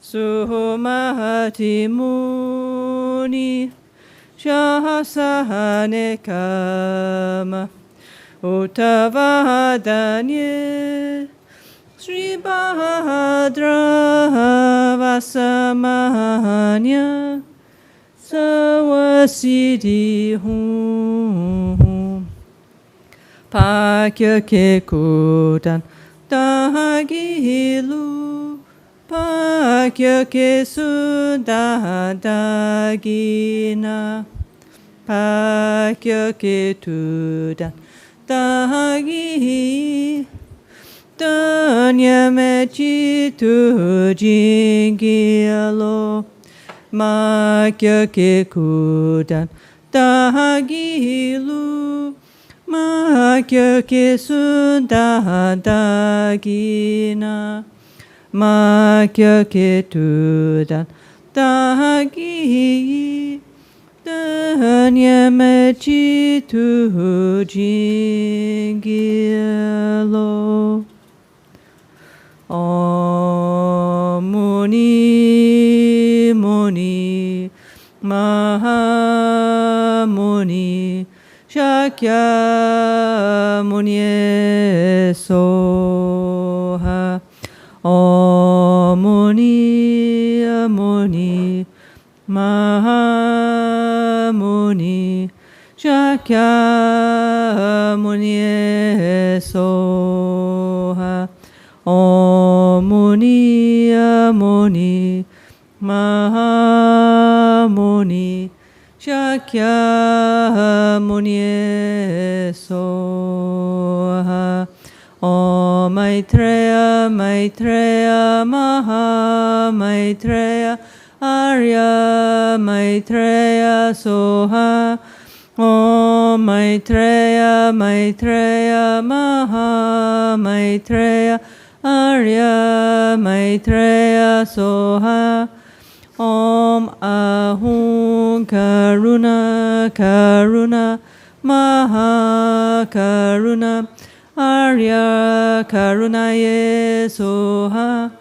Sumati Muni Shahasane Kama Uttavadanye Sri Bahadra Vasamanya Sawasidi Hum Pakya Kekudan Dagilu Pakya Kesudadagina Pakya Ketudan Dagi Danyamechitu Jingilo Makya Kekudan Dagilu Makya Kesudadagina Makya Ketudan Dagi Danyamechitu Jingilo Om Muni Muni Mahamuni Shakyamuni Soha Om Muni Muni Mahamuni Shakyamuni Soha Om Muni Muni Mahamuni Shakyamuni Soha Om Maitreya Maitreya Maha Maitreya Arya Maitreya Soha Om Maitreya Maitreya Maha Maitreya Arya Maitreya Soha Om Ahum Karuna Karuna Maha Karuna Arya Karunaye Soha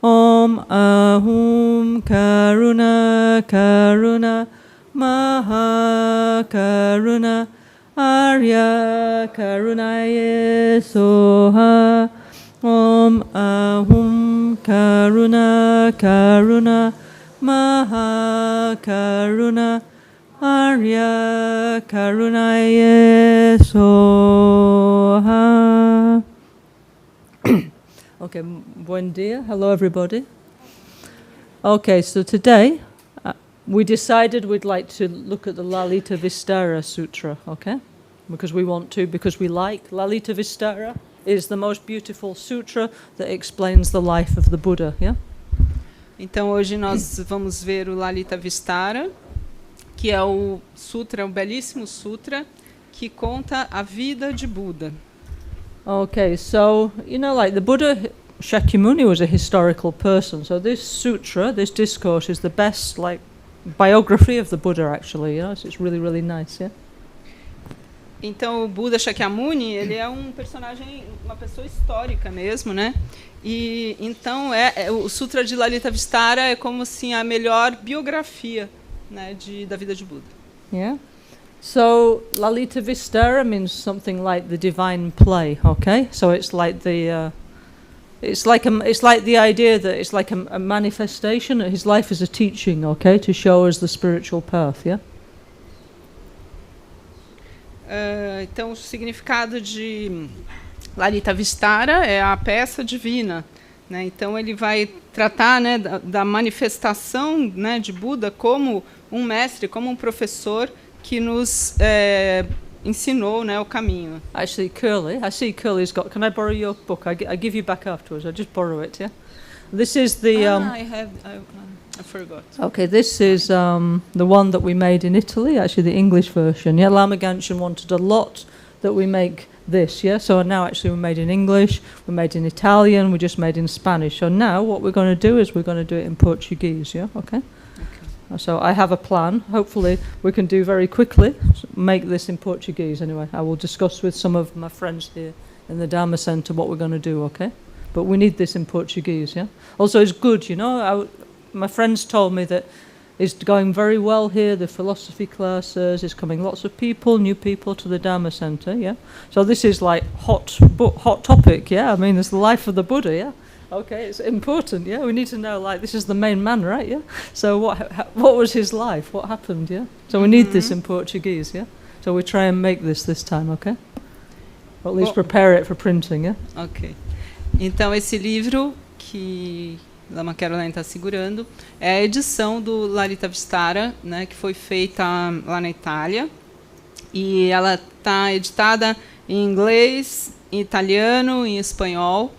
Om Ahum Karuna Karuna Maha Karuna Arya Karunaye Soha Om Ahum Karuna Karuna Maha Karuna Arya Karunaye Soha. Okay, buen dia. Hello, everybody. Okay, so today we decided we'd like to look at the Lalitavistara Sutra, okay? Because we want to, because we like. Lalitavistara is the most beautiful sutra that explains the life of the Buddha, yeah? Então hoje nós vamos ver o Lalitavistara, que é o sutra, um belíssimo sutra que conta a vida de Buda. Okay, so, you know, like the Buddha Shakyamuni was a historical person, so this sutra, this discourse is the best, like, biography of the Buddha, actually, you know, so it's really, really nice, yeah? Então o Buddha Shakyamuni, ele é um personagem, uma pessoa histórica mesmo, né? E então o Sutra de Lalitavistara é como assim a melhor biografia, né, da vida de Buda. Yeah. So Lalitavistara means something like the divine play, okay? So it's like the it's like the idea that it's like a manifestation. His life is a teaching, okay, to show us the spiritual path, yeah? Então o significado de Lalitavistara é a peça divina, né? Então ele vai tratar, né, da manifestação, né, de Buda como um mestre, como um professor que nos ensinou, né, o caminho. Actually, Curly, I see Curly's got. Can I borrow your book? I give you back afterwards. I just borrow it, yeah. This is the. I forgot. Okay, this is the one that we made in Italy, actually the English version. Yeah, Lama Gangchen wanted a lot that we make this, yeah? So now actually we made in English, we made in Italian, we just made in Spanish. So now what we're going to do is we're going to do it in Portuguese, yeah? Okay? So I have a plan. Hopefully we can do very quickly, make this in Portuguese anyway. I will discuss with some of my friends here in the Dharma Centre what we're going to do, okay? but we need this in Portuguese, yeah. Also, it's good, you know. My friends told me that it's going very well here. The philosophy classes, it's coming lots of people, new people to the Dharma Centre, yeah. So this is like hot topic, yeah. I mean, it's the life of the Buddha, yeah. Okay, it's important, yeah. We need to know, like, this is the main man, right? Yeah. So what was his life? What happened? Yeah. So we need this in Portuguese, yeah. So we try and make this time, okay? Or at least prepare it for printing, yeah. Ok. Então esse livro que Lama Caroline está segurando é a edição do Lalitavistara, né, que foi feita lá na Itália, e ela está editada em inglês, em italiano, em espanhol.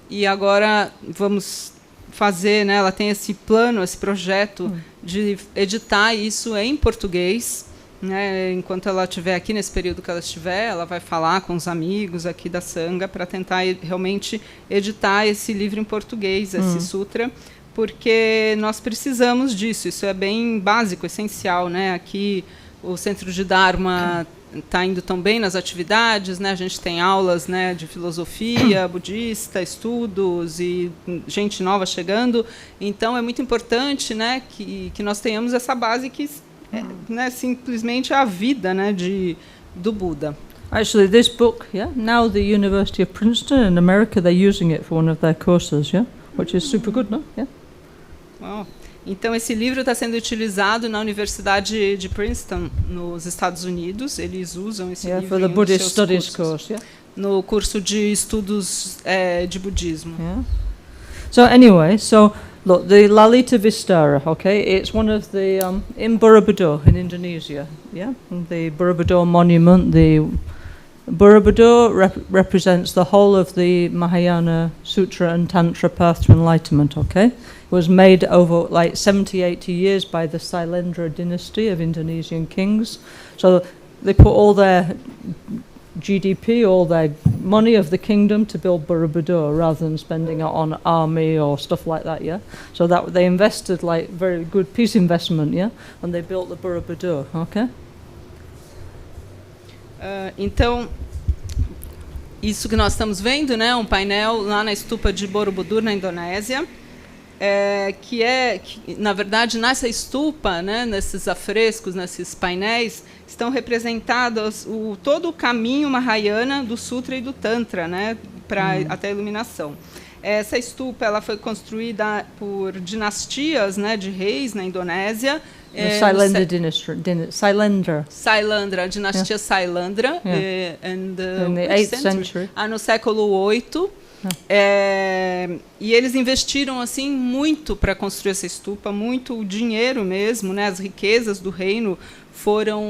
E agora vamos fazer, né, ela tem esse plano, esse projeto de editar isso em português, né, enquanto ela estiver aqui, nesse período que ela estiver, ela vai falar com os amigos aqui da Sangha para tentar realmente editar esse livro em português, esse sutra, porque nós precisamos disso, isso é bem básico, essencial, né? Aqui o Centro de Dharma está indo tão bem nas atividades, né? A gente tem aulas, né, de filosofia budista, estudos e gente nova chegando. Então é muito importante, né, que nós tenhamos essa base que é, né, simplesmente a vida, né, do Buda. Actually, this book, yeah, now the University of Princeton in America, they're using it for one of their courses, yeah, which is super good, no? Yeah. Wow. Então, esse livro está sendo utilizado na Universidade de Princeton, nos Estados Unidos. Eles usam esse livro for the em Buddhist seus Studies cursos, course, yeah? No curso de estudos de budismo. Yeah. So anyway, look, the Lalitavistara, okay, it's one of the, in Borobudur, in Indonesia, yeah? The Borobudur monument, the Borobudur represents the whole of the Mahayana Sutra and Tantra path to enlightenment, okay? It was made over like 70, 80 years by the Sailendra dynasty of Indonesian kings. So they put all their GDP, all their money of the kingdom to build Borobudur rather than spending it on army or stuff like that, yeah? So that they invested like very good peace investment, yeah? And they built the Borobudur, okay? Então, isso que nós estamos vendo, né, um painel lá na Stupa de Borobudur, na Indonésia, que na verdade, nessa estupa, né, nesses afrescos, nesses painéis, estão representados todo o caminho Mahayana do Sutra e do Tantra, né, até a iluminação. Essa estupa ela foi construída por dinastias, né, de reis na Indonésia. Sailendra dynasty. Sailendra, a dinastia Sailendra, in the 8th century. No século VIII. E eles investiram assim muito para construir essa estupa, muito dinheiro mesmo, né? As riquezas do reino foram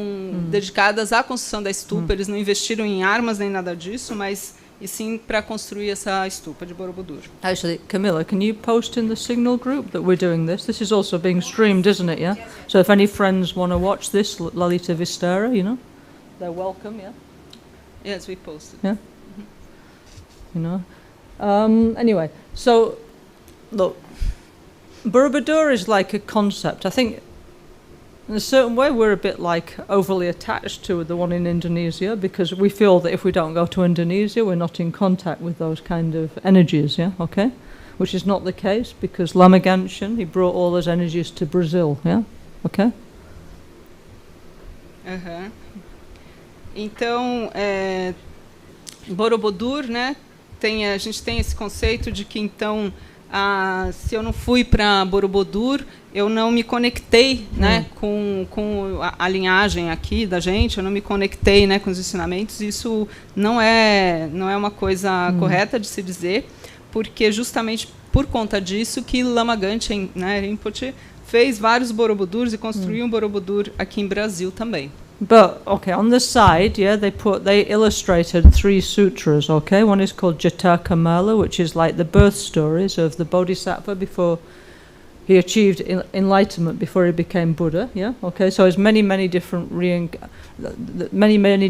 dedicadas à construção da estupa. Eles não investiram em armas nem nada disso, mas e sim para construir essa estupa de Borobudur. Actually, Camilla, can you post in the Signal group that we're doing this? This is also being streamed, isn't it? Yeah. So if any friends want to watch this Lalitavistara, you know, they're welcome. Yeah. Yes, we posted. Yeah. You know. Anyway, so look, Borobudur is like a concept. I think in a certain way we're a bit like overly attached to the one in Indonesia because we feel that if we don't go to Indonesia we're not in contact with those kind of energies, yeah, okay? Which is not the case because Lama Gangchen, he brought all those energies to Brazil, yeah, okay? Então, Borobudur, né? A gente tem esse conceito de que, então, se eu não fui para Borobudur, eu não me conectei, né, com a linhagem aqui da gente, eu não me conectei, né, com os ensinamentos. Isso não é uma coisa correta de se dizer, porque justamente por conta disso que Lama Gangchen, né, Rinpoche fez vários Borobudurs e construiu um Borobudur aqui em Brasil também. But, okay, on the side, yeah, they illustrated 3 sutras, okay? One is called Jatakamala, which is like the birth stories of the Bodhisattva before he achieved enlightenment, before he became Buddha, yeah? Okay, so there's many different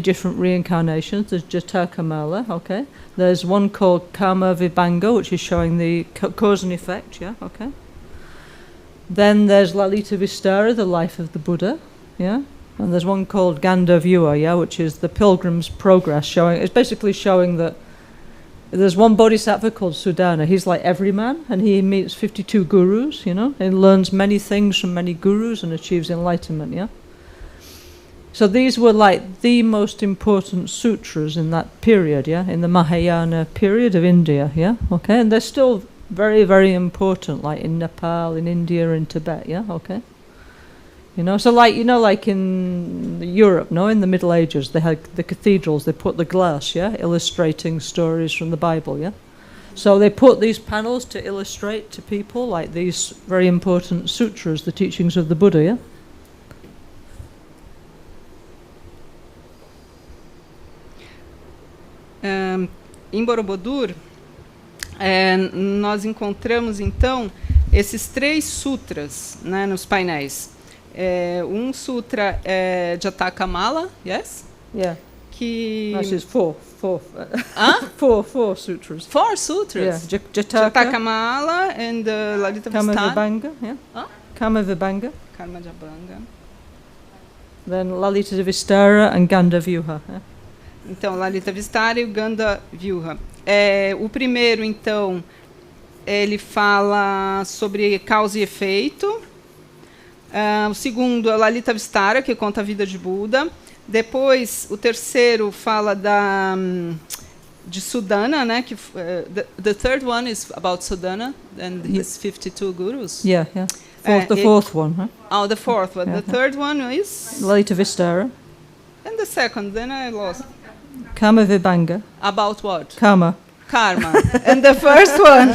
different reincarnations. There's Jatakamala, okay? There's one called Karma Vibhanga, which is showing the cause and effect, yeah, okay? Then there's Lalitavistara, the life of the Buddha, yeah? And there's one called Gandharvyuha, yeah, which is the Pilgrim's Progress, it's basically showing that There's one bodhisattva called Suddhana. He's like every man, and he meets 52 gurus, you know, and learns many things from many gurus and achieves enlightenment, yeah? So these were like the most important sutras in that period, yeah, in the Mahayana period of India, yeah, okay? And they're still very, very important, like in Nepal, in India, in Tibet, yeah, okay? You know, so like, you know, like in Europe, no, in the Middle Ages, they had the cathedrals, they put the glass, yeah, illustrating stories from the Bible, yeah? So they put these panels to illustrate to people, like these very important sutras, the teachings of the Buddha, yeah? Em Borobudur, nós encontramos, então, esses 3 sutras, né, nos painéis. Um sutra é Jatakamala, yes? Yeah. Que... That is four sutras. 4 sutras? Yeah. Jatakamala and Lalitavistara. Kamavibhanga, yeah. Kamavibhanga. Kamavibhanga. Then Lalitavistara and Gandavyuha. Yeah? Então, Lalitavistara e o Gandavyuha. O primeiro, então, ele fala sobre causa e efeito. O segundo é o Lalitavistara, que conta a vida de Buda. Depois, o terceiro fala de Sudana, né? Que, the third one is about Sudana and his 52 gurus. Yeah, yeah. The fourth one, huh? Oh, the fourth one. The third one is? Lalitavistara. And the second, then I lost. Kamavibhanga. About what? Karma. And the first one?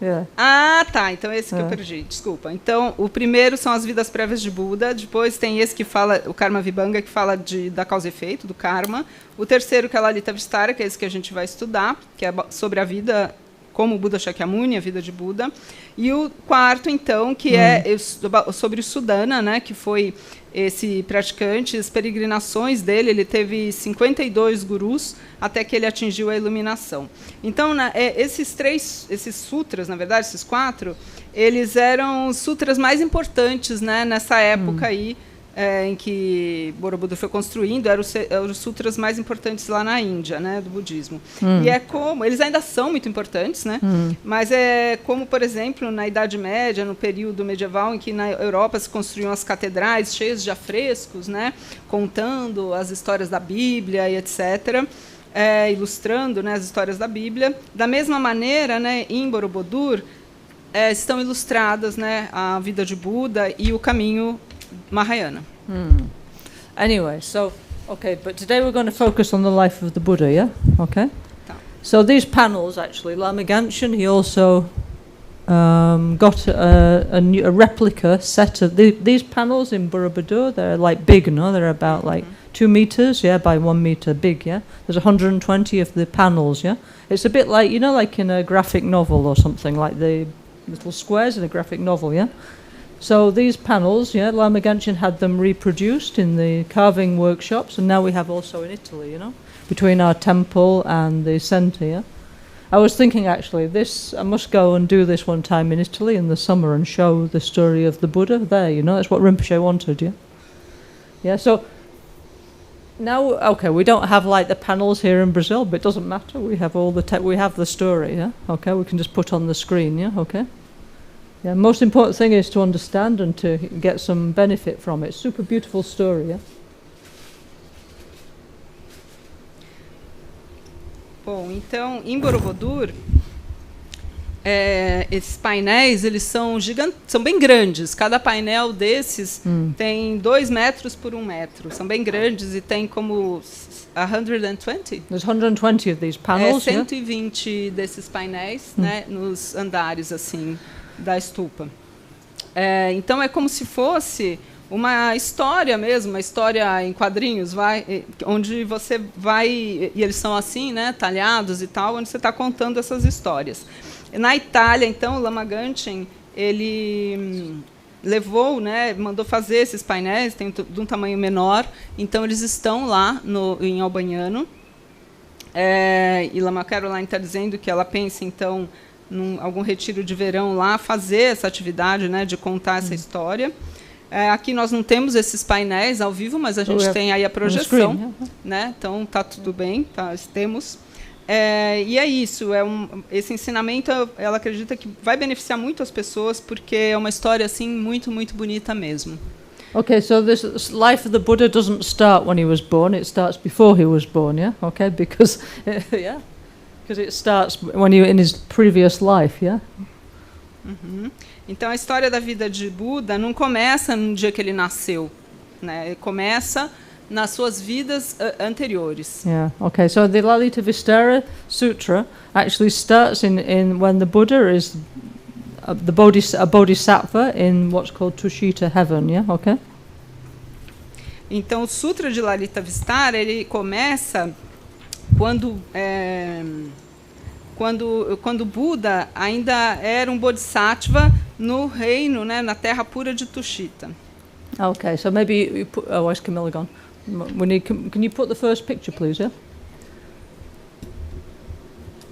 Yeah. Ah, tá. Então esse que eu perdi. Desculpa. Então, o primeiro são as vidas prévias de Buda. Depois tem esse que fala, o Kamavibhanga, que fala da causa e efeito, do karma. O terceiro, que é a Lalitavistara, que é esse que a gente vai estudar, que é sobre a vida, como Buddha Shakyamuni, a vida de Buda. E o quarto, então, que é sobre o Sudana, né, que foi esse praticante, as peregrinações dele. Ele teve 52 gurus até que ele atingiu a iluminação. Então, esses sutras, na verdade, esses 4, eles eram os sutras mais importantes, né, nessa época aí, em que Borobudur foi construindo. Eram os sutras mais importantes lá na Índia, né, do budismo. E é como, eles ainda são muito importantes, né, mas é como, por exemplo, na Idade Média, no período medieval, em que na Europa se construíam as catedrais cheias de afrescos, né, contando as histórias da Bíblia e etc., ilustrando, né, as histórias da Bíblia. Da mesma maneira, né, em Borobudur, estão ilustradas, né, a vida de Buda e o caminho Mahayana. Anyway, so, okay, but today we're going to focus on the life of the Buddha, yeah? Okay? Tá. So these panels, actually, Lama Gangchen, he also got a replica set of these panels in Borobudur. They're like big, no? They're about like 2 meters, yeah, by 1 meter big, yeah? There's 120 of the panels, yeah? It's a bit like, you know, like in a graphic novel or something, like the little squares in a graphic novel, yeah? So these panels, yeah, Lama Gangchen had them reproduced in the carving workshops, and now we have also in Italy, you know, between our temple and the Centro, yeah? I was thinking, actually, I must go and do this one time in Italy in the summer and show the story of the Buddha there, you know, that's what Rinpoche wanted, yeah? Yeah, so now, okay, we don't have like the panels here in Brazil, but it doesn't matter, we have all we have the story, yeah? Okay, we can just put on the screen, yeah, okay? Yeah, most important thing is to understand and to get some benefit from it. Super beautiful story, yeah? Bom, então, em Borobudur, esses painéis, eles são são bem grandes. Cada painel desses tem 2 metros por 1 metro. São bem grandes e tem como 120? There's 120 of these panels, 120 desses painéis, né, nos andares, assim, da Stupa. Então é como se fosse uma história mesmo, uma história em quadrinhos, onde você vai, e eles são assim, né, talhados e tal, onde você está contando essas histórias. Na Itália, então, o Lama Gangchen, ele levou, né, mandou fazer esses painéis, tem de um tamanho menor, então eles estão lá em Albagnano. E Lama Caroline está dizendo que ela pensa, então, algum retiro de verão lá, fazer essa atividade, né, de contar essa história. Aqui nós não temos esses painéis ao vivo, mas a gente tem aí a projeção, né? Então está tudo bem, temos. E é isso. Esse ensinamento, ela acredita que vai beneficiar muito as pessoas, porque é uma história assim muito, muito bonita mesmo. Okay, so this life of the Buddha doesn't start when he was born; it starts before he was born. Yeah, okay, because because it starts when he in his previous life. Yeah. Uhum. Então a história da vida de Buda não começa no dia que ele nasceu, né? Começa nas suas vidas anteriores. Yeah. Okay. So the Lalitavistara Sutra actually starts in when the Buddha is a bodhisattva in what's called Tushita heaven. Yeah. Okay. Então o Sutra de Lalitavistara ele começa quando Buda ainda era um bodhisattva no reino, né, na terra pura de Tushita. Okay, so maybe you put. Oh, where's Camilla gone? Can you put the first picture, please? Yeah.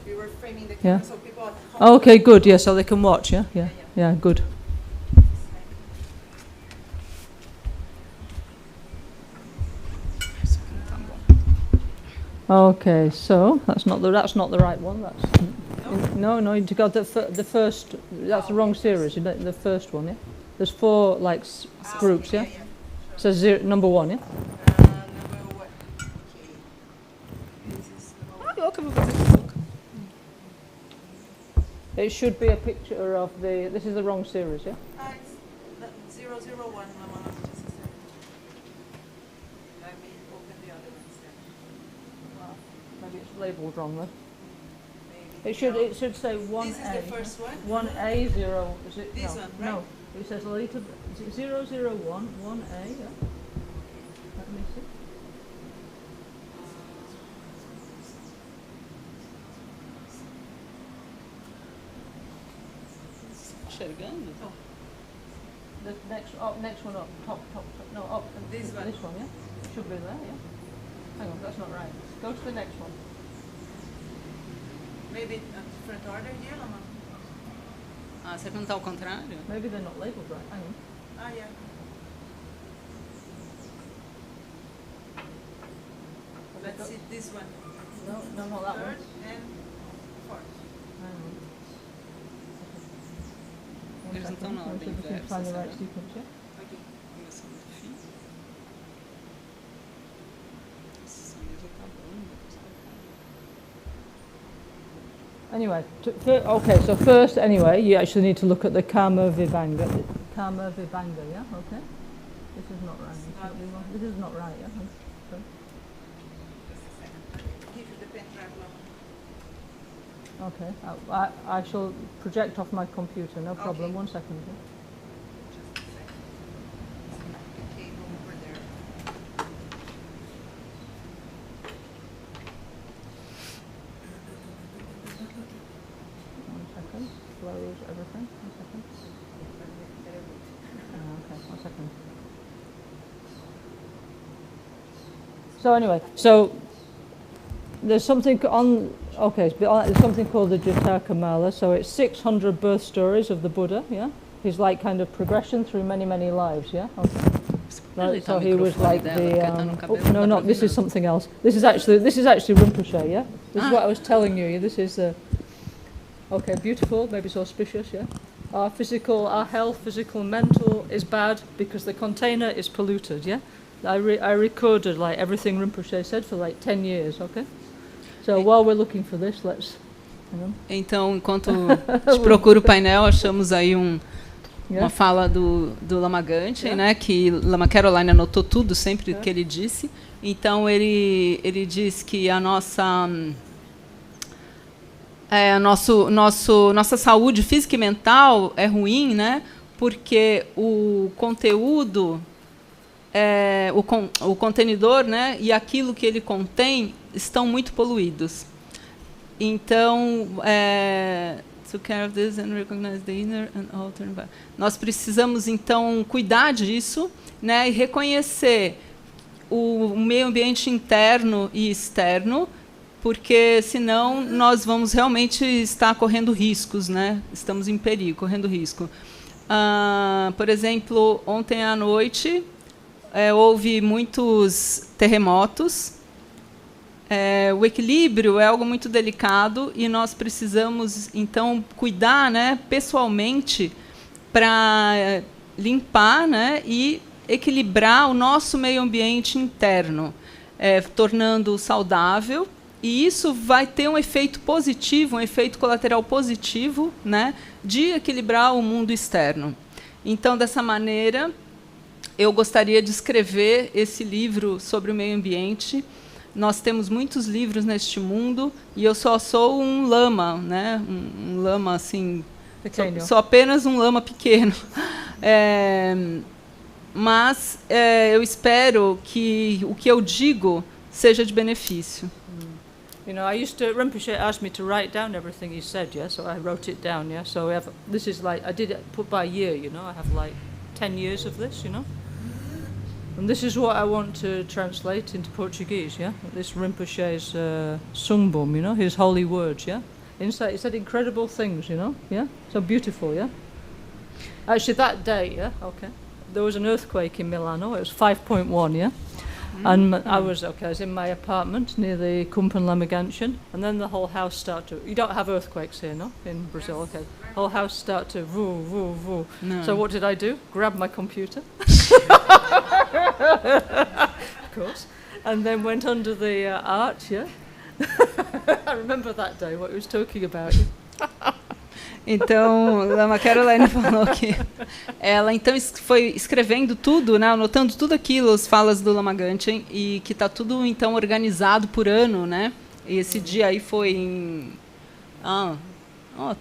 We were framing the camera so people at home. Oh, okay, good. Yeah, so they can watch. Yeah, yeah, yeah. Good. Okay, so that's not the right one. No, you got the first. That's the wrong series. The first one, yeah. There's 4 like groups, yeah. So number 1, yeah. Number 1. Okay. This is number 1. It should be a picture of the. This is the wrong series, yeah. It's 001. Mama, just a second. Let me open the other ones then. Maybe it's labelled wrong though. It should say 1A. This is the first one. 1A 0. Is it? This no, one, right? No. It says 001 1A. Yeah. Let me see. Enxergando? The next one up, top. No, up. This one. This one, yeah. It should be there, yeah. Hang on, that's not right. Go to the next one. Maybe different order here, Lama? Será que não está ao contrário? Maybe they're not labelled right. Hang on. Yeah. Let's see this one. No, not that one. Third and fourth. Hang on. Eles não estão na ordem Find the inversa. right sequence, yeah? Okay. Começando do fim. Essa mesa tá bom. Anyway, okay, so first, anyway, you actually need to look at the Karma Vibhanga. Karma Vibhanga, yeah? Okay. This is not right. This is not right, yeah? Okay. Just a second. Give you the pen drive, Lama. Okay. I shall project off my computer, no problem. Okay. 1 second. Yeah? Just a second. Okay, go over there. One second. Close everything. 1 second. Okay, 1 second. So anyway, there's something on. Okay, there's something called the Jataka Mala. So it's 600 birth stories of the Buddha. Yeah, he's like kind of progression through many lives. Yeah. Okay. So he was like the. No, not this is something else. This is actually Rinpoche. Yeah. This is what I was telling you. Yeah? This is okay, beautiful. Maybe it's auspicious. Yeah. Our health, physical, mental, is bad because the container is polluted. Yeah. I recorded like everything Rinpoche said for like 10 years. Okay. So while we're looking for this, let's. Então, enquanto a gente procura o painel, achamos aí uma fala do Lama Gangchen, né, que Lama Caroline anotou tudo sempre que ele disse. Então, ele diz que a nossa saúde física e mental é ruim, né, porque o conteúdo, o contenedor, né, e aquilo que ele contém estão muito poluídos. Então, to care of this and recognize the inner and outer environment. Nós precisamos, então, cuidar disso, né, e reconhecer o meio ambiente interno e externo, porque, senão, nós vamos realmente estar correndo riscos, né? Estamos em perigo, correndo risco. Por exemplo, ontem à noite houve muitos terremotos. O equilíbrio é algo muito delicado e nós precisamos, então, cuidar, né, pessoalmente para limpar, né, e equilibrar o nosso meio ambiente interno, tornando-o saudável. E isso vai ter um efeito positivo, um efeito colateral positivo, né, de equilibrar o mundo externo. Então, dessa maneira, eu gostaria de escrever esse livro sobre o meio ambiente. Nós temos muitos livros neste mundo e eu só sou um lama, né? Um lama assim, sou apenas um lama pequeno. Mas eu espero que o que eu digo seja de benefício. You know, Rinpoche asked me to write down everything he said, yeah, so I wrote it down, yeah. So this is like, I did it put by year, you know, I have like 10 years of this, you know. And this is what I want to translate into Portuguese, yeah? This Rinpoche's sungbum, you know, his holy words, yeah? Inside, he said incredible things, you know, yeah? So beautiful, yeah? Actually, that day, yeah, okay, there was an earthquake in Milano, it was 5.1, yeah? And I was in my apartment near the Kumpan Lama Gangchen, and then the whole house started to, you don't have earthquakes here, no? In Brazil, okay. The whole house started to voo, voo, voo. No. So what did I do? Grab my computer. Of course. And then went under the arch, yeah? I remember that day, what he was talking about. Então, Lama Caroline falou que ela então foi escrevendo tudo, né, anotando tudo aquilo, as falas do Lama Gangchen, e que está tudo então organizado por ano, né? E esse dia aí foi em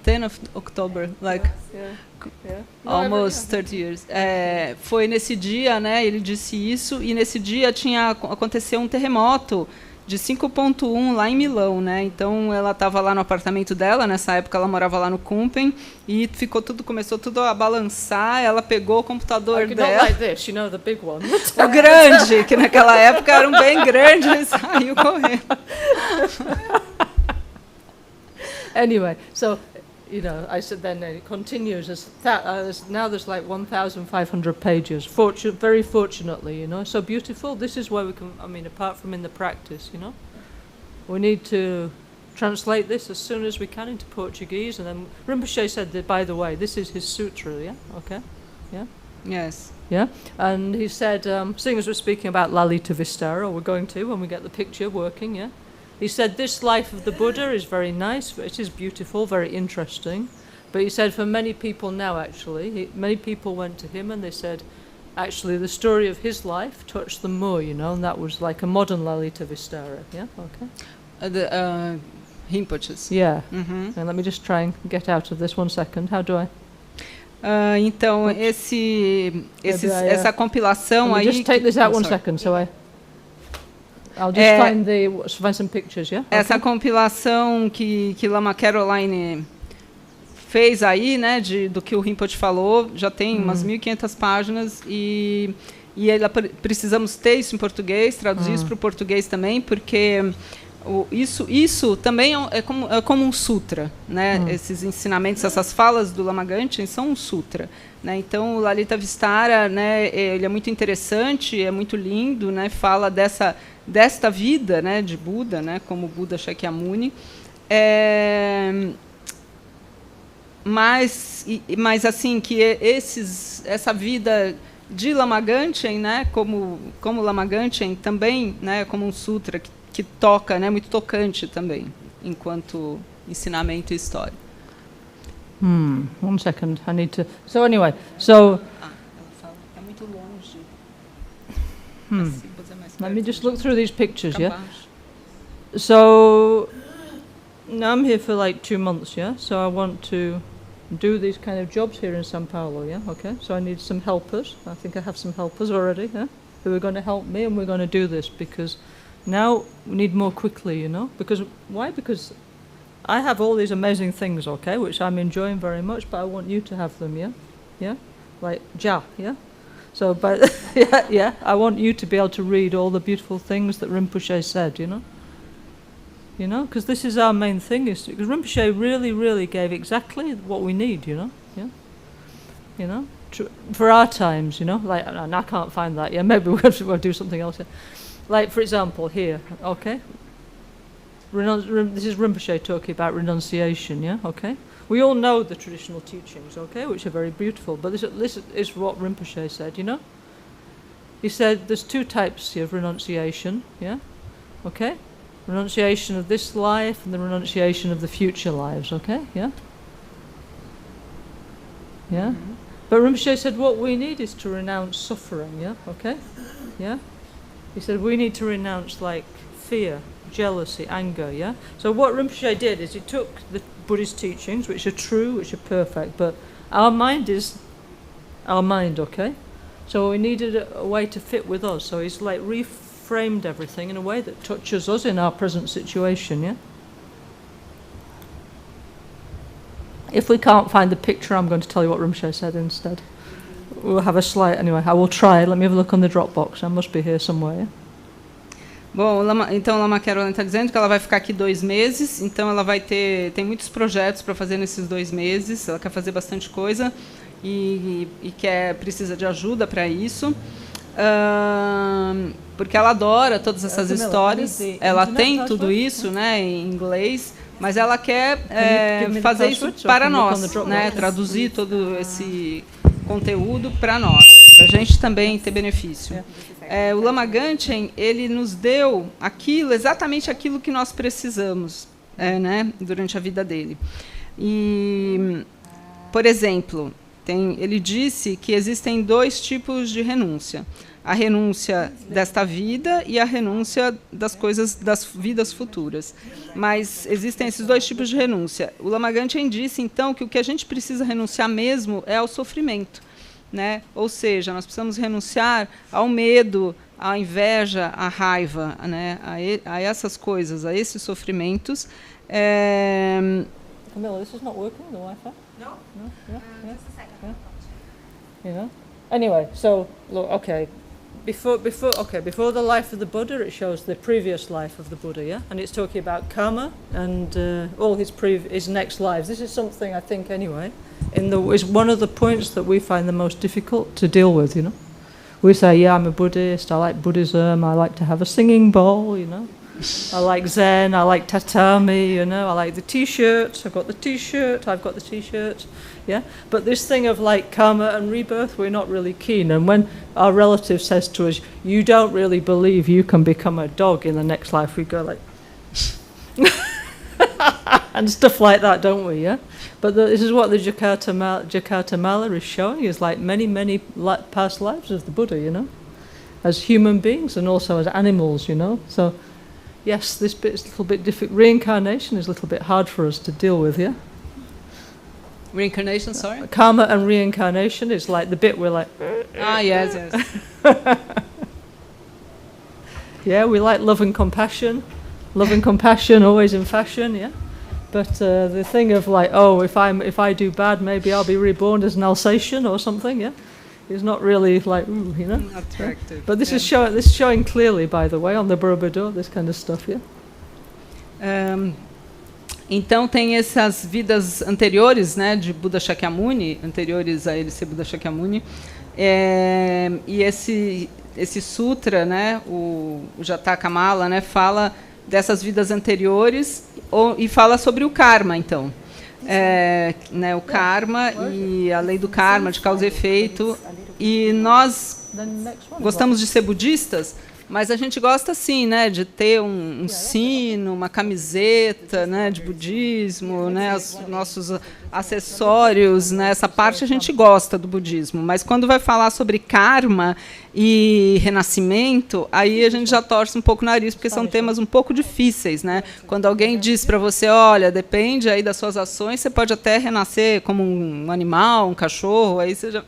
10 of October, like almost 30 years. Foi nesse dia, né? Ele disse isso, e nesse dia aconteceu um terremoto de 5.1 lá em Milão, né? Então ela estava lá no apartamento dela, nessa época ela morava lá no Kumpen, e começou tudo a balançar. Ela pegou o computador dela, like this, you know, the big one. o grande, que naquela época eram bem grandes, e saiu correndo. Anyway, so you know, I said then it continues now there's like 1,500 pages. Very fortunately, you know, so beautiful. This is where we can, I mean, apart from in the practice, you know, we need to translate this as soon as we can into Portuguese. And then Rinpoche said that, by the way, this is his sutra, yeah, okay, yeah, yes, yeah. And he said, seeing as we're speaking about Lalitavistara, or we're going to when we get the picture working, yeah. He said, this life of the Buddha is very nice, it is beautiful, very interesting. But he said for many people now, actually, many people went to him and they said, actually, the story of his life touched them more, you know, and that was like a modern Lalitavistara, yeah, okay? The Rinpoches. Yeah, and let me just try and get out of this 1 second. How do I? Então, essa compilação aí... Just take this out 1 second, so I'll just find some pictures, yeah? Essa compilação que Lama Caroline fez aí, né, do que o Rinpoche falou, já tem umas 1.500 páginas e precisamos ter isso em português, traduzir isso para o português também, porque isso também é como um sutra, né? Esses ensinamentos, essas falas do Lama Gangchen são um sutra, né? Então o Lalitavistara, né, ele é muito interessante, é muito lindo, né? Fala desta vida, né, de Buda, né, como Buddha Shakyamuni, mas assim que essa vida de Lama Gangchen, né, como Lama Gangchen também, né, como um sutra que toca, né, muito tocante também, enquanto ensinamento e história. 1 second, I need to. So anyway, ela fala, é muito longe. Let me just look through these pictures, yeah? So, now I'm here for like 2 months, yeah? So I want to do these kind of jobs here in São Paulo, yeah? Okay, so I need some helpers. I think I have some helpers already, yeah? Who are going to help me, and we're going to do this, because now we need more quickly, you know? Why? Because I have all these amazing things, okay, which I'm enjoying very much, but I want you to have them, yeah? Yeah? Like, yeah? So, but yeah, I want you to be able to read all the beautiful things that Rinpoche said, you know? You know, because this is our main thing, because Rinpoche really, really gave exactly what we need, you know? Yeah. you know, for our times, you know, like, and I can't find that. Yeah, maybe we'll do something else. Yeah. Like, for example, here, okay, this is Rinpoche talking about renunciation. Yeah, okay. We all know the traditional teachings, okay, which are very beautiful. But this is what Rinpoche said. You know, he said there's two types of renunciation. Yeah, okay. Renunciation of this life and the renunciation of the future lives, okay? Yeah? Yeah? Mm-hmm. But Rinpoche said what we need is to renounce suffering, yeah? Okay? Yeah? He said we need to renounce, like, fear, jealousy, anger, yeah? So what Rinpoche did is he took the Buddhist teachings, which are true, which are perfect, but our mind is our mind, okay? So we needed a way to fit with us. So he's, like, framed everything in a way that touches us in our present situation, yeah? If we can't find the picture, I'm going to tell you what Rinpoche said instead. We'll have a slide, anyway, I will try. Let me have a look on the Dropbox. I must be here somewhere, yeah? Bom, então Lama Carolina está dizendo que ela vai ficar aqui 2 meses, então ela vai tem muitos projetos para fazer nesses 2 meses, ela quer fazer bastante coisa e precisa de ajuda para isso. Porque ela adora todas essas histórias, ela tem tudo isso, né, em inglês, mas ela quer fazer isso para nós, né, traduzir todo esse conteúdo para nós, para a gente também ter benefício. O Lama Gangchen, ele nos deu exatamente aquilo que nós precisamos, né, durante a vida dele. E, por exemplo, ele disse que existem 2 tipos de renúncia. A renúncia desta vida e a renúncia das coisas das vidas futuras. Mas existem esses 2 tipos de renúncia. O Lama Gangchen disse, então, que o que a gente precisa renunciar mesmo é ao sofrimento, né? Ou seja, nós precisamos renunciar ao medo, à inveja, à raiva, né? A essas coisas, a esses sofrimentos. Camilla, this is not working, the Wi-Fi? No? Yeah. Just a second. Yeah. You know? Anyway, so, look, okay. Before the life of the Buddha, it shows the previous life of the Buddha, yeah? And it's talking about karma and all his next lives. This is something, I think, anyway, is one of the points that we find the most difficult to deal with, you know? We say, yeah, I'm a Buddhist, I like Buddhism, I like to have a singing bowl, you know? I like Zen, I like tatami, you know, I like the T-shirt, I've got the T-shirt, yeah? But this thing of like karma and rebirth, we're not really keen. And when our relative says to us, you don't really believe you can become a dog in the next life, we go like, and stuff like that, don't we, yeah? But this is what the Jakarta Mala is showing, is like many past lives of the Buddha, you know? As human beings and also as animals, you know? So, yes, this bit is a little bit difficult. Reincarnation is a little bit hard for us to deal with, yeah? Reincarnation, sorry? Karma and reincarnation is like the bit we're like... yes. Yeah, we like love and compassion. Love and compassion, always in fashion, yeah? But the thing of like, if I do bad, maybe I'll be reborn as an Alsatian or something, yeah? Is not really like, ooh, you know? Attractive. Yeah? But this is showing clearly, by the way, on the Borobudur, this kind of stuff, yeah? Então tem essas vidas anteriores, né, de Buddha Shakyamuni, anteriores a ele ser Buddha Shakyamuni, e esse sutra, né, o Jataka Mala, né, fala dessas vidas anteriores e fala sobre o karma, então. Né, o karma e a lei do karma, de causa e efeito. E nós gostamos de ser budistas, mas a gente gosta, sim, né, de ter um sino, uma camiseta, né, de budismo, né, os nossos acessórios, né, essa parte a gente gosta do budismo. Mas quando vai falar sobre karma e renascimento, aí a gente já torce um pouco o nariz, porque são temas um pouco difíceis, né? Quando alguém diz para você, olha, depende aí das suas ações, você pode até renascer como um animal, um cachorro, aí você já...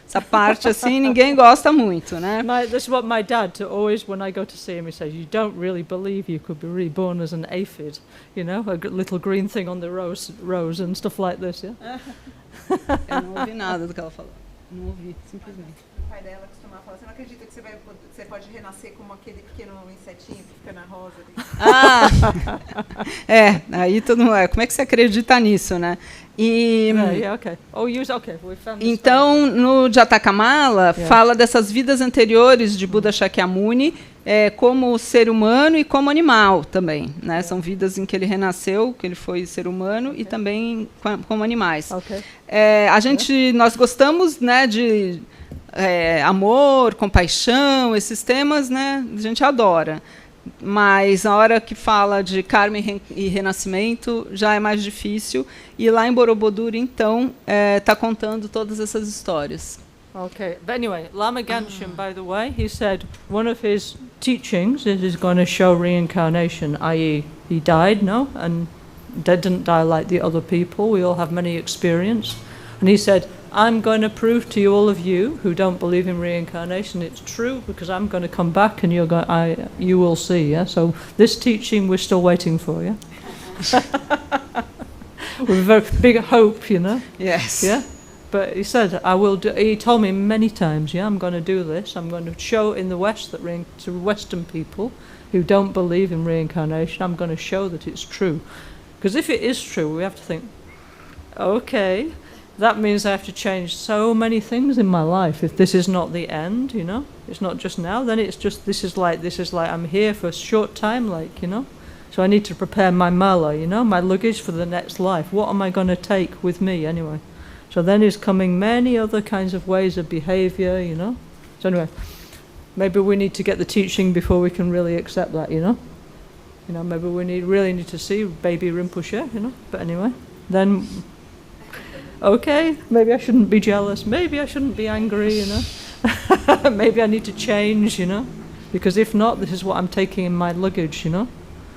essa parte assim ninguém gosta muito, né? This is what my dad always, when I go to see him, he says, you don't really believe you could be reborn as an aphid, you know, a little green thing on the rose and stuff like this, yeah? Eu não ouvi nada do que ela falou. Não ouvi, simplesmente. O pai dela costumava falar, você não acredita que você pode renascer como aquele pequeno insetinho que fica na rosa? Aí todo mundo, como é que você acredita nisso, né? E okay. We found this então, no Jatakamala, fala dessas vidas anteriores de Buddha Shakyamuni como ser humano e como animal também, né? São vidas em que ele renasceu, que ele foi ser humano e também como animais. Nós gostamos, né, de amor, compaixão, esses temas, né? A gente adora. Mas a hora que fala de karma e renascimento já é mais difícil. E lá em Borobudur, então, está contando todas essas histórias. Okay, but anyway, Lama Gangchen, by the way, he said one of his teachings is going to show reincarnation, i.e. he died, no? And didn't die like the other people. We all have many experience. And he said, I'm going to prove to you, all of you who don't believe in reincarnation, it's true, because I'm going to come back and you will see, yeah? So this teaching we're still waiting for, yeah? With a very big hope, you know? Yes. Yeah? But he said, he told me many times, yeah, I'm going to do this. I'm going to show in the West that to Western people who don't believe in reincarnation, I'm going to show that it's true. Because if it is true, we have to think, okay, that means I have to change so many things in my life. If this is not the end, you know, it's not just now, then it's just, this is like I'm here for a short time, like, you know. So I need to prepare my mala, you know, my luggage for the next life. What am I going to take with me anyway? So then is coming many other kinds of ways of behavior, you know. So anyway, maybe we need to get the teaching before we can really accept that, you know. You know, maybe we really need to see baby Rinpoche, you know. But anyway, then, okay, maybe I shouldn't be jealous. Maybe I shouldn't be angry, you know. Maybe I need to change, you know. Because if not, this is what I'm taking in my luggage, you know.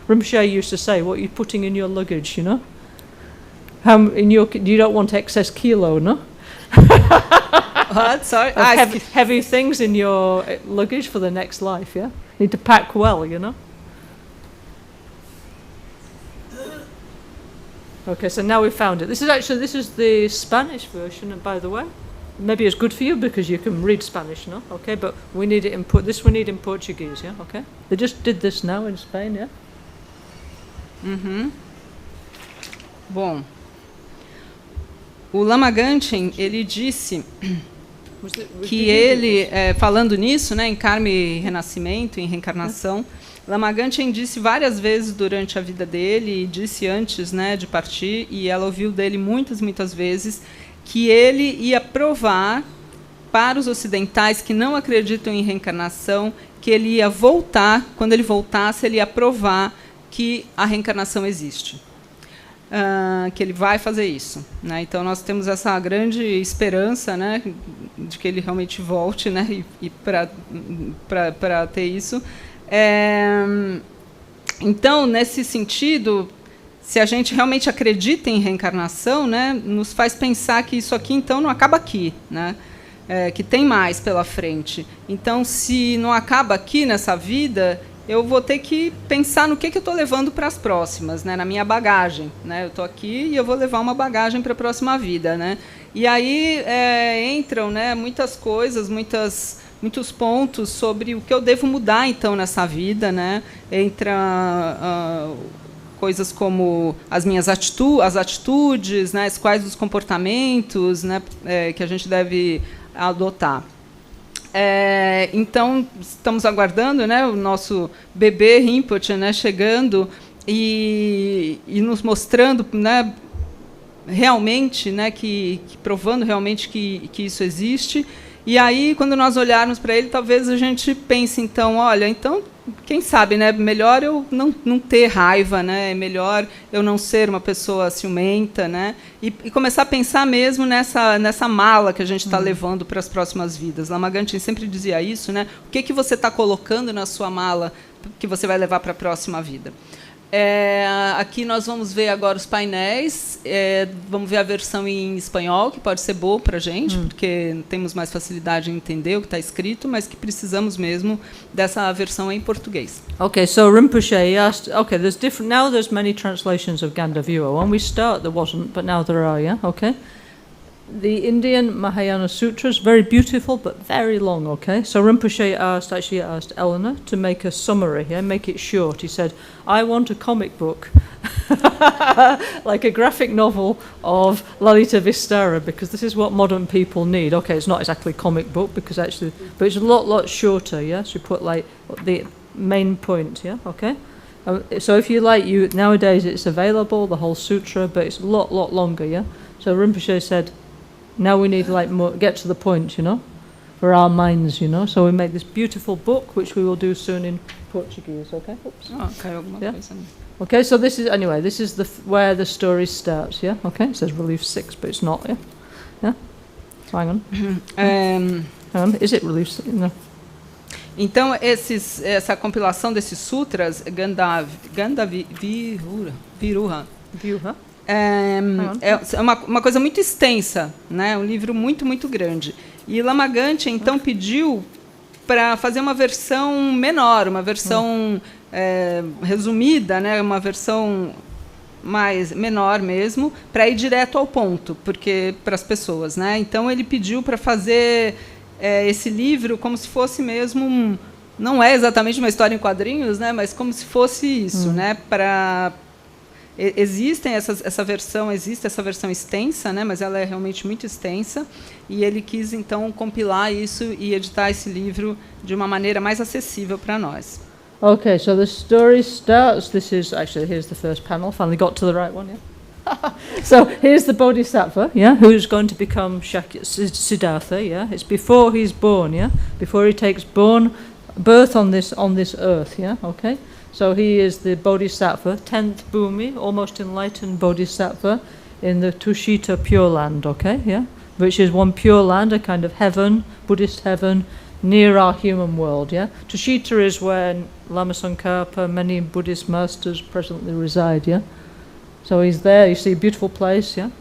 Rinpoche used to say, what are you putting in your luggage, you know? You don't want excess kilo, no? What? Sorry? Heavy things in your luggage for the next life, yeah? Need to pack well, you know? Okay, so now we found it. This is the Spanish version, and by the way, maybe it's good for you because you can read Spanish, no? Okay, but we need it we need in Portuguese, yeah? Okay? They just did this now in Spain, yeah? Uhum. Bom, o Lama Gangchen, ele disse que ele, falando nisso, né, em karma e renascimento, em reencarnação, Lama Gangchen disse várias vezes durante a vida dele, e disse antes, né, de partir, e ela ouviu dele muitas vezes, que ele ia provar para os ocidentais que não acreditam em reencarnação, que ele ia voltar, quando ele voltasse, ele ia provar que a reencarnação existe. Que ele vai fazer isso, né? Então nós temos essa grande esperança, né, de que ele realmente volte, né, e para ter isso. Então, nesse sentido, se a gente realmente acredita em reencarnação, né, nos faz pensar que isso aqui então não acaba aqui, né? Que tem mais pela frente. Então, se não acaba aqui nessa vida, eu vou ter que pensar no que eu estou levando para as próximas, né, na minha bagagem, né? Eu estou aqui e eu vou levar uma bagagem para a próxima vida, né? E aí entram, né, muitas coisas, muitos pontos sobre o que eu devo mudar então nessa vida, né? Entra coisas como as minhas atitudes, né, quais os comportamentos, né, que a gente deve adotar. Então, estamos aguardando, né, o nosso bebê Rinpoche, né, chegando e nos mostrando, né, realmente, né, provando realmente que isso existe. E aí, quando nós olharmos para ele, talvez a gente pense, então, olha, então, quem sabe, né, melhor eu não ter raiva, né, é melhor eu não ser uma pessoa ciumenta, né, e começar a pensar mesmo nessa mala que a gente está levando para as próximas vidas. Lama Gangchen sempre dizia isso, né, o que você está colocando na sua mala que você vai levar para a próxima vida. Aqui nós vamos ver agora os painéis, vamos ver a versão em espanhol, que pode ser boa para a gente, porque temos mais facilidade em entender o que está escrito, mas que precisamos mesmo dessa versão em português. Okay, so Rinpoche asked, okay, there's many translations of Gandavyuha. When we start there wasn't, but now there are, yeah? Okay. the Indian Mahayana Sutras, very beautiful but very long, okay? So Rinpoche asked Eleanor to make a summary, yeah, make it short. He said, I want a comic book, like a graphic novel of Lalitavistara, because this is what modern people need. Okay, it's not exactly a comic book, because actually, but it's a lot shorter, yeah? So you put like the main point, yeah, okay? So if you like, nowadays it's available, the whole sutra, but it's a lot longer, yeah? So Rinpoche said, now we need to like get to the point, you know, for our minds, you know. So we make this beautiful book, which we will do soon in Portuguese. Okay. Oops. Yeah. Okay. So this is where the story starts. Yeah. Okay. It says relief 6, but it's not. Yeah. Yeah. So hang on. Is it relief 6? No. Então essa compilação desses sutras, Viruha. É uma coisa muito extensa, né? Um livro muito grande. E Lama Gangchen, então, pediu para fazer uma versão menor, uma versão resumida, né? Uma versão menor mesmo, para ir direto ao ponto, porque para as pessoas, né? Então, ele pediu para fazer esse livro como se fosse mesmo não é exatamente uma história em quadrinhos, né? Mas como se fosse isso, né? Existe essa versão extensa, né, mas ela é realmente muito extensa, e ele quis então compilar isso e editar esse livro de uma maneira mais acessível para nós. Okay, so the story starts. This is actually, here's the first panel. Finally got to the right one, yeah. So here's the Bodhisattva, yeah, who's going to become Siddhartha, yeah. It's before he's born, yeah, before he takes birth on this earth, yeah. Okay. So he is the Bodhisattva, 10th Bhumi, almost enlightened Bodhisattva in the Tushita Pure Land, okay, yeah? Which is one pure land, a kind of heaven, Buddhist heaven, near our human world, yeah? Tushita is where Lama Tsongkhapa, many Buddhist masters presently reside, yeah? So he's there, you see a beautiful place, yeah?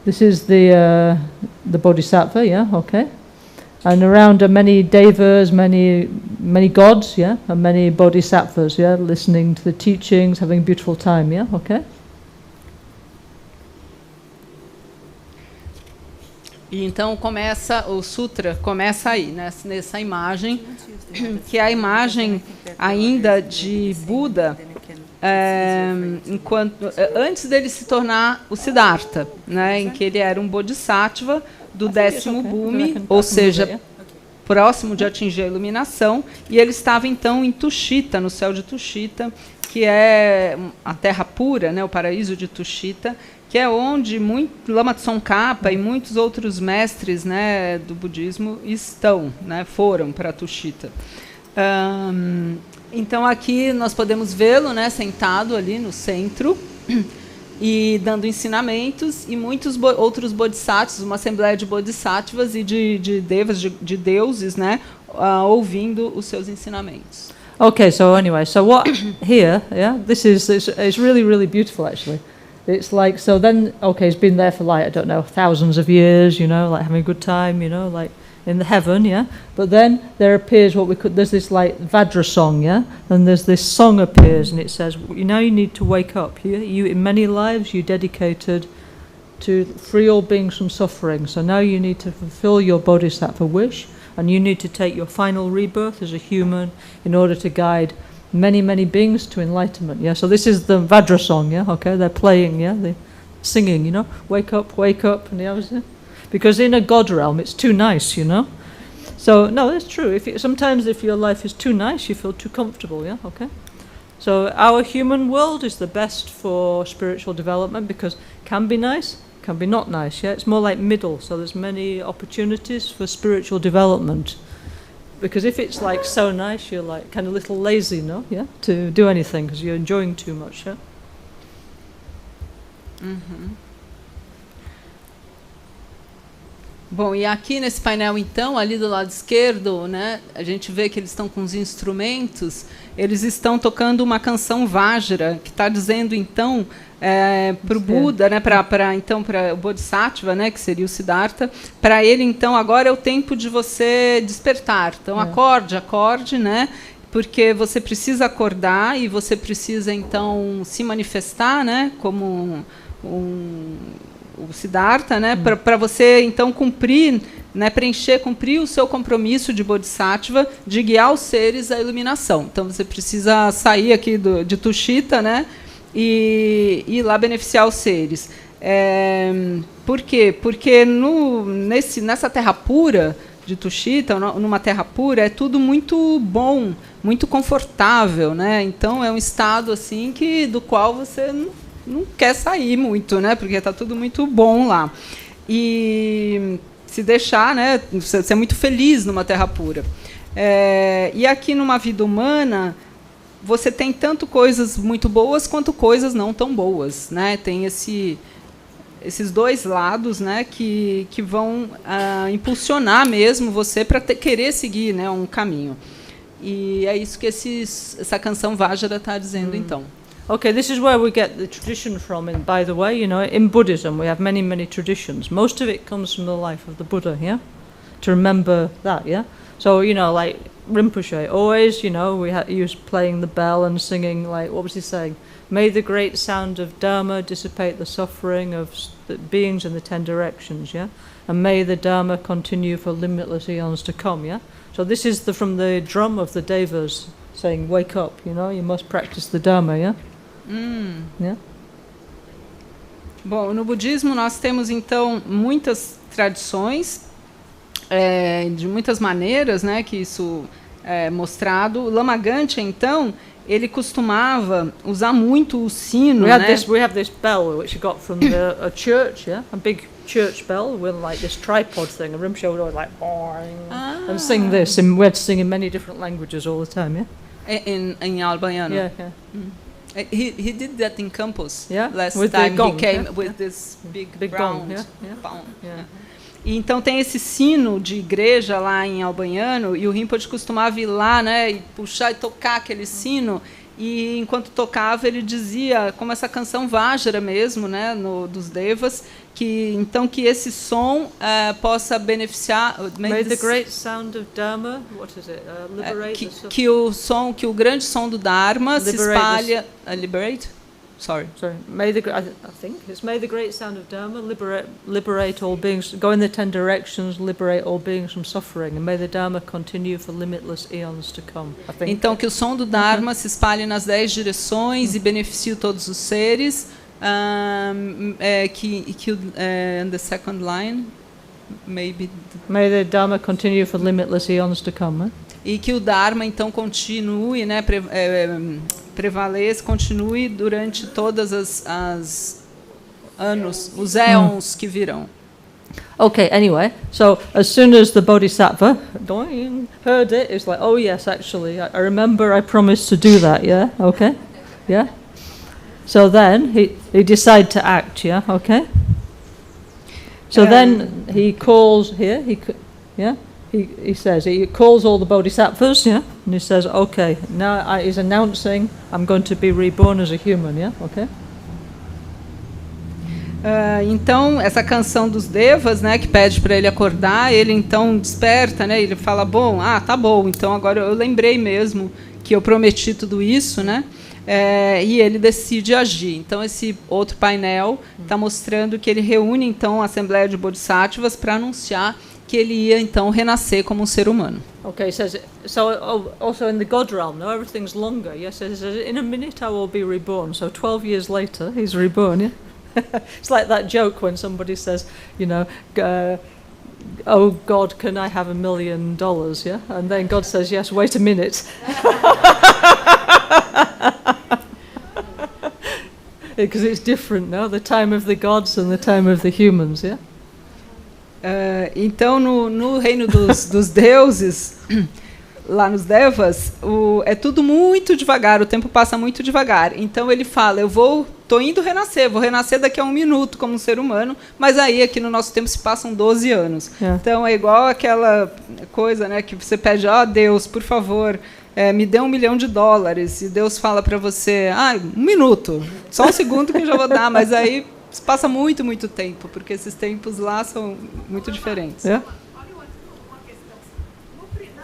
This is the Bodhisattva, yeah, okay? And around are many devas, many gods, yeah, and many bodhisattvas, yeah, listening to the teachings, having a beautiful time, yeah, okay? E então o sutra começa aí, nessa imagem, que é a imagem ainda de Buda, antes dele se tornar o Siddhartha, né, em que ele era um bodhisattva do 10º Bhumi, ou seja, próximo de atingir a iluminação, e ele estava então em Tushita, no céu de Tushita, que é a terra pura, né, o paraíso de Tushita, que é onde Lama Tsongkhapa e muitos outros mestres, né, do budismo estão, né, foram para Tushita. Então aqui nós podemos vê-lo, né, sentado ali no centro e dando ensinamentos, e muitos outros bodhisattvas, uma assembleia de bodhisattvas e de devas, de deuses, né, ouvindo os seus ensinamentos. Okay, so anyway, so what here, yeah, this is it's really beautiful actually. It's like, so then, okay, he's been there for like, I don't know, thousands of years, you know, like having a good time, you know, like in the heaven, yeah. But then there appears there's this like Vajra song, yeah, and there's this song appears, and it says, now you need to wake up. You in many lives you dedicated to free all beings from suffering. So now you need to fulfill your bodhisattva wish, and you need to take your final rebirth as a human in order to guide many beings to enlightenment. Yeah. So this is the Vajra song, yeah. Okay, they're playing, yeah, they're singing, you know, wake up, and the others. Because in a God realm, it's too nice, you know. So no, that's true. Sometimes if your life is too nice, you feel too comfortable. Yeah, okay. So our human world is the best for spiritual development because can be nice, can be not nice. Yeah, it's more like middle. So there's many opportunities for spiritual development. Because if it's like so nice, you're like kind of a little lazy, no? Yeah, to do anything because you're enjoying too much. Yeah. Mm-hmm. Bom, e aqui nesse painel, então, ali do lado esquerdo, né, a gente vê que eles estão com os instrumentos, eles estão tocando uma canção Vajra, que está dizendo, então, para o Buda, né, para o Bodhisattva, né, que seria o Siddhartha, para ele, então, agora é o tempo de você despertar. Então, acorde, né, porque você precisa acordar e você precisa, então, se manifestar, né, como o Siddhartha, né, para você então cumprir, né, cumprir o seu compromisso de Bodhisattva de guiar os seres à iluminação. Então você precisa sair aqui de Tushita, né, e ir lá beneficiar os seres. Por quê? Porque nessa terra pura de Tushita, numa terra pura, é tudo muito bom, muito confortável, né? Então é um estado assim do qual você não quer sair muito, né? Porque está tudo muito bom lá. E se deixar, né? Você é muito feliz numa terra pura. E aqui numa vida humana, você tem tanto coisas muito boas quanto coisas não tão boas, né? Tem esses dois lados, né, que vão impulsionar mesmo você para querer seguir, né, um caminho. E é isso que essa canção Vajra está dizendo, então. Okay, this is where we get the tradition from. And by the way, you know, in Buddhism we have many, many traditions. Most of it comes from the life of the Buddha, yeah? To remember that, yeah? So, you know, like Rinpoche, always, you know, he was playing the bell and singing, like, what was he saying? May the great sound of Dharma dissipate the suffering of the beings in the 10 directions, yeah? And may the Dharma continue for limitless eons to come, yeah? So this is from the drum of the Devas saying, wake up, you know, you must practice the Dharma, yeah? Yeah? Bom, no budismo nós temos, então, muitas tradições, de muitas maneiras, né, que isso é mostrado. O Lama Gangchen, então, ele costumava usar muito o sino, né? We have this bell which he got from a church, yeah, a big church bell with like this tripod thing. And Rinpoche would always like and sing this, and we had to sing in many different languages all the time, yeah. In albaniano. Yeah, yeah. He did that in Campos. Yeah, last with time the gong, he came yeah, with this big gong, round yeah. pound. Yeah. E então tem esse sino de igreja lá em albaniano, e o Rinpoche costumava ir lá, né, e puxar e tocar aquele sino, e enquanto tocava ele dizia, como essa canção Vajra mesmo, né, dos Devas, que esse som possa beneficiar. May the great sound of Dharma, what is it? Liberate que o grande som do Dharma se espalha. Liberate? Sorry. May the great sound of Dharma liberate all beings, go in the 10 directions, liberate all beings from suffering, and may the Dharma continue for limitless eons to come. Então que o som do Dharma se espalhe nas 10 direções e beneficie todos os seres. And the second line, maybe. May the Dharma continue for limitless eons to come. E que o Dharma então continue, né, prevaleça, continue durante todas as anos, os éons que virão. Okay, anyway, so as soon as the Bodhisattva heard it, it's like, oh yes, actually, I remember I promised to do that, yeah, okay, yeah. So then he decided to act, yeah, okay. So then he calls here, he says, he calls all the bodhisattvas, yeah, and he says, okay, now he's announcing I'm going to be reborn as a human, yeah, okay. Então essa canção dos Devas, né, que pede para ele acordar, ele então desperta, né, ele fala, tá bom, então agora eu lembrei mesmo que eu prometi tudo isso, né, e ele decide agir. Então esse outro painel está mostrando que ele reúne então a Assembleia de Bodhisattvas para anunciar que ele ia então renascer como um ser humano. Okay, says so. Also in the God realm, now everything's longer. Yes, it says in a minute I will be reborn. So 12 years later, he's reborn. Yeah, it's like that joke when somebody says, you know, oh God, can I have $1 million? Yeah, and then God says, yes. Wait a minute. Because it's different now, the time of the gods and the time of the humans. Yeah. Então, no reino dos deuses, lá nos Devas, é tudo muito devagar, o tempo passa muito devagar. Então, ele fala, estou indo renascer, vou renascer daqui a 1 minuto como um ser humano, mas aí, aqui no nosso tempo, se passam 12 anos. Yeah. Então, é igual aquela coisa, né, que você pede, Deus, por favor, me dê $1 milhão, e Deus fala para você, 1 minuto, só 1 segundo que eu já vou dar, mas aí passa muito, muito tempo, porque esses tempos lá são muito diferentes. Yeah. Olha uma questão. No primeiro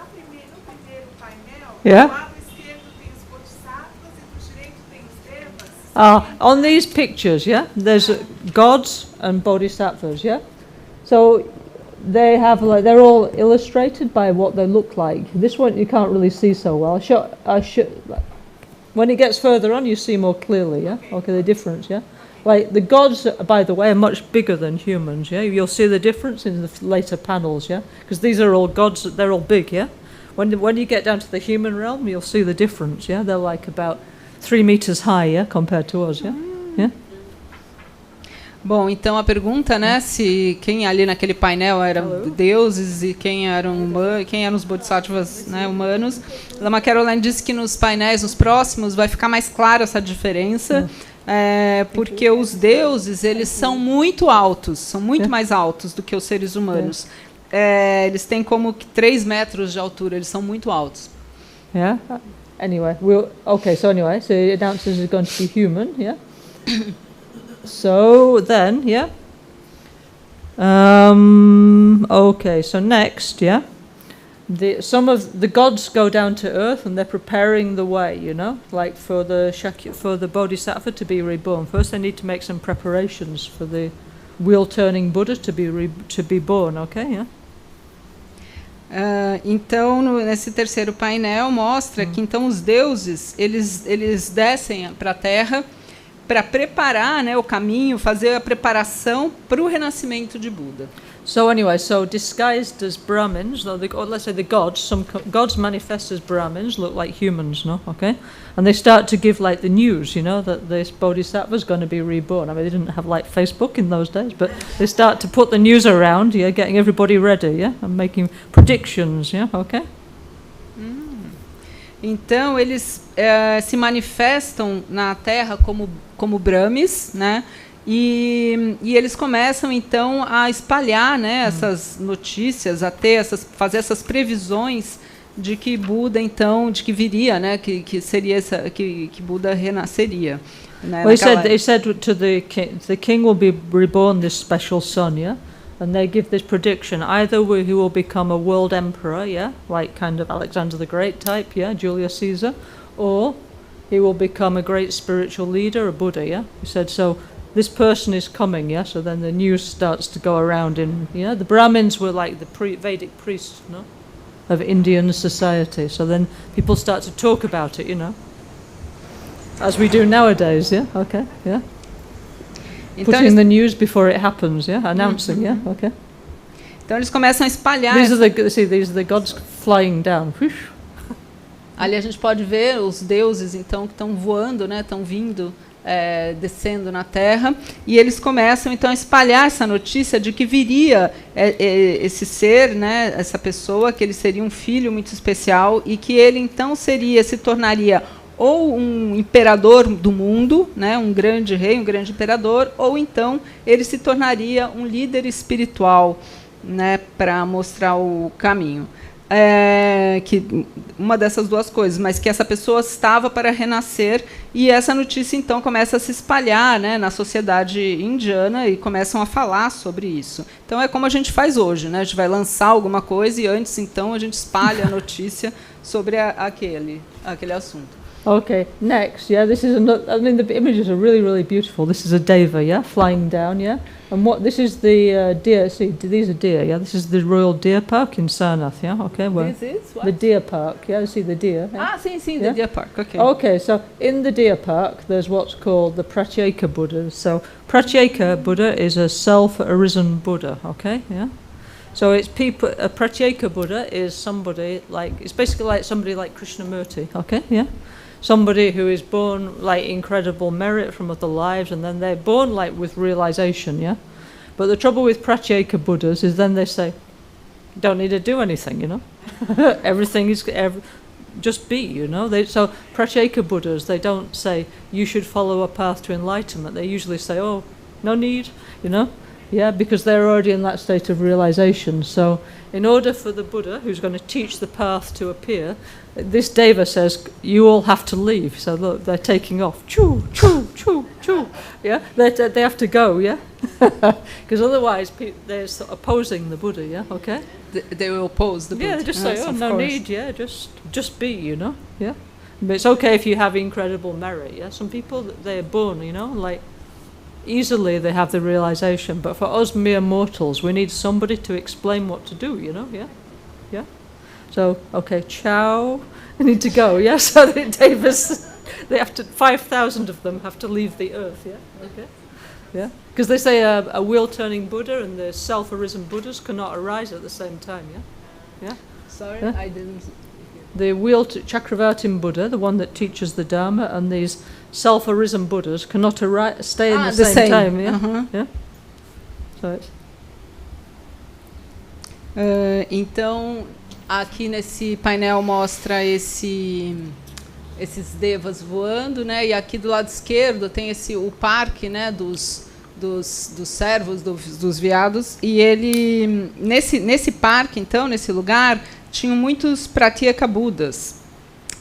painel, yeah. do lado esquerdo tem os bodhisattvas e do direito tem os devas. On these pictures, yeah, there's gods and bodhisattvas, yeah. So they have they're all illustrated by what they look like. This one you can't really see so well. When it gets further on, you see more clearly, yeah. Okay, the difference, yeah. Like the gods, by the way, are much bigger than humans, yeah. You'll see the difference in the later panels, yeah, because these are all gods. They're all big, yeah. When you get down to the human realm, you'll see the difference, yeah. They're like about 3 meters high, yeah, compared to us, yeah. Yeah. Bom, então a pergunta, né, se quem ali naquele painel eram deuses e quem eram os bodhisattvas, né, humanos. Lama Caroline disse que nos painéis, nos próximos, vai ficar mais clara essa diferença, porque os deuses, eles são muito altos, são muito mais altos do que os seres humanos. Eles têm como que 3 metros de altura, eles são muito altos. Yeah. Anyway, so it announces it's going to be human, yeah. So then, yeah. So next, yeah. Some of the gods go down to earth and they're preparing the way, you know, like for the Bodhisattva to be reborn. First, they need to make some preparations for the wheel-turning Buddha to be born. Okay, yeah. Então, nesse terceiro painel mostra que então os deuses eles descem para a Terra para preparar, né, o caminho, fazer a preparação para o renascimento de Buda. So anyway, disguised as Brahmins, or let's say the gods, some gods manifest as Brahmins, look like humans, no? Okay? And they start to give like the news, you know, that this Bodhisattva is going to be reborn. I mean, they didn't have like Facebook in those days, but they start to put the news around, yeah, getting everybody ready, yeah, and making predictions, yeah, okay? Então, eles se manifestam na Terra como Brahmis, né? E eles começam, então, a espalhar, né, essas notícias, fazer essas previsões de que Buda, então, de que viria, né, que seria que Buda renasceria. Né, well, he said to the king will be reborn this special son, yeah? And they give this prediction, either he will become a world emperor, yeah, like kind of Alexander the Great type, yeah, Julius Caesar, or he will become a great spiritual leader, a Buddha, yeah. He said, so this person is coming, yeah. So then the news starts to go around the Brahmins were like the Vedic priests, no, of Indian society. So then people start to talk about it, you know, as we do nowadays, yeah. Okay, yeah. Putting the news before it happens, yeah, announcing, yeah, okay. Então eles começam a espalhar. These are the gods flying down. Ali a gente pode ver os deuses, então, que estão voando, né, estão vindo, descendo na Terra, e eles começam então a espalhar essa notícia de que viria esse ser, né, essa pessoa, que ele seria um filho muito especial e que ele então se tornaria ou um imperador do mundo, né, um grande rei, um grande imperador, ou então ele se tornaria um líder espiritual, né, para mostrar o caminho. Que uma dessas duas coisas, mas que essa pessoa estava para renascer, e essa notícia então começa a se espalhar, né, na sociedade indiana, e começam a falar sobre isso. Então é como a gente faz hoje, né? A gente vai lançar alguma coisa e antes então a gente espalha a notícia sobre aquele assunto. Okay, next, yeah, this is another, I mean, the images are really, really beautiful. This is a deva, yeah, flying down, yeah. And this is the deer, see, these are deer, yeah. This is the Royal Deer Park in Sarnath, yeah, okay. This is what? The deer park, yeah, see the deer. Yeah? Sim, yeah? The deer park, okay. Okay, so in the deer park, there's what's called the Pratyeka Buddha. So Pratyeka Buddha is a self-arisen Buddha, okay, yeah. So it's people. A Pratyeka Buddha is somebody it's basically like somebody like Krishnamurti, okay, yeah. Somebody who is born like incredible merit from other lives, and then they're born like with realization, yeah. But the trouble with Pratyeka Buddhas is then they say, don't need to do anything, you know. Everything is just be, you know. So Pratyeka Buddhas, they don't say you should follow a path to enlightenment. They usually say, oh, no need, you know. Yeah, because they're already in that state of realization. So in order for the Buddha, who's going to teach the path to appear, this Deva says, you all have to leave. So look, they're taking off. Choo, choo, choo, choo. Yeah, they have to go, yeah? Because otherwise they're opposing the Buddha, yeah, okay? They will oppose the Buddha. Yeah, they just say, oh, no need, yeah, just be, you know, yeah? But it's okay if you have incredible merit. Yeah, some people they are born, you know, like easily they have the realization. But for us mere mortals, we need somebody to explain what to do. You know, yeah, yeah. So okay, ciao. I need to go. Yeah, so Davis, they have to 5,000 of them have to leave the earth. Yeah, okay. Yeah, because they say a wheel-turning Buddha and the self-arisen Buddhas cannot arise at the same time. Yeah, yeah. Sorry, Yeah. I didn't. The Chakravartin Buddha, the one that teaches the Dharma, and these self-arisen Buddhas cannot stay in the same time. Yeah, yeah. So it's Então, aqui nesse painel mostra esses devas voando, né? E aqui do lado esquerdo tem o parque, né? Dos servos, dos veados. E ele nesse parque, então, nesse lugar, tinham muitos pratyeka Budas.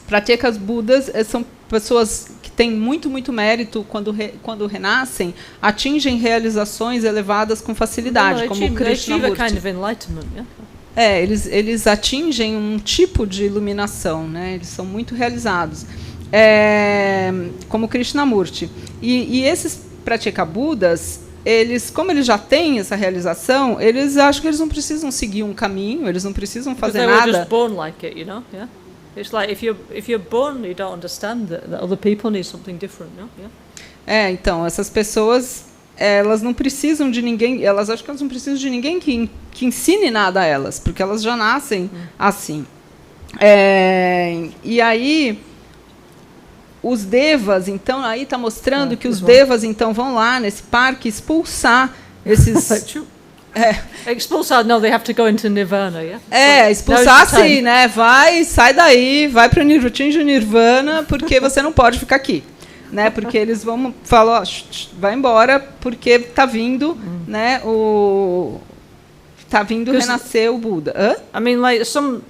Pratyekas Budas são pessoas que têm muito mérito quando renascem, atingem realizações elevadas com facilidade, como o Krishnamurti. kind of enlightenment, yeah? Eles atingem um tipo de iluminação, né? Eles são muito realizados, como Krishnamurti. E esses Pratyeka Budas, como eles já têm essa realização, eles acham que eles não precisam seguir um caminho, eles não precisam fazer nada. They were just born like it, you know? Yeah. It's like if you're born, you don't understand that other people need something different, no? Yeah. Então essas pessoas, elas não precisam de ninguém, elas acham que elas não precisam de ninguém que ensine nada a elas, porque elas já nascem assim. E aí os devas, então, aí está mostrando que os devas, então, vão lá nesse parque expulsar esses... Expulsar, no, they have to go into nirvana, yeah? Expulsar sim, né? Sai daí, vai para o atinge o nirvana, porque você não pode ficar aqui. Né? Porque eles vão falar, vai embora, porque está vindo, né, está vindo renascer o Buda. I mean, like,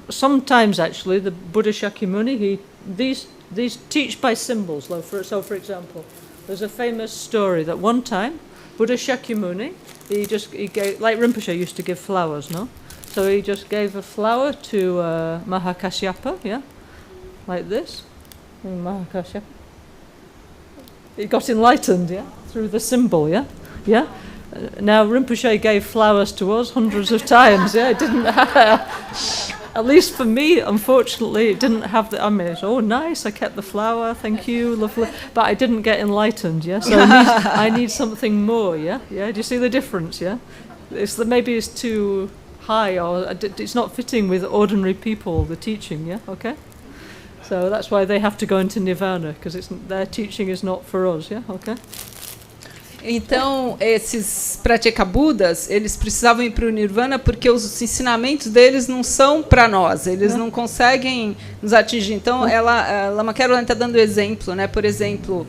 sometimes, actually, the Buddha Shakyamuni, these teach by symbols. So, for example, there's a famous story that one time Buddha Shakyamuni, he gave, like Rinpoche used to give flowers, no? So he just gave a flower to Mahakasyapa, yeah, like this, and Mahakasyapa. He got enlightened, yeah, through the symbol, yeah, yeah. Now Rinpoche gave flowers to us hundreds of times, yeah. It didn't. At least for me, unfortunately, it didn't have the. I mean, it's, oh, nice! I kept the flower, thank you, lovely. But I didn't get enlightened, yeah. So I need something more, yeah, yeah. Do you see the difference, yeah? Maybe it's too high, or it's not fitting with ordinary people. The teaching, yeah, okay. So that's why they have to go into nirvana, because their teaching is not for us, yeah, okay. Então, esses Pratyeka Budas, eles precisavam ir para o Nirvana porque os ensinamentos deles não são para nós, eles não conseguem nos atingir. Então, Lama Gangchen está dando exemplo, né? Por exemplo,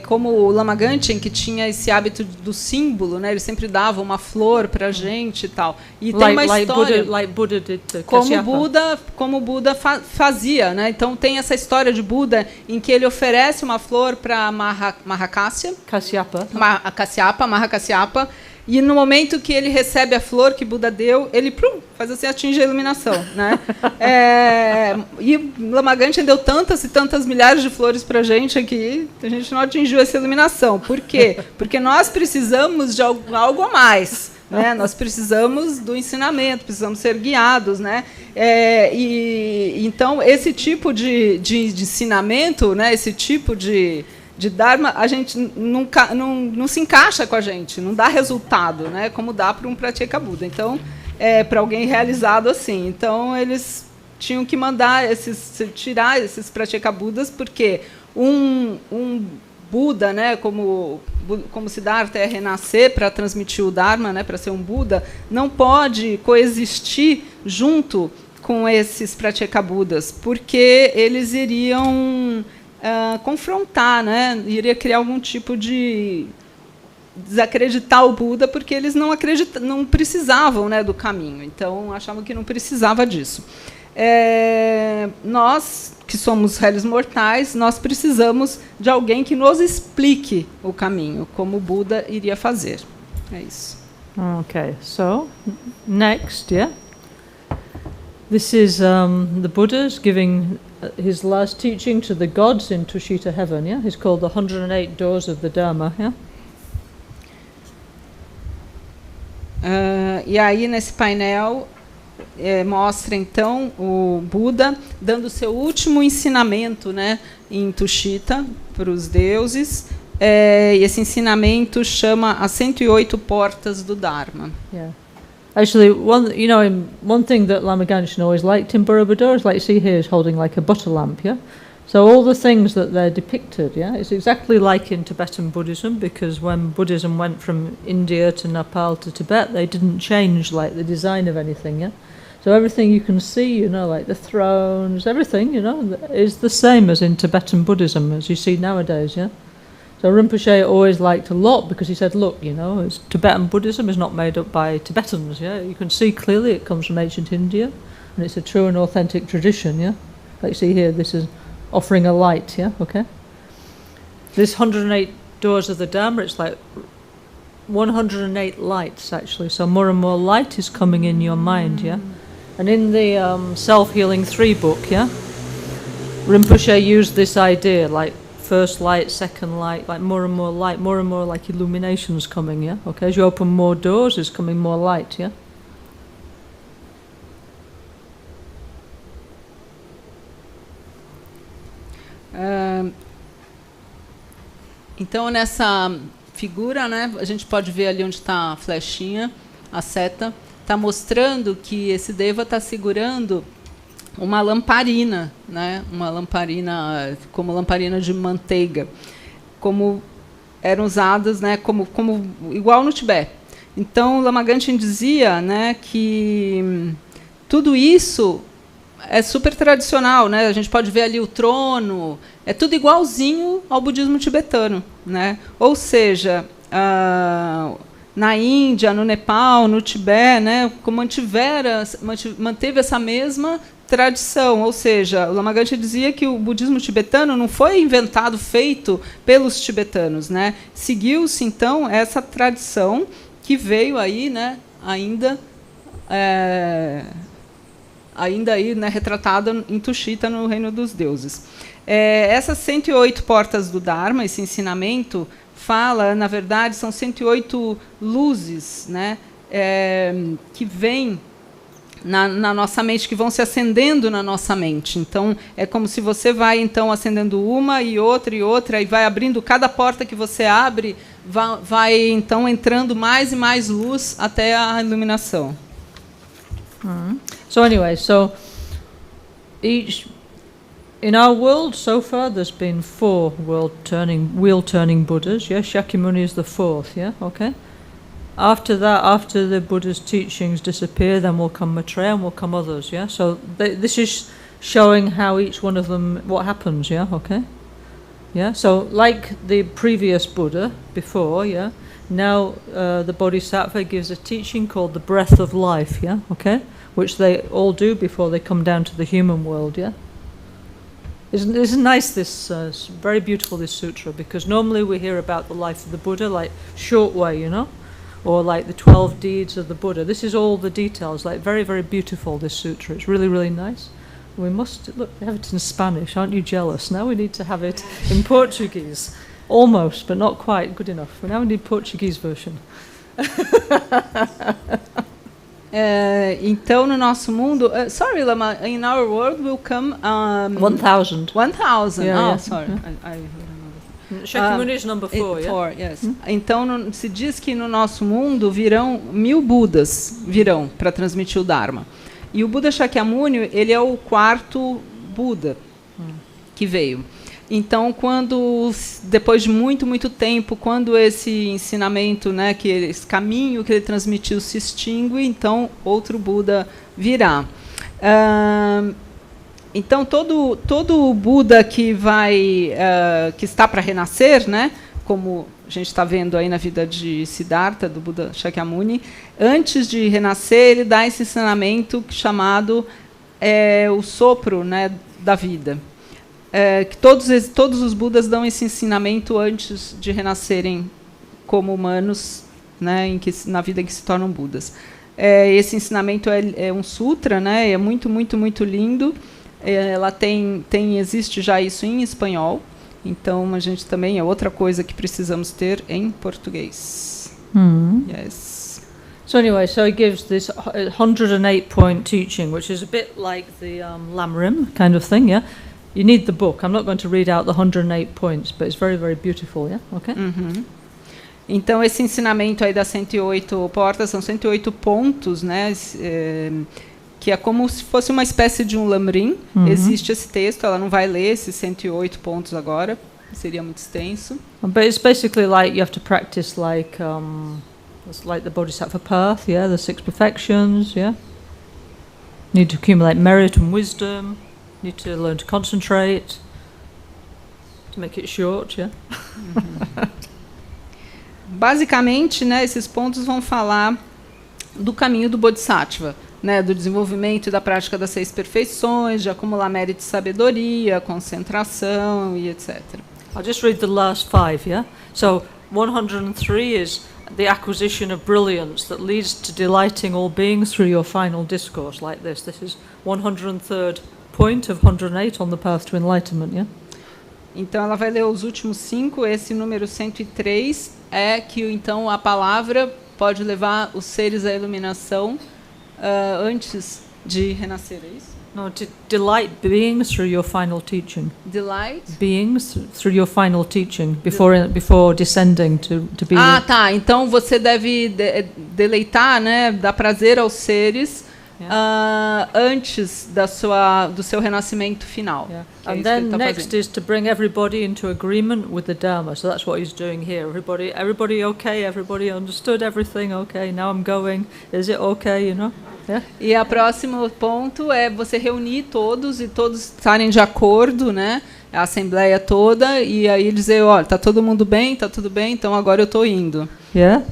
como o Lama Gangchen, que tinha esse hábito do símbolo, né? Ele sempre dava uma flor para a gente e tal. E tem uma história... Buddha did to como Buda fazia, né? Então, tem essa história de Buda em que ele oferece uma flor para Mahakasyapa, e no momento que ele recebe a flor que Buda deu, ele faz assim, atinge a iluminação, né? E Lama Gangchen deu tantas e tantas milhares de flores para a gente aqui, a gente não atingiu essa iluminação. Por quê? Porque nós precisamos de algo a mais, né? Nós precisamos do ensinamento, precisamos ser guiados, né? Então esse tipo de ensinamento, né? Esse tipo de Dharma, a gente não se encaixa com a gente, não dá resultado, né? Como dá para um Pratyeka Buda. Então, para alguém realizado assim. Então, eles tinham que tirar esses Pratyeka Budas, porque um Buda, né? Como Siddhartha renascer para transmitir o Dharma, né? Para ser um Buda, não pode coexistir junto com esses Pratyeka Budas, porque eles iriam confrontar, né? Iria criar algum tipo de desacreditar o Buda, porque eles não precisavam, né, do caminho. Então, achavam que não precisava disso. Nós, que somos réis mortais, nós precisamos de alguém que nos explique o caminho, como o Buda iria fazer. É isso. Okay, so next, yeah. This is the Buddha's giving his last teaching to the gods in Tushita heaven. Yeah, he's called the 108 doors of the Dharma. Yeah. E aí nesse painel mostra então o Buda dando o seu último ensinamento, né, em Tushita para os deuses. E esse ensinamento chama as 108 portas do Dharma. Yeah. Actually, one thing that Lama Gangchen always liked in Borobudur is, like, see here, is holding like a butter lamp, yeah? So all the things that they're depicted, yeah, it's exactly like in Tibetan Buddhism, because when Buddhism went from India to Nepal to Tibet, they didn't change, like, the design of anything, yeah? So everything you can see, like the thrones, everything, is the same as in Tibetan Buddhism, as you see nowadays, yeah? So Rinpoche always liked a lot, because he said, look, Tibetan Buddhism is not made up by Tibetans, yeah? You can see clearly it comes from ancient India, and it's a true and authentic tradition, yeah? Like you see here, this is offering a light, yeah, okay? This 108 doors of the Dharma, it's like 108 lights, actually, so more and more light is coming in your mind, yeah? And in the Self-Healing 3 book, yeah, Rinpoche used this idea, like, first light, second light, like more and more light, more and more like illuminations coming, yeah? Okay, as you open more doors, there's coming more light, yeah? Então, nessa figura, né, a gente pode ver ali onde está a flechinha, a seta, está mostrando que esse Deva está segurando uma lamparina, né? Uma lamparina, como lamparina de manteiga, como eram usadas, né? Como igual no Tibete. Então, Lama Gangchen dizia, né, que tudo isso é super tradicional, né? A gente pode ver ali o trono, é tudo igualzinho ao budismo tibetano, né? Ou seja, na Índia, no Nepal, no Tibete, né, manteve essa mesma tradição, ou seja, o Lama Gangchen dizia que o budismo tibetano não foi inventado, feito pelos tibetanos, né? Seguiu-se então essa tradição que veio aí, né, ainda aí, né, retratada em Tushita, no Reino dos Deuses. Essas 108 portas do Dharma, esse ensinamento fala, na verdade, são 108 luzes, né, que vêm na nossa mente, que vão se acendendo na nossa mente. Então, é como se você vai então acendendo uma e outra, e vai abrindo cada porta que você abre, vai então entrando mais e mais luz até a iluminação. So anyway, in our world so far, there's been 4 wheel-turning Buddhas. Yeah, Shakyamuni is the 4th. Yeah, okay. After that, after the Buddha's teachings disappear, then will come Maitreya and will come others, yeah? So this is showing how each one of them, what happens, yeah? Okay? Yeah, so like the previous Buddha before, yeah? Now the Bodhisattva gives a teaching called the breath of life, yeah? Okay? Which they all do before they come down to the human world, yeah? Isn't nice, this, very beautiful, this sutra, because normally we hear about the life of the Buddha, like short way, or like the 12 deeds of the Buddha. This is all the details, like very, very beautiful, this sutra. It's really, really nice. We must, look, we have it in Spanish. Aren't you jealous? Now we need to have it in Portuguese. Almost, but not quite good enough. Now we need Portuguese version. Então, no nosso mundo... sorry, Lama, in our world will come... 1,000. 1,000. Yeah, yeah. Sorry. Yeah. Shakyamuni is number 4, yeah? 4, yes. Então, se diz que no nosso mundo virão 1000 Budas para transmitir o Dharma. E o Buddha Shakyamuni, ele é o 4º Buda que veio. Então, depois de muito, muito tempo, quando esse ensinamento, né, esse caminho que ele transmitiu se extingue, então outro Buda virá. Então, todo Buda que está para renascer, né, como a gente está vendo aí na vida de Siddhartha, do Buddha Shakyamuni, antes de renascer, ele dá esse ensinamento chamado o sopro, né, da vida. Que todos os Budas dão esse ensinamento antes de renascerem como humanos, né, na vida em que se tornam Budas. Esse ensinamento é um sutra, né? É muito, muito, muito lindo. Ela existe já isso em espanhol. Então, a gente também é outra coisa que precisamos ter em português. Yes. So anyway, so he gives this 108-point teaching, which is a bit like the Lamrim kind of thing, yeah? You need the book. I'm not going to read out the 108 points, but it's very, very beautiful, yeah? Okay? Então, esse ensinamento aí das 108 portas, são 108 pontos, né? Que é como se fosse uma espécie de um lamrim. Existe esse texto, ela não vai ler esses 108 pontos agora, seria muito extenso. But it's basically like you have to practice like it's like the Bodhisattva path, yeah, the 6 perfections, yeah. Need to accumulate merit and wisdom. Need to learn to concentrate. To make it short, yeah. Basicamente, né, esses pontos vão falar do caminho do Bodhisattva, né, do desenvolvimento e da prática das 6 perfeições, de acumular mérito e sabedoria, concentração e etc. I'll just read the last 5, yeah? So 103 is the acquisition of brilliance that leads to delighting all beings through your final discourse, like this. This is 103rd point of 108 on the path to enlightenment, yeah? Então, ela vai ler os últimos 5. Esse número 103 é que, então, a palavra pode levar os seres à iluminação antes de renascer, é isso? No, to delight beings through your final teaching. Delight? Beings through your final teaching, before descending to be... Tá. Então, você deve deleitar, né, dar prazer aos seres antes do seu renascimento final. Yeah. And then next is to bring everybody into agreement with the Dharma. So that's what he's doing here. Everybody okay? Everybody understood everything? Okay, now I'm going. Is it okay, you know? Yeah. E o próximo ponto é você reunir todos e todos estarem de acordo, né? A assembleia toda, e aí dizer, olha, tá todo mundo bem, tá tudo bem, então agora eu tô indo. Yeah.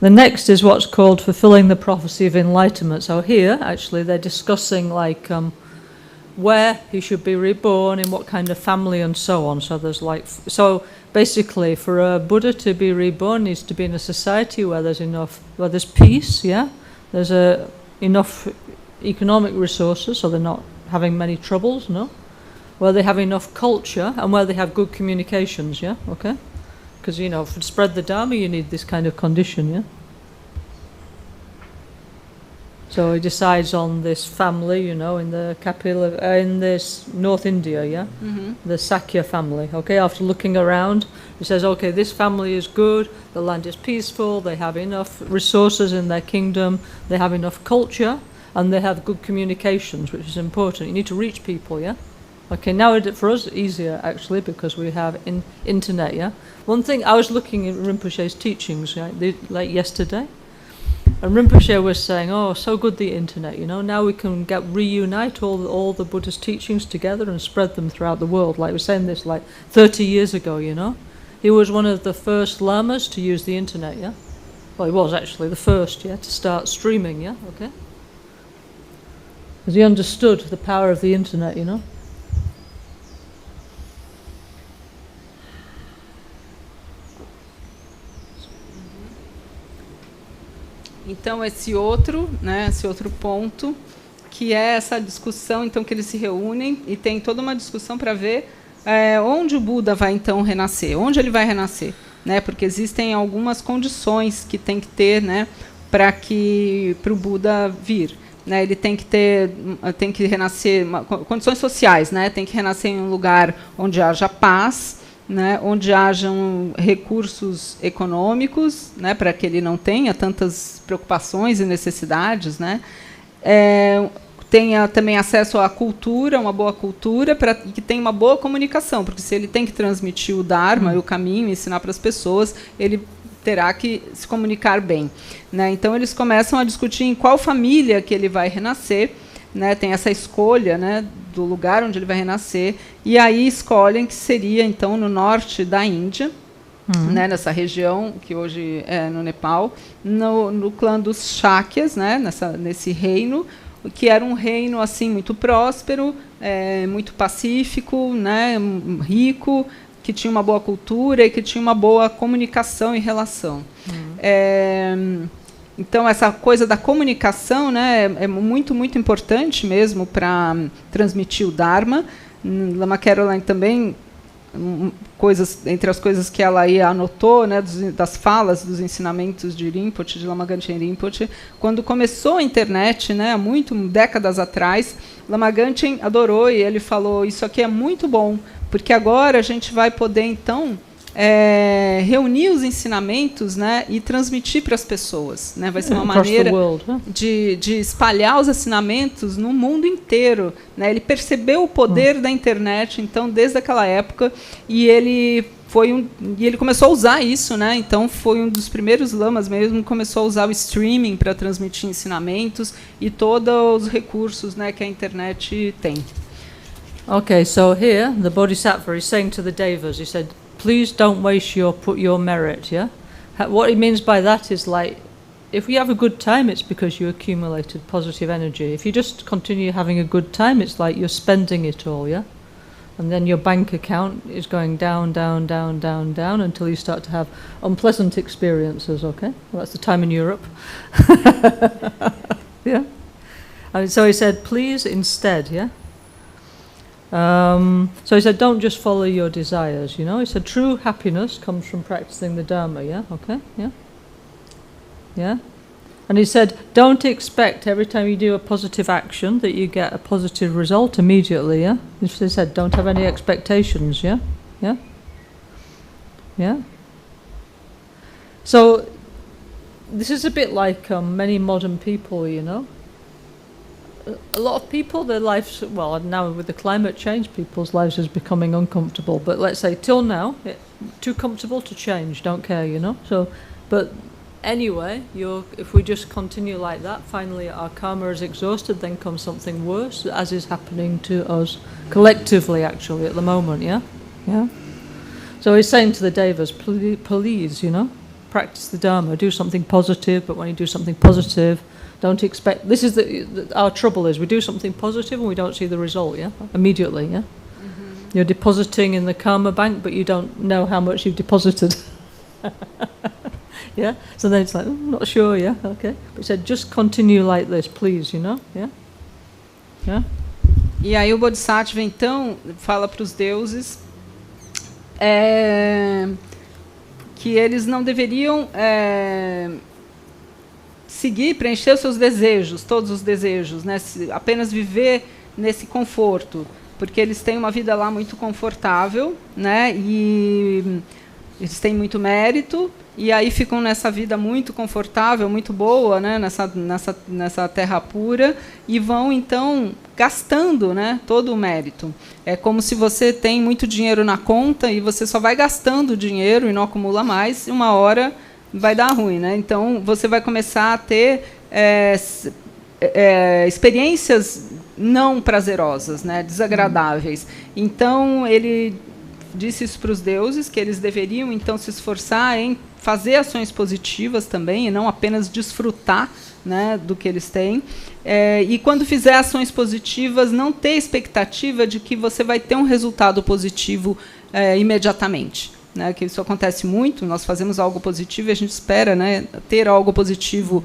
The next is what's called fulfilling the prophecy of enlightenment. So here, actually, they're discussing like where he should be reborn, in what kind of family, and so on. So there's so basically, for a Buddha to be reborn, needs to be in a society where there's peace, yeah. There's enough economic resources, so they're not having many troubles, no. Where they have enough culture and where they have good communications, yeah. Okay. Because, to spread the Dharma, you need this kind of condition, yeah? So he decides on this family, in the capital, in this North India, yeah? The Sakya family, okay? After looking around, he says, okay, this family is good, the land is peaceful, they have enough resources in their kingdom, they have enough culture, and they have good communications, which is important. You need to reach people, yeah? Okay, now for us easier actually because we have internet, yeah? One thing, I was looking at Rinpoche's teachings like yesterday, and Rinpoche was saying, oh, so good the internet, now we can reunite all the Buddha's teachings together and spread them throughout the world. Like we were saying this 30 years ago, He was one of the first lamas to use the internet, yeah? Well, he was actually the first, yeah, to start streaming, yeah, okay? Because he understood the power of the internet, Então, esse outro ponto, que é essa discussão, então, que eles se reúnem e tem toda uma discussão para ver onde o Buda vai, então, renascer, onde ele vai renascer, né? Porque existem algumas condições que tem que ter, né, para o Buda vir. Né? Ele tem que renascer, condições sociais, né? Tem que renascer em um lugar onde haja paz, né, onde hajam recursos econômicos, né, para que ele não tenha tantas preocupações e necessidades, né, tenha também acesso à cultura, uma boa cultura, e que tenha uma boa comunicação, porque se ele tem que transmitir o Dharma e o caminho, ensinar para as pessoas, ele terá que se comunicar bem, né. Então eles começam a discutir em qual família que ele vai renascer, né, tem essa escolha, né, do lugar onde ele vai renascer, e aí escolhem que seria, então, no norte da Índia, né, nessa região, que hoje é no Nepal, no clã dos Shakyas, né, nesse reino, que era um reino assim, muito próspero, muito pacífico, né, rico, que tinha uma boa cultura e que tinha uma boa comunicação e relação. Então, essa coisa da comunicação, né, é muito, muito importante mesmo para transmitir o Dharma. Lama Caroline também, entre as coisas que ela aí anotou, né, das falas dos ensinamentos de Rinpoche, de Lama Gangchen Rinpoche, quando começou a internet, né, há décadas atrás, Lama Gangchen adorou e ele falou: isso aqui é muito bom, porque agora a gente vai poder, então, reunir os ensinamentos, né, e transmitir para as pessoas, né? Vai ser uma maneira de espalhar os ensinamentos no mundo inteiro, né? Ele percebeu o poder da internet, então, desde aquela época, e ele começou a usar isso, né? Então, foi um dos primeiros lamas mesmo que começou a usar o streaming para transmitir ensinamentos e todos os recursos, né, que a internet tem. Okay, so here the Bodhisattva is saying to the Devas, he said, please don't waste your merit, yeah? What he means by that is like, if you have a good time, it's because you accumulated positive energy. If you just continue having a good time, it's like you're spending it all, yeah? And then your bank account is going down, down, down, down, down, until you start to have unpleasant experiences, okay? Well, that's the time in Europe. Yeah? And so he said, please instead, yeah? So he said, don't just follow your desires, you know. He said, true happiness comes from practicing the Dharma, yeah? Okay, yeah? Yeah? And he said, don't expect every time you do a positive action that you get a positive result immediately, yeah? He said, don't have any expectations, yeah? Yeah? Yeah? So, this is a bit like many modern people, you know. A lot of people, their lives, well, now with the climate change, people's lives is becoming uncomfortable. But let's say till now, too comfortable to change, don't care, you know. So, but anyway, if we just continue like that, finally our karma is exhausted, then comes something worse, as is happening to us collectively, actually, at the moment, yeah? Yeah? So he's saying to the Devas, please, you know, practice the Dharma, do something positive, but when you do something positive, don't expect, this is our trouble is we do something positive and we don't see the result, yeah? Immediately, yeah? Mm-hmm. You're depositing in the karma bank, but you don't know how much you've deposited. Yeah? So then it's like, I'm not sure, yeah? Okay. But he said, just continue like this, please, you know? Yeah? Yeah? E aí o Bodhisattva, então, fala para os deuses que eles não deveriam seguir, preencher os seus desejos, todos os desejos, né? Apenas viver nesse conforto, porque eles têm uma vida lá muito confortável, né? E eles têm muito mérito, e aí ficam nessa vida muito confortável, muito boa, né? Nessa terra pura, e vão, então, gastando, né, todo o mérito. É como se você tem muito dinheiro na conta e você só vai gastando dinheiro e não acumula mais, e uma hora vai dar ruim, né? Então, você vai começar a ter experiências não prazerosas, né? Desagradáveis. Então, ele disse isso para os deuses, que eles deveriam, então, se esforçar em fazer ações positivas também, e não apenas desfrutar, né, do que eles têm. E, quando fizer ações positivas, não ter expectativa de que você vai ter um resultado positivo imediatamente. Né, que isso acontece muito, nós fazemos algo positivo e a gente espera, né, ter algo positivo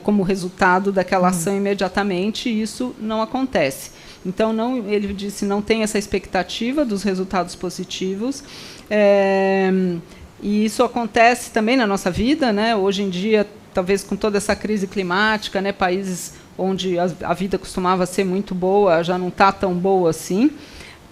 como resultado daquela ação imediatamente, e isso não acontece. Então, ele disse, não tem essa expectativa dos resultados positivos, e isso acontece também na nossa vida, né, hoje em dia, talvez com toda essa crise climática, né, países onde a vida costumava ser muito boa, já não está tão boa assim.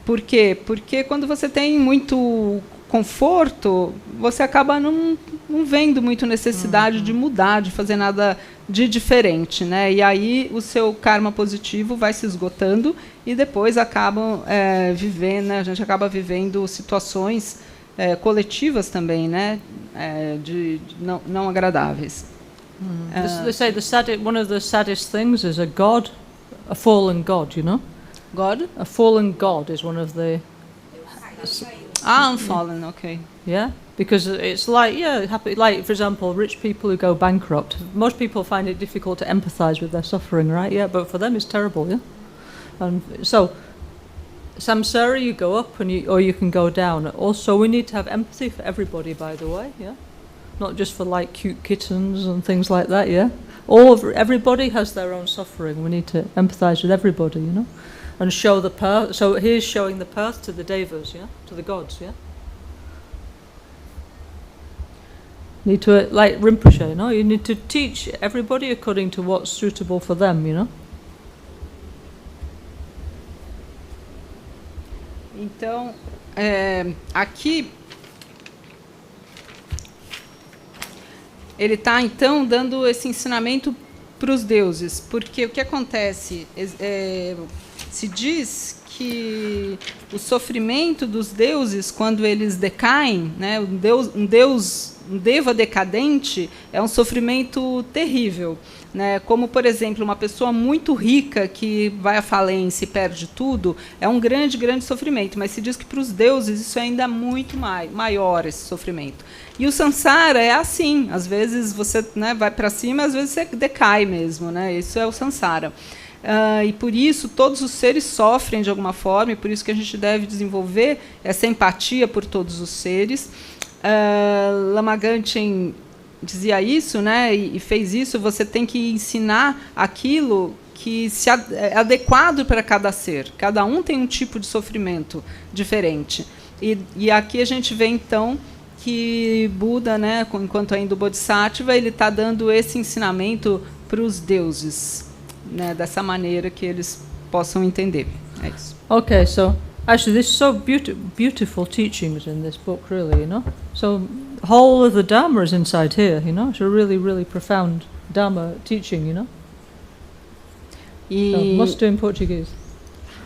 Por quê? Porque quando você tem muito conforto, você acaba não vendo muito necessidade de mudar, de fazer nada de diferente, né? E aí o seu karma positivo vai se esgotando e depois acabam vivendo, né? A gente acaba vivendo situações coletivas também, né? De não agradáveis. They say one of the saddest things is a fallen God, you know? God? A fallen God is one of the... Unfallen, okay. Yeah, because it's like, like, for example, rich people who go bankrupt. Most people find it difficult to empathize with their suffering, right? Yeah, but for them it's terrible, yeah? And so, samsara, you go up or you can go down. Also, we need to have empathy for everybody, by the way, yeah? Not just for like cute kittens and things like that, yeah? Everybody has their own suffering. We need to empathize with everybody, you know? And show the path. So here's showing the path to the devas, yeah? To the gods, yeah? Need to, like Rinpoche, you know? You need to teach everybody according to what's suitable for them, you know? Então, aqui ele está então dando esse ensinamento para os deuses, porque o que acontece se diz que o sofrimento dos deuses quando eles decaem, né, um deva decadente é um sofrimento terrível, né? Como, por exemplo, uma pessoa muito rica que vai à falência e perde tudo, é um grande, grande sofrimento, mas se diz que para os deuses isso é ainda muito maior, esse sofrimento. E o samsara é assim, às vezes você, né, vai para cima, às vezes você decai mesmo, né? Isso é o samsara. E por isso todos os seres sofrem de alguma forma, e por isso que a gente deve desenvolver essa empatia por todos os seres. Lama Gangchen dizia isso, né, e fez isso. Você tem que ensinar aquilo que é adequado para cada ser. Cada um tem um tipo de sofrimento diferente. E aqui a gente vê, então, que Buda, né, enquanto ainda o Bodhisattva, ele está dando esse ensinamento para os deuses, né, dessa maneira que eles possam entender. É isso. Okay, so actually there's so beautiful teachings in this book, really, you know. So whole of the Dharma is inside here, you know. It's a really, really profound Dharma teaching, you know. So, must do in Portuguese.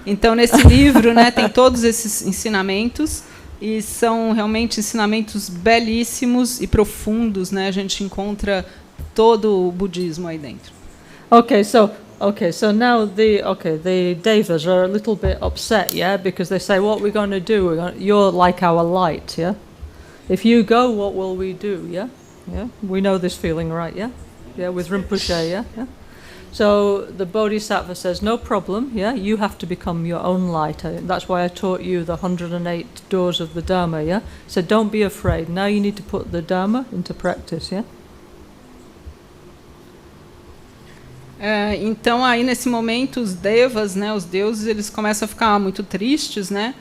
Então nesse livro, né, tem todos esses ensinamentos, e são realmente ensinamentos belíssimos e profundos, né? A gente encontra todo o budismo aí dentro. Okay, so now the devas are a little bit upset, yeah, because they say, what we're going to do? You're like our light, yeah. If you go, what will we do? Yeah, yeah. We know this feeling, right? Yeah, yeah. With Rinpoche, yeah, yeah. So the Bodhisattva says, no problem, yeah, you have to become your own light. That's why I taught you the 108 doors of the Dharma, yeah? So don't be afraid. Now you need to put the Dharma into practice, yeah? Então aí nesse momento os devas, né, os deuses, eles começam a ficar muito tristes, né,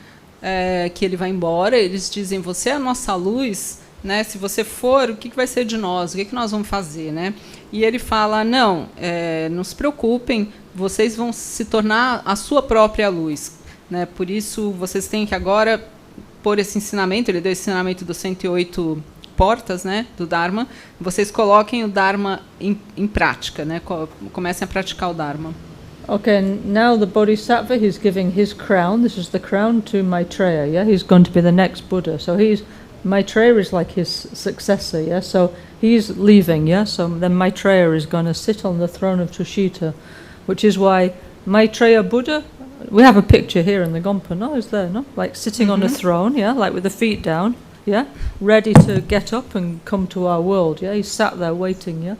que ele vai embora. Eles dizem, você é a nossa luz, né, se você for, o que vai ser de nós? O que nós vamos fazer, né? E ele fala, não se preocupem, vocês vão se tornar a sua própria luz, né? Por isso vocês têm que agora pôr esse ensinamento. Ele deu esse ensinamento dos 108 portas, né, do Dharma. Vocês coloquem o Dharma em prática, né? Comecem a praticar o Dharma. Okay, now the Bodhisattva, he's giving his crown. This is the crown to Maitreya, yeah? He's going to be the next Buddha. So Maitreya is like his successor, yeah? So he's leaving, yeah? So then Maitreya is going to sit on the throne of Tushita, which is why Maitreya Buddha, we have a picture here in the Gompa, no? Is there, no? Like sitting on a throne, yeah? Like with the feet down, yeah? Ready to get up and come to our world, yeah? He's sat there waiting, yeah?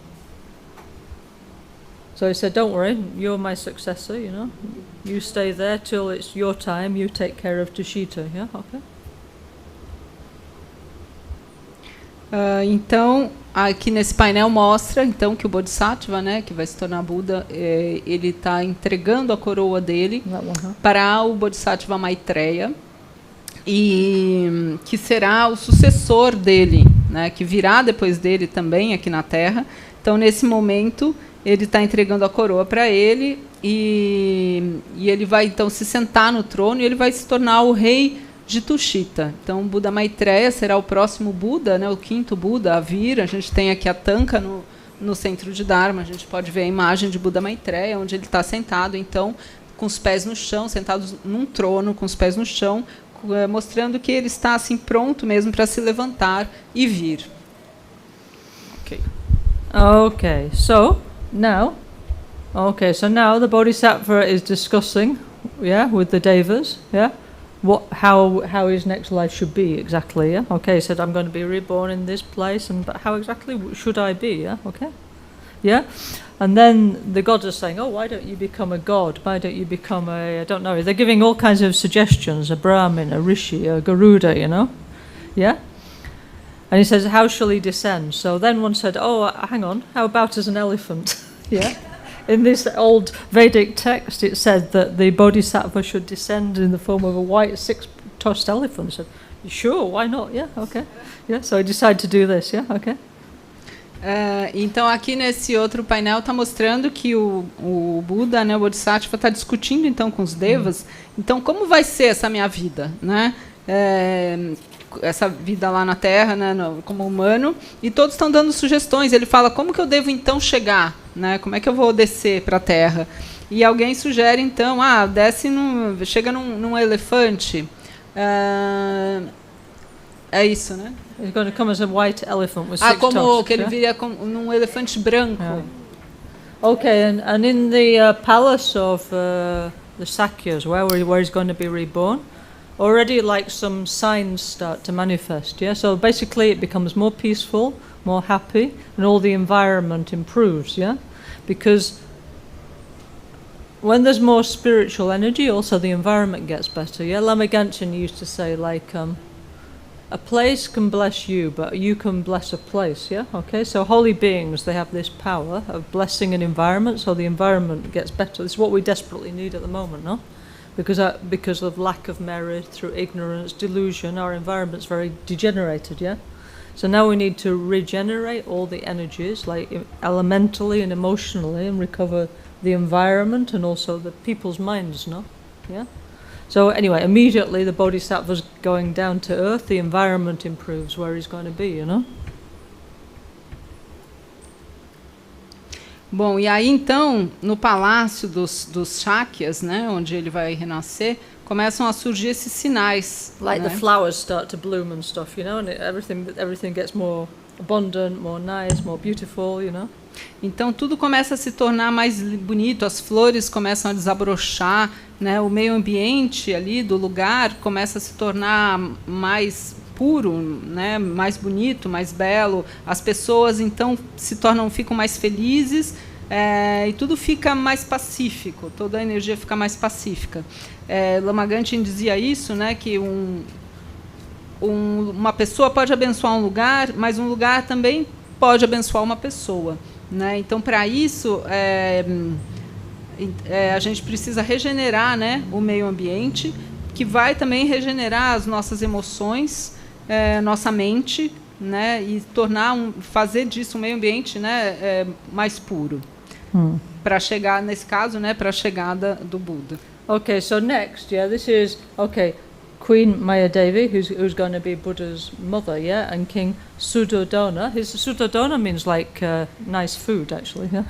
So he said, don't worry, you're my successor, you know? You stay there till it's your time, you take care of Tushita, yeah? Okay? Então, aqui nesse painel mostra então que o Bodhisattva, né, que vai se tornar Buda, ele está entregando a coroa dele para o Bodhisattva Maitreya, e que será o sucessor dele, né, que virá depois dele também aqui na Terra. Então, nesse momento, ele está entregando a coroa para ele, e ele vai então se sentar no trono, e ele vai se tornar o rei de Tushita. Então, o Buda Maitreya será o próximo Buda, né, o quinto Buda a vir. A gente tem aqui a tanca no Centro de Dharma. A gente pode ver a imagem de Buda Maitreya, onde ele está sentado, então, com os pés no chão, sentado num trono, com os pés no chão, mostrando que ele está assim pronto mesmo para se levantar e vir. Okay, so now the Bodhisattva is discussing, yeah, with the devas, yeah, how his next life should be exactly, yeah. Okay, he said, I'm going to be reborn in this place, but how exactly should I be, yeah? Okay, yeah. And then the gods are saying, oh, why don't you become a god? Why don't you become I don't know. They're giving all kinds of suggestions, a Brahmin, a Rishi, a Garuda, you know, yeah. And he says, how shall he descend? So then one said, oh, hang on, how about as an elephant? Yeah. In this old Vedic text, it said that the bodhisattva should descend in the form of a white six-tusked elephant. I said, sure, why not? Yeah, okay. Yeah, so I decided to do this. Yeah, okay. Então, aqui nesse outro painel está mostrando que o Buda, né, o Bodhisattva, está discutindo então com os devas. Então, como vai ser essa minha vida, né? Essa vida lá na Terra, né, como humano, e todos estão dando sugestões. Ele fala, como que eu devo então chegar, né? Como é que eu vou descer para a Terra? E alguém sugere então, chega num elefante. É isso, né? He's going to come as a white elephant with six como tusks, que ele viria num elefante branco. Yeah. Okay, and in the palace of the Sakyas, where he's going to be reborn, already like some signs start to manifest. Yeah, so basically it becomes more peaceful, more happy, and all the environment improves. Yeah, because when there's more spiritual energy, also the environment gets better. Yeah, Lama Gangchen used to say like. A place can bless you, but you can bless a place, yeah? Okay, so holy beings, they have this power of blessing an environment, so the environment gets better. This is what we desperately need at the moment, no? Because of lack of merit, through ignorance, delusion, our environment's very degenerated, yeah? So now we need to regenerate all the energies, like elementally and emotionally, and recover the environment and also the people's minds, no? Yeah? So anyway, immediately the bodhisattva's going down to earth, the environment improves where he's going to be, you know? Bom, e aí então, no palácio dos Shakyas, né, onde ele vai renascer, começam a surgir esses sinais. Like né? the flowers start to bloom and stuff, you know, and everything gets more abundant, more nice, more beautiful, you know? Então tudo começa a se tornar mais bonito, as flores começam a desabrochar, né? O meio ambiente ali do lugar começa a se tornar mais puro, né? Mais bonito, mais belo. As pessoas então ficam mais felizes e tudo fica mais pacífico, toda a energia fica mais pacífica. Lama Gangchen dizia isso, né? Que uma pessoa pode abençoar um lugar, mas um lugar também pode abençoar uma pessoa. Né? Então, para isso, a gente precisa regenerar, né, o meio ambiente, que vai também regenerar as nossas emoções, nossa mente, né, e fazer disso um meio ambiente, né, mais puro. Para chegar, nesse caso, né, para a chegada do Buda. Okay, so next, this is, Queen Mayadevi, who's going to be Buddha's mother, yeah, and King Suddhodana. Suddhodana means like nice food, actually, yeah?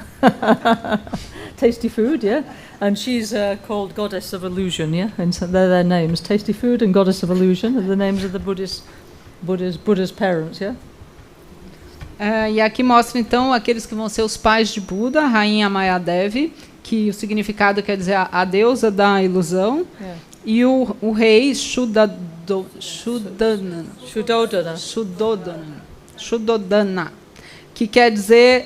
Tasty food, yeah. And she's called Goddess of Illusion, yeah. And so they're their names: Tasty Food and Goddess of Illusion are the names of the Buddha's parents, yeah. E aqui mostra então aqueles que vão ser os pais de Buda, a rainha Mayadevi, que o significado quer dizer a deusa da ilusão. Yeah. E o rei Shuddhodana, que quer dizer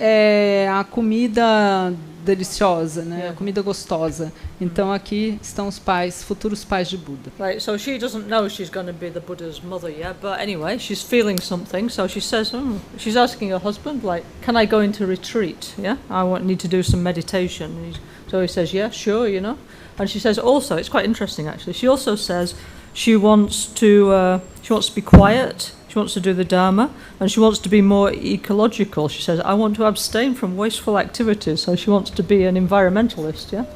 a comida deliciosa, né? A comida gostosa. Então aqui estão os futuros pais de Buda. Right, so she doesn't know she's going to be the Buddha's mother yet, but anyway, she's feeling something, so she says, she's asking her husband, like, can I go into retreat? Yeah, need to do some meditation. So he says, yeah, sure, you know. And she says also, it's quite interesting actually, she also says she wants to be quiet, she wants to do the Dharma, and she wants to be more ecological. She says, I want to abstain from wasteful activities, so she wants to be an environmentalist, yeah,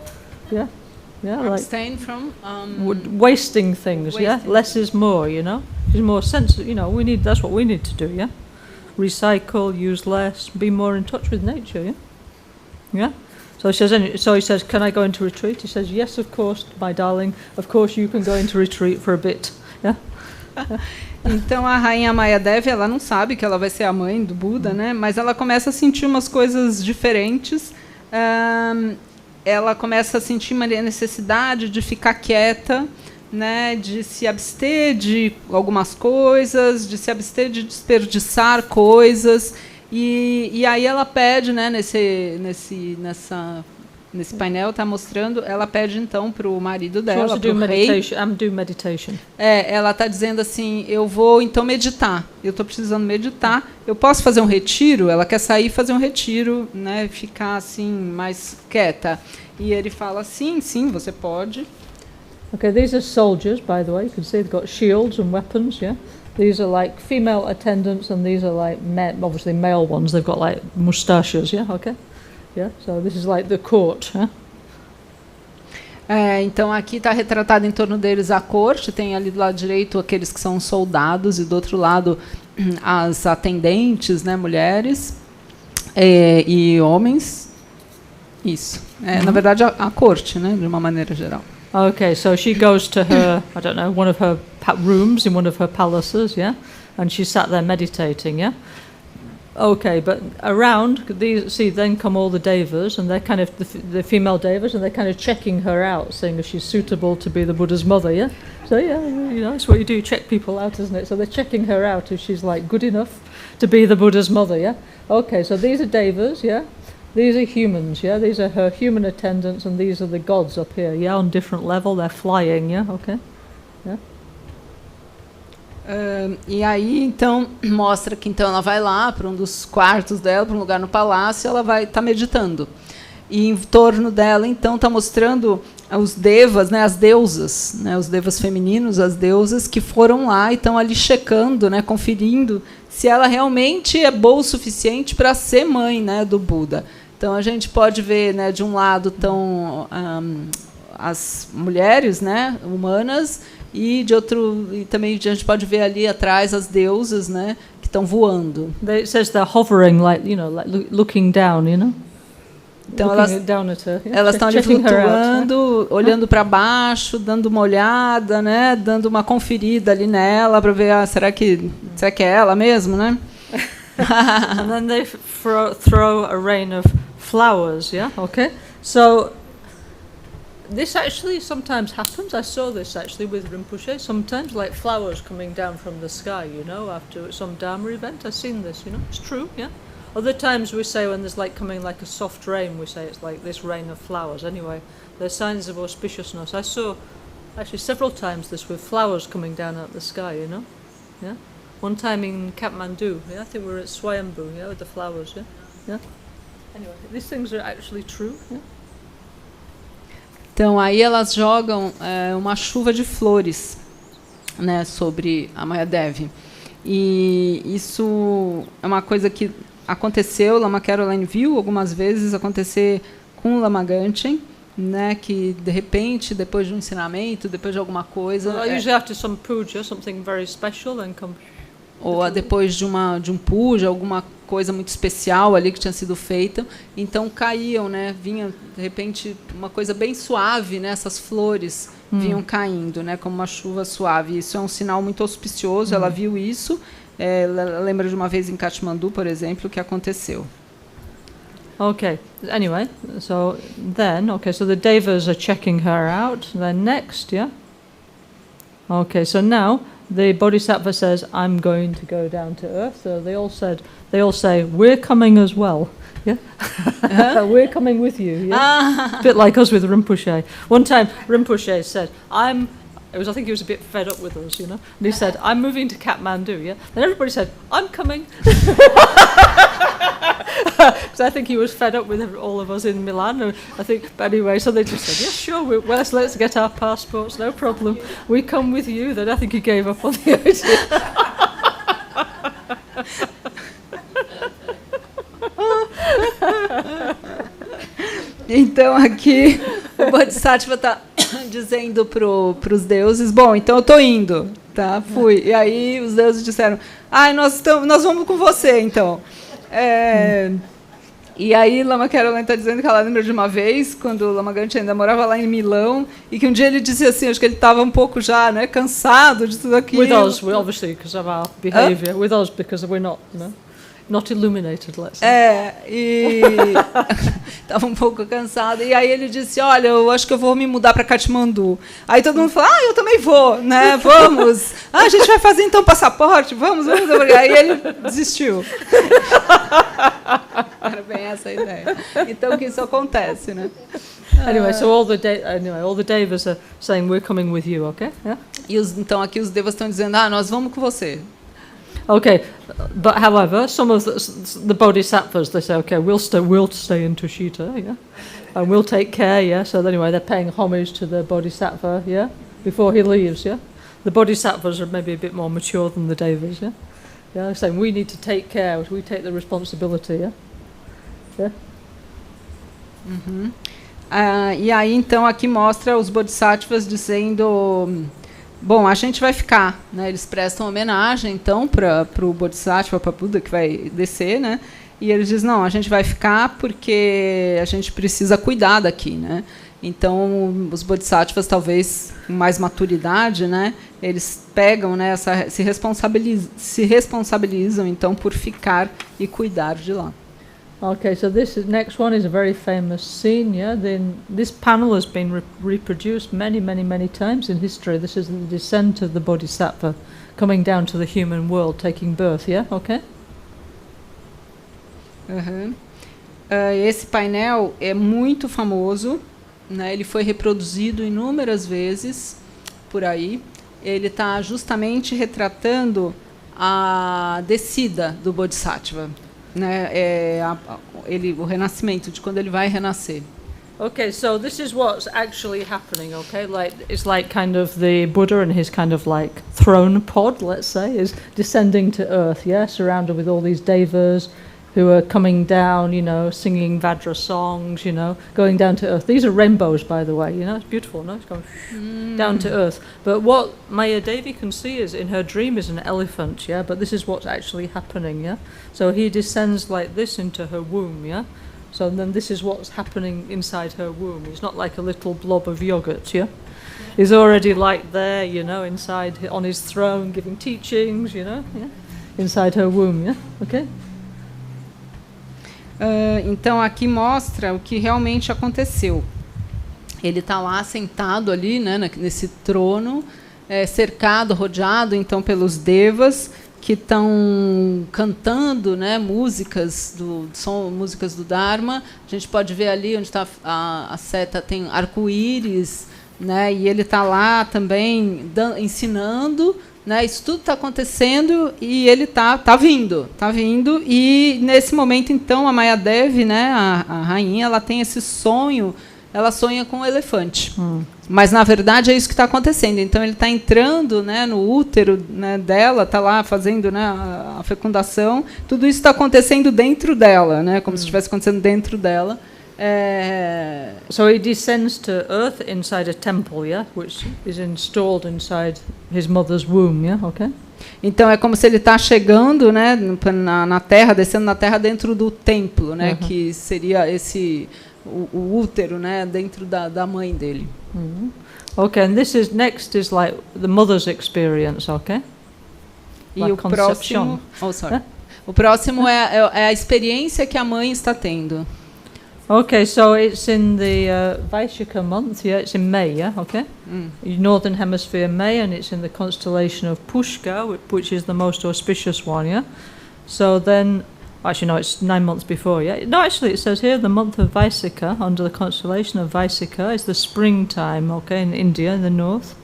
abstain from wasting things, yeah, less is more, you know. She's more sensitive, you know, that's what we need to do, yeah. Recycle, use less, be more in touch with nature, yeah. So he says, can I go into retreat? He says, yes, of course, my darling. Of course, you can go into retreat for a bit. Yeah? Então, a rainha Mayadevi, ela não sabe que ela vai ser a mãe do Buda, né? Mas ela começa a sentir umas coisas diferentes. Ela começa a sentir uma necessidade de ficar quieta, né? De se abster de algumas coisas, de se abster de desperdiçar coisas. E aí ela pede, né, Nesse painel está mostrando, ela pede então para o marido She dela, wants to para do o rei. meditation. Ela está dizendo assim, eu vou então meditar. Eu estou precisando meditar. Eu posso fazer um retiro? Ela quer sair e fazer um retiro, né? Ficar assim mais quieta. E ele fala, sim, você pode. Okay, these are soldiers, by the way. You can see they've got shields and weapons, yeah? These are like female attendants, and these are like obviously male ones. They've got like moustaches, yeah? Okay? Yeah, so this is like the court, huh? Então aqui está retratado em torno deles a corte. Tem ali do lado direito aqueles que são soldados e do outro lado as atendentes, né, mulheres e homens. Isso. Na verdade a corte, né, de uma maneira geral. Okay, so she goes to her, I don't know, one of her rooms in one of her palaces, yeah? And she sat there meditating, yeah? Okay, but around these, see, then come all the devas, and they're kind of the female devas, and they're kind of checking her out, saying if she's suitable to be the Buddha's mother, yeah? So yeah, you know, that's what you do, check people out, isn't it? So they're checking her out if she's like good enough to be the Buddha's mother, yeah? Okay, so these are devas, yeah? These are humans, yeah? These are her human attendants, and these are the gods up here, yeah? On different level, they're flying, yeah? Okay, yeah? E aí, então, mostra que então ela vai lá para um dos quartos dela, para um lugar no palácio, ela vai estar meditando. E em torno dela, então, está mostrando os devas, né, as deusas, né, os devas femininos, as deusas que foram lá e estão ali checando, né, conferindo se ela realmente é boa o suficiente para ser mãe, né, do Buda. Então, a gente pode ver, né, de um lado estão as mulheres, né, humanas, e de outro, e também a gente pode ver ali atrás as deusas, né, que estão voando. It says they're hovering, like, you know, like looking down, you know. Então elas estão ali flutuando, olhando para baixo, dando uma olhada, né, dando uma conferida ali nela para ver, será que é ela mesmo, né? And then they throw a rain of flowers, yeah, okay. So this actually sometimes happens. I saw this actually with Rinpoche. Sometimes, like flowers coming down from the sky, you know, after some Dharma event. I've seen this, you know. It's true, yeah. Other times we say when there's like coming like a soft rain, we say it's like this rain of flowers. Anyway, they're signs of auspiciousness. I saw actually several times this with flowers coming down out the sky, you know. Yeah. One time in Kathmandu, yeah, I think we were at Swayambhu, yeah, with the flowers, yeah. Yeah. Anyway, these things are actually true, yeah. Então, aí elas jogam uma chuva de flores, né, sobre a Mayadevi. E isso é uma coisa que aconteceu, Lama Caroline viu algumas vezes acontecer com o Lama Gangchen, né, que de repente, depois de um ensinamento, depois de alguma coisa... usually after some puja, something very special, then come... Ou depois de um puja, alguma coisa muito especial ali que tinha sido feita, então caíam, né, vinha de repente uma coisa bem suave, né, essas flores vinham caindo, né, como uma chuva suave. Isso é um sinal muito auspicioso. Ela viu isso. Ela lembra de uma vez em Kathmandu, por exemplo, que aconteceu. Okay. Anyway, so the devas are checking her out. Then next, yeah. Okay, so now the Bodhisattva says, "I'm going to go down to earth." So they all say, "We're coming as well." Yeah, we're coming with you. Yeah, a bit like us with Rinpoche. One time, Rinpoche said, I think he was a bit fed up with us, you know. And he said, "I'm moving to Kathmandu." Yeah, and everybody said, "I'm coming." Because I think he was fed up with all of us in Milan. I think, but anyway, so they just said, "Yeah, sure. Let's get our passports. No problem. We come with you." Then I think he gave up on the idea. Então aqui o Bodhisattva está dizendo para os deuses, bom, então eu estou indo, tá? Fui. E aí os deuses disseram, nós vamos com você, então. E aí Lama Caroline está dizendo que ela lembra de uma vez, quando o Lama Gangchen ainda morava lá em Milão, e que um dia ele disse assim, acho que ele estava um pouco já, né, cansado de tudo aquilo. With us, obviously, because of our behavior. With us, because we're not, you know. not illuminated, let's say. E estava um pouco cansado. E aí ele disse, olha, eu acho que eu vou me mudar para Katmandu. Aí todo mundo falou, eu também vou, né? Vamos. A gente vai fazer então passaporte, vamos. Aí ele desistiu. Era bem essa a ideia. Então que isso acontece, né? Anyway, so all the devas are saying we're coming with you, okay? Yeah. Então aqui os devas estão dizendo, nós vamos com você. Okay, but however, some of the bodhisattvas, they say, okay, we'll stay in Tushita, yeah, and we'll take care, yeah. So anyway, they're paying homage to the bodhisattva, yeah, before he leaves, yeah. The bodhisattvas are maybe a bit more mature than the devas, yeah. Yeah, they're saying we need to take care, we take the responsibility, yeah. Yeah. Uhum. E aí então aqui mostra os bodhisattvas dizendo, bom, a gente vai ficar, né? Eles prestam homenagem então para o bodhisattva, para Buda que vai descer, né? E eles dizem, não, a gente vai ficar porque a gente precisa cuidar daqui, né? Então os bodhisattvas talvez com mais maturidade, né? Eles pegam, né? Se responsabilizam então por ficar e cuidar de lá. Okay, so this next one is a very famous scene. Yeah, this panel has been reproduced many times in history. This is the descent of the Bodhisattva coming down to the human world, taking birth. Yeah, okay. Esse painel é muito famoso, né? Ele foi reproduzido inúmeras vezes por aí. Ele está justamente retratando a descida do Bodhisattva. Né, o renascimento, de quando ele vai renascer. Okay, so this is what's actually happening, okay? It's like kind of the Buddha and his kind of like throne pod, let's say, is descending to earth, yeah? Surrounded with all these devas who are coming down, you know, singing Vajra songs, you know, going down to earth. These are rainbows, by the way, you know, it's beautiful, no? It's going down to earth. But what Maya Devi can see is, in her dream, is an elephant, yeah? But this is what's actually happening, yeah? So he descends like this into her womb, yeah? So then this is what's happening inside her womb. He's not like a little blob of yogurt, yeah? He's already like there, you know, inside, on his throne, giving teachings, you know, yeah? Inside her womb, yeah? Okay? Então aqui mostra o que realmente aconteceu. Ele está lá sentado ali, né, nesse trono, cercado, rodeado então pelos devas que estão cantando, né, músicas do Dharma. A gente pode ver ali onde está a seta, tem arco-íris, né, e ele está lá também ensinando. Né, isso tudo está acontecendo e ele está vindo, e nesse momento então a Maya Devi, né, a rainha, ela tem esse sonho, ela sonha com um elefante, mas na verdade é isso que está acontecendo. Então ele está entrando, né, no útero, né, dela, está lá fazendo, né, a fecundação, tudo isso está acontecendo dentro dela, né, como se estivesse acontecendo dentro dela. So he descends to earth inside a temple, yeah, which is installed inside his mother's womb, yeah, okay? Então é como se ele está chegando, né, na terra, descendo na terra dentro do templo, né, que seria o útero, né, dentro da mãe dele. Okay, and this is next is like the mother's experience, okay? E o próximo, o próximo é a experiência que a mãe está tendo. Okay, so it's in the Vaishaka month, yeah, it's in May, yeah, okay? Northern Hemisphere May, and it's in the constellation of Pushka, which is the most auspicious one, yeah? So then, actually no, it's 9 months before, yeah? No, actually it says here the month of Vaisakha, under the constellation of Vaisakha, is the springtime, okay, in India, in the north.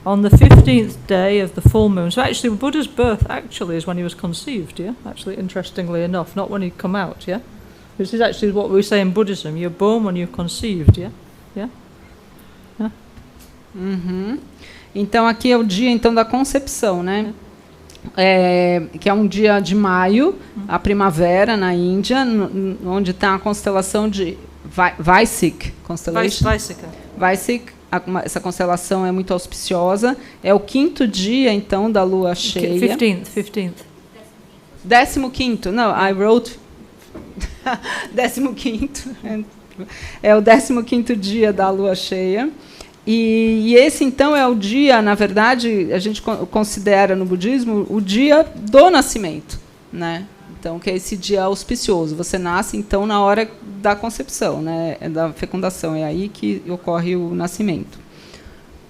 On the 15th day of the full moon, so actually Buddha's birth actually is when he was conceived, yeah? Actually, interestingly enough, not when he'd come out, yeah? This is actually what we say in Buddhism. You're born when you're conceived, yeah? Yeah? Yeah? Então aqui é o dia então da concepção, né? Que é um dia de maio, a primavera na Índia, onde está a constelação de Vaisakha. Essa constelação é muito auspiciosa. É o 5º dia então da lua cheia. 15th. 15º. No, I wrote 15º. É o 15º dia da lua cheia. E esse, então, é o dia, na verdade, a gente considera no budismo o dia do nascimento, né? então, que é esse dia auspicioso. Você nasce, então, na hora da concepção, né, da fecundação. É aí que ocorre o nascimento.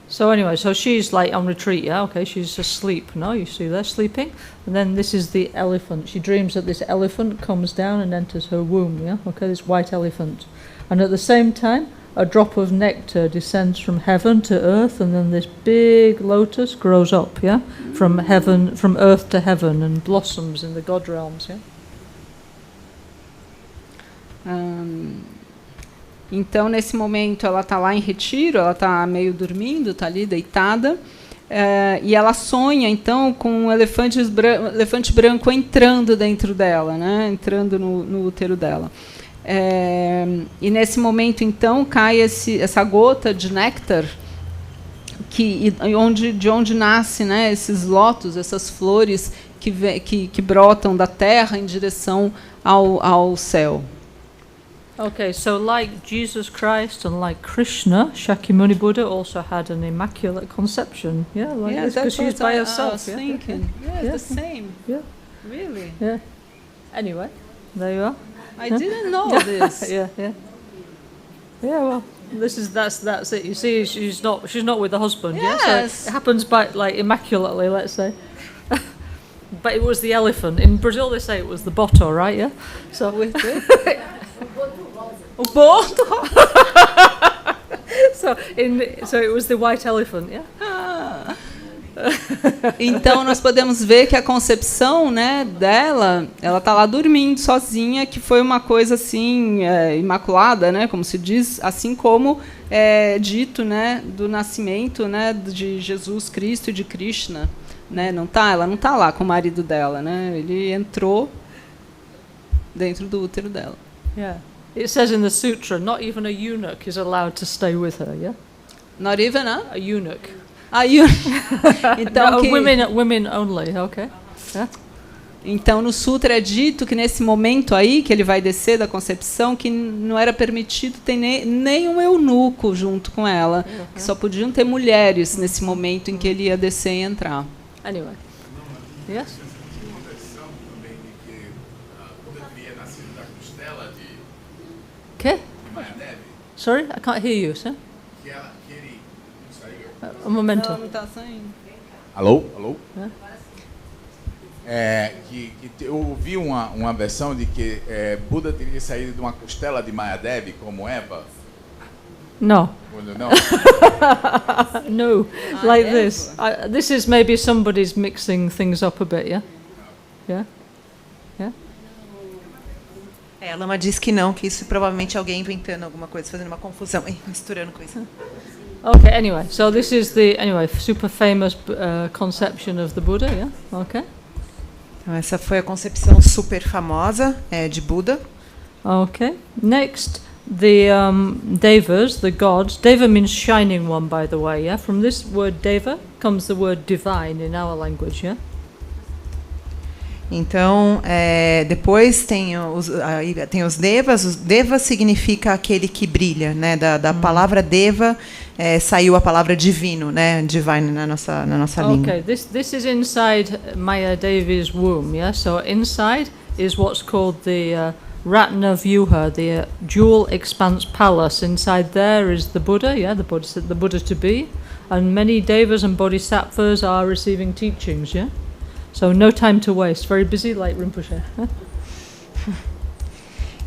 So anyway, so she's like on retreat, yeah, okay, she's asleep, no, you see there, sleeping, and then this is the elephant. She dreams that this elephant comes down and enters her womb, yeah, okay, this white elephant. And at the same time, a drop of nectar descends from heaven to earth, and then this big lotus grows up, yeah, from heaven, from earth to heaven, and blossoms in the God realms, yeah. Então, nesse momento, ela está lá em retiro, ela está meio dormindo, está ali deitada, e ela sonha, então, com um elefante branco entrando dentro dela, né, entrando no útero dela. E nesse momento, então, cai essa gota de néctar, de onde nasce, né, esses lótus, essas flores que brotam da terra em direção ao céu. Okay, so like Jesus Christ and like Krishna, Shakyamuni Buddha also had an immaculate conception. Yeah, like this, because she's by herself. I was thinking. Yeah, the same. Yeah. Really? Yeah. Anyway, there you are. I didn't know this. Yeah. Yeah, well, that's it. You see, she's not with the husband. Yes. Yeah, so it happens by like immaculately, let's say. But it was the elephant. In Brazil, they say it was the boto, right? Yeah. So with it. O boto. So it was the white elephant, yeah. Então nós podemos ver que a concepção, né, dela, ela está lá dormindo sozinha, que foi uma coisa assim imaculada, né, como se diz, assim como é dito, né, do nascimento, né, de Jesus Cristo e de Krishna, né, ela não está lá com o marido dela, né, ele entrou dentro do útero dela. Yeah. It says in the sutra, not even a eunuch is allowed to stay with her, yeah? Not even a eunuch. Então, no, women only, okay? Yeah. Então, no sutra é dito que nesse momento aí, que ele vai descer da concepção, que não era permitido ter nem um eunuco junto com ela, que só podiam ter mulheres nesse momento em que ele ia descer e entrar. Anyway. Yes? Sorry, I can't hear you, sir. Um momento. Não está saindo. Alô? Eu ouvi uma versão de que Buda teria saído de uma costela de Mayadevi como Eva. No. No. No, like this. This is maybe somebody's mixing things up a bit, yeah? Yeah? A Lama diz que não, que isso provavelmente alguém inventando alguma coisa, fazendo uma confusão e misturando com isso. Okay, anyway, so this is the super famous conception of the Buddha, yeah? Okay. Então essa foi a concepção super famosa de Buda. Okay. Next, the devas, the gods. Deva means shining one, by the way, yeah? From this word deva comes the word divine in our language, yeah? Então, depois tem os devas. Os devas significa aquele que brilha, né? Da palavra deva saiu a palavra divino, né? Divine na nossa língua. Okay, this is inside Maya Devi's womb, yeah. So inside is what's called the Ratna Vyuha, the jewel expanse palace. Inside there is the Buddha, yeah, the Buddha to be, and many devas and bodhisattvas are receiving teachings, yeah. So no time to waste. Very busy, like Rinpoche.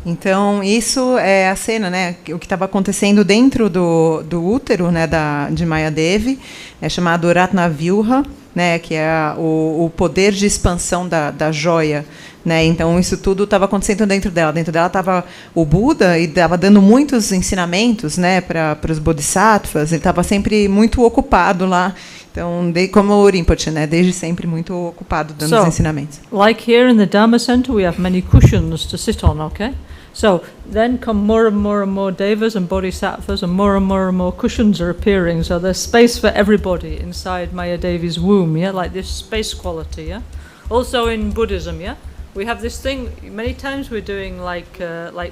Então isso é a cena, né? O que estava acontecendo dentro do útero, né? De Mayadevi, é chamado Ratna Vyuha, né? Que é o poder de expansão da joia, né? Então isso tudo estava acontecendo dentro dela. Dentro dela estava o Buda e estava dando muitos ensinamentos, né? Para os bodhisattvas. Ele estava sempre muito ocupado lá. Então, como o Rinpoche, né? Desde sempre muito ocupado dando os ensinamentos. Like here in the Dharma Centro, we have many cushions to sit on, okay? So then come more and more devas and bodhisattvas, and more cushions are appearing. So there's space for everybody inside Mayadevi's womb, yeah? Like this space quality, yeah? Also in Buddhism, yeah? We have this thing, many times we're doing like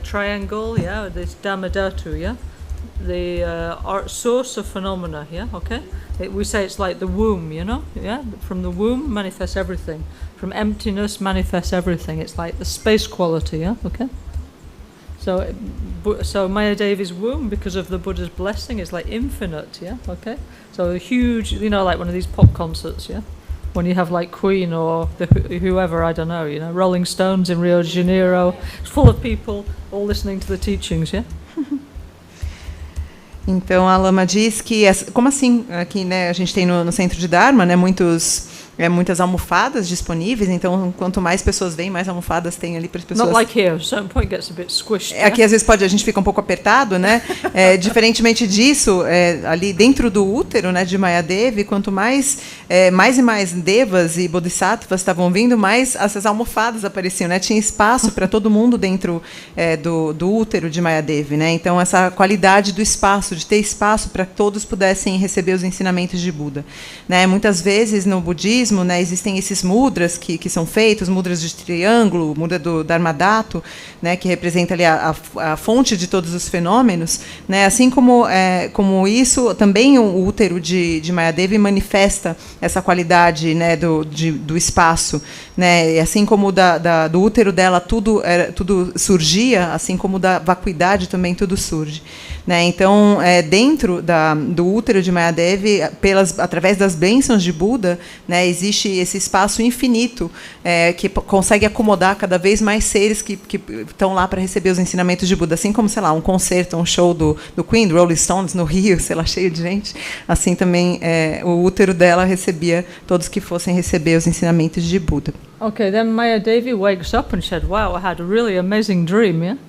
triangle, yeah? This Dhamma Dhatu, yeah? source of phenomena. Yeah, okay. We say it's like the womb, you know. Yeah, from the womb manifests everything. From emptiness manifests everything. It's like the space quality. Yeah, okay. So Mayadevi's womb, because of the Buddha's blessing, is like infinite. Yeah, okay. So a huge, you know, like one of these pop concerts. Yeah. When you have like Queen or whoever, I don't know, you know, Rolling Stones in Rio de Janeiro, it's full of people all listening to the teachings, yeah? Então a Lama diz que, como assim, aqui, né, a gente tem no Centro de Dharma, né, muitas almofadas disponíveis, então quanto mais pessoas vêm, mais almofadas tem ali para as pessoas. Not like here, certain point gets a bit squished. Aqui às vezes a gente fica um pouco apertado, né? Diferentemente disso, ali dentro do útero, né, de Mayadevi, quanto mais e mais devas e bodhisattvas estavam vindo, mais essas almofadas apareciam, né? Tinha espaço para todo mundo dentro do útero de Mayadevi, né? Então essa qualidade do espaço, de ter espaço para que todos pudessem receber os ensinamentos de Buda, né? Muitas vezes no budismo, né, existem esses mudras que são feitos, mudras de triângulo, mudra do Dharmadato, né, que representa ali a fonte de todos os fenômenos, né, assim como isso, também o útero de Mayadevi manifesta essa qualidade, né, do espaço, né, e assim como do útero dela tudo surgia, assim como da vacuidade também tudo surge, né. Então, dentro do útero de Mayadevi, através das bênçãos de Buda, né, existe esse espaço infinito que consegue acomodar cada vez mais seres que estão lá para receber os ensinamentos de Buda. Assim como, sei lá, um concerto, um show do Queen, do Rolling Stones, no Rio, sei lá, cheio de gente. Assim também o útero dela recebia todos que fossem receber os ensinamentos de Buda. Okay, then Mayadevi wakes up and said, "Wow, I had a really amazing dream, yeah?"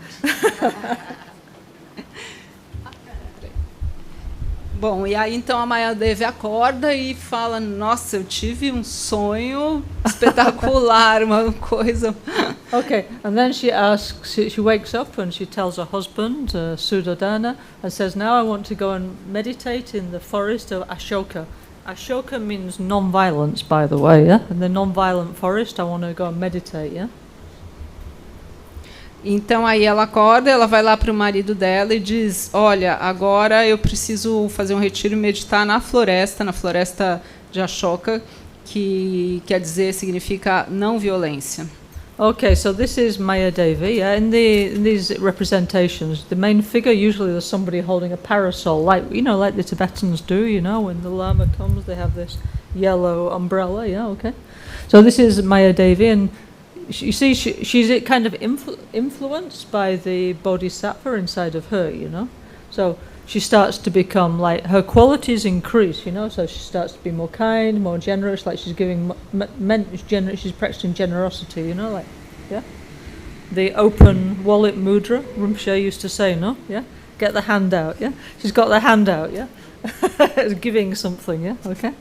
Bom, e aí então a Mayadevi acorda e fala, nossa, eu tive um sonho espetacular, uma coisa... Okay, and then she wakes up and she tells her husband, Suddhodana, and says, now I want to go and meditate in the forest of Ashoka. Ashoka means non-violence, by the way, yeah? In the non-violent forest, I want to go and meditate, yeah? Então aí ela acorda, ela vai lá para o marido dela e diz, olha, agora eu preciso fazer um retiro e meditar na floresta de Ashoka, que quer dizer, significa não violência. Okay, so this is Mayadevi. Yeah? In these representations, the main figure, usually there's somebody holding a parasol, like the Tibetans do, when the Lama comes, they have this yellow umbrella, yeah, okay. So this is Mayadevi, and you see, she's kind of influenced by the bodhisattva inside of her, So she starts to become like, her qualities increase, so she starts to be more kind, more generous, like she's giving, she's practicing generosity, like, yeah? The open wallet mudra, Rinpoche used to say, no? Yeah? Get the hand out, yeah? She's got the hand out, yeah? Giving something, yeah? Okay?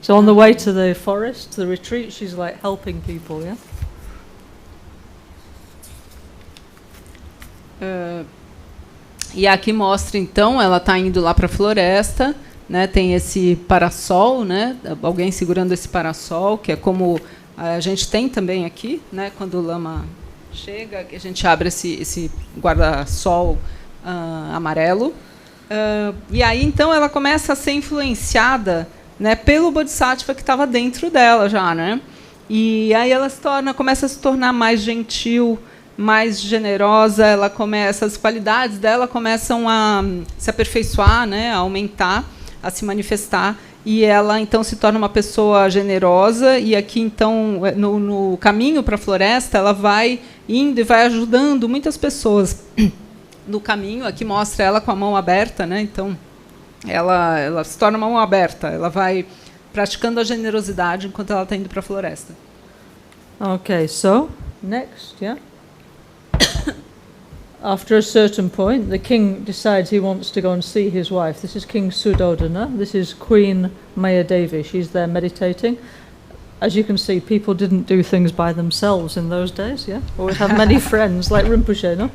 So on the way to the forest, to the retreat, she's like helping people, yeah? E aqui mostra, então, ela está indo lá para a floresta, né, tem esse parasol, né, alguém segurando esse parasol, que é como a gente tem também aqui, né, quando o Lama chega, a gente abre esse guarda-sol amarelo. E aí, então, ela começa a ser influenciada, né, pelo bodhisattva que estava dentro dela já, né? E aí ela começa a se tornar mais gentil, mais generosa, as qualidades dela começam a se aperfeiçoar, né, a aumentar, a se manifestar, e ela então se torna uma pessoa generosa, e aqui então no caminho para a floresta ela vai indo e vai ajudando muitas pessoas no caminho. Aqui mostra ela com a mão aberta, né, então ela se torna uma mão aberta, ela vai praticando a generosidade enquanto ela está indo para a floresta. Okay, so next, yeah. After a certain point, the king decides he wants to go and see his wife. This is King Suddhodana. This is Queen Mayadevi. She's there meditating. As you can see, people didn't do things by themselves in those days, yeah? Always have many friends, like Rinpoche, no?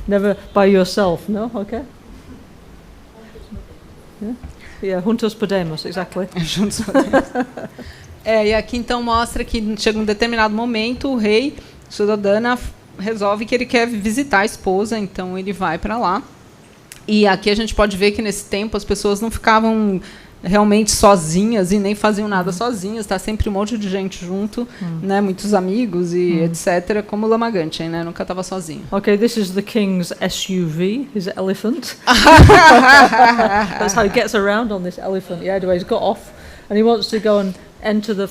Never by yourself, no? Okay? Yeah, juntos podemos, exactly. Juntos podemos. E aqui então mostra que chega um determinado momento, o rei Suddhodana resolve que ele quer visitar a esposa, então ele vai para lá. E aqui a gente pode ver que nesse tempo as pessoas não ficavam realmente sozinhas e nem faziam nada sozinhas, está sempre um monte de gente junto, né, muitos amigos e etc, como o Lama Gangchen, né, nunca estava sozinho. Okay, this is the king's SUV, his elephant. That's how he gets around on this elephant. Yeah, anyway, he's got off and he wants to go and enter the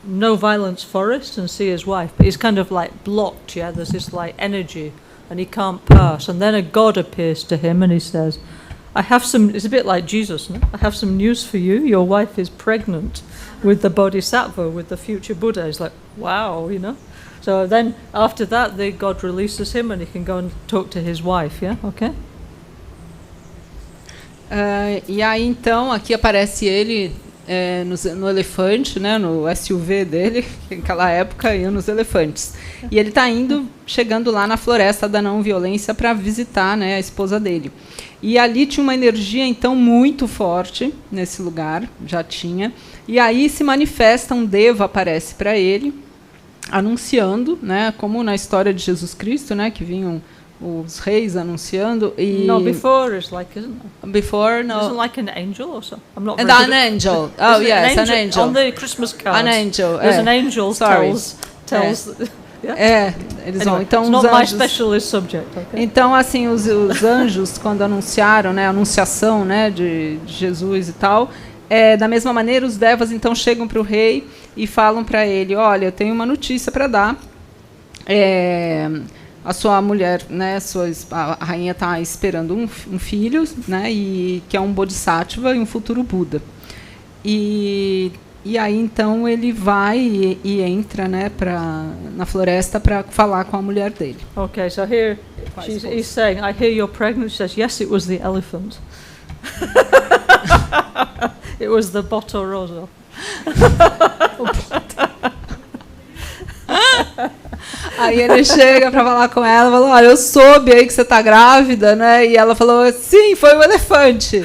no violence forest and see his wife, but he's kind of like blocked, yeah, there's this like energy and he can't pass, and then a god appears to him and he says, I have some, it's a bit like Jesus, no? I have some news for you. Your wife is pregnant with the Bodhisattva, with the future Buddha. He's like, wow, you know. So then after that, the God releases him and he can go and talk to his wife, yeah? Okay? E aí, então, aqui aparece ele no elefante, né, no SUV dele, que naquela época ia nos elefantes. E ele está chegando lá na floresta da não-violência para visitar, né, a esposa dele. E ali tinha uma energia, então, muito forte nesse lugar, já tinha. E aí se manifesta, um Deva aparece para ele, anunciando, né, como na história de Jesus Cristo, né, que vinham os reis anunciando. E no, before is like, isn't it? Before, no. Isn't like an angel or something? I'm not And very an good at- angel. Oh, yes, an angel. On the Christmas cards. An angel. There's an angel Sorry. tells Eles Anyway, vão. Então, it's os not my anjos. specialist subject, okay? Então, assim, os anjos, quando anunciaram, né, a anunciação, né, de Jesus e tal, da mesma maneira, os devas, então, chegam para o rei e falam para ele, olha, eu tenho uma notícia para dar. A sua mulher, né, a rainha está esperando um filho, né, e que é um Bodhisattva e um futuro Buda. E aí, então, ele vai e entra, né, na floresta para falar com a mulher dele. Okay, so here he's saying, I hear you're pregnant. She says, yes, it was the elephant. It was the Botto Rosso. Aí ele chega para falar com ela, falou, olha, eu soube aí que você está grávida, né? E ela falou, sim, foi o elefante.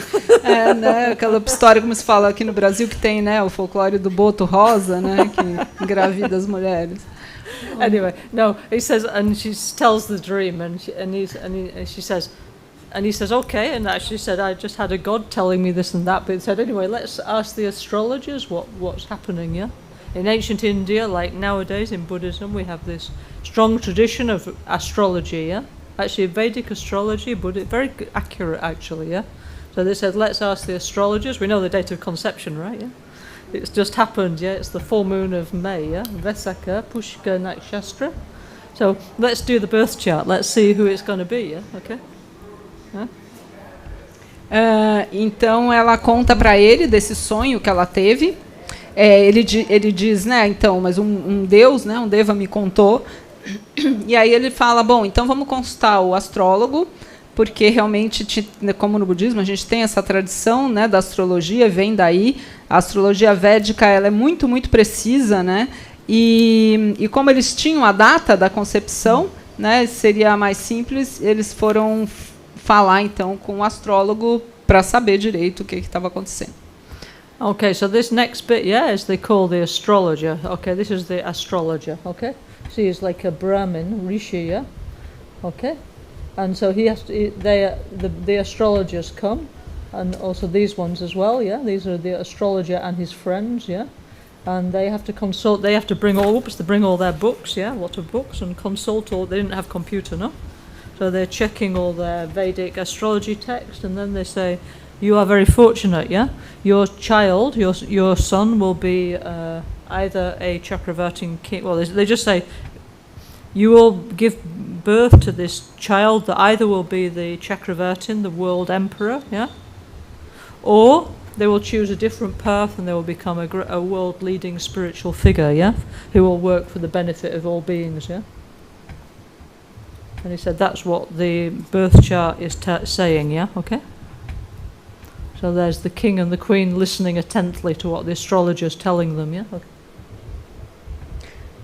Né? Aquela história, como se fala aqui no Brasil, que tem, né, o folclore do boto rosa, né, que engravida as mulheres. Anyway, no, he says, and she tells the dream, and she says, and he says, okay, and actually said, I just had a god telling me this and that, but it said, anyway, let's ask the astrologers what's happening, yeah? In ancient India, like nowadays in Buddhism, we have this strong tradition of astrology, yeah? Actually, Vedic astrology, very accurate, actually, yeah? So they said, let's ask the astrologers. We know the date of conception, right, yeah? It's just happened, yeah? It's the full moon of May, yeah? Vesaka, Pushka Nakshastra. So let's do the birth chart. Let's see who it's going to be, yeah? Okay? Huh? Então, ela conta para ele desse sonho que ela teve. Ele diz, né, então, mas um Deus, né, um Deva me contou. E aí ele fala, bom, então vamos consultar o astrólogo, porque realmente, como no budismo, a gente tem essa tradição, né, da astrologia, vem daí. A astrologia védica, ela é muito, muito precisa, né? E como eles tinham a data da concepção, né, seria mais simples, eles foram falar, então, com o astrólogo para saber direito o que estava acontecendo. Okay, so this next bit, yeah, is they call the astrologer. Okay, this is the astrologer, okay? So he's like a Brahmin, Rishi, yeah? Okay? And so he has to, the astrologers come, and also these ones as well, yeah? These are the astrologer and his friends, yeah? And they have to consult, they have to bring all their books, yeah? A lot of books, and consult all, they didn't have computer, no? So they're checking all their Vedic astrology text, and then they say, you are very fortunate, yeah? Your child, your son will be either a Chakravartin king, well, they just say, you will give birth to this child that either will be the Chakravartin, the world emperor, yeah? Or they will choose a different path and they will become a world leading spiritual figure, yeah? Who will work for the benefit of all beings, yeah? And he said that's what the birth chart is saying, yeah? Okay? So there's the king and the queen listening attentively to what the astrologer is telling them, yeah? Okay.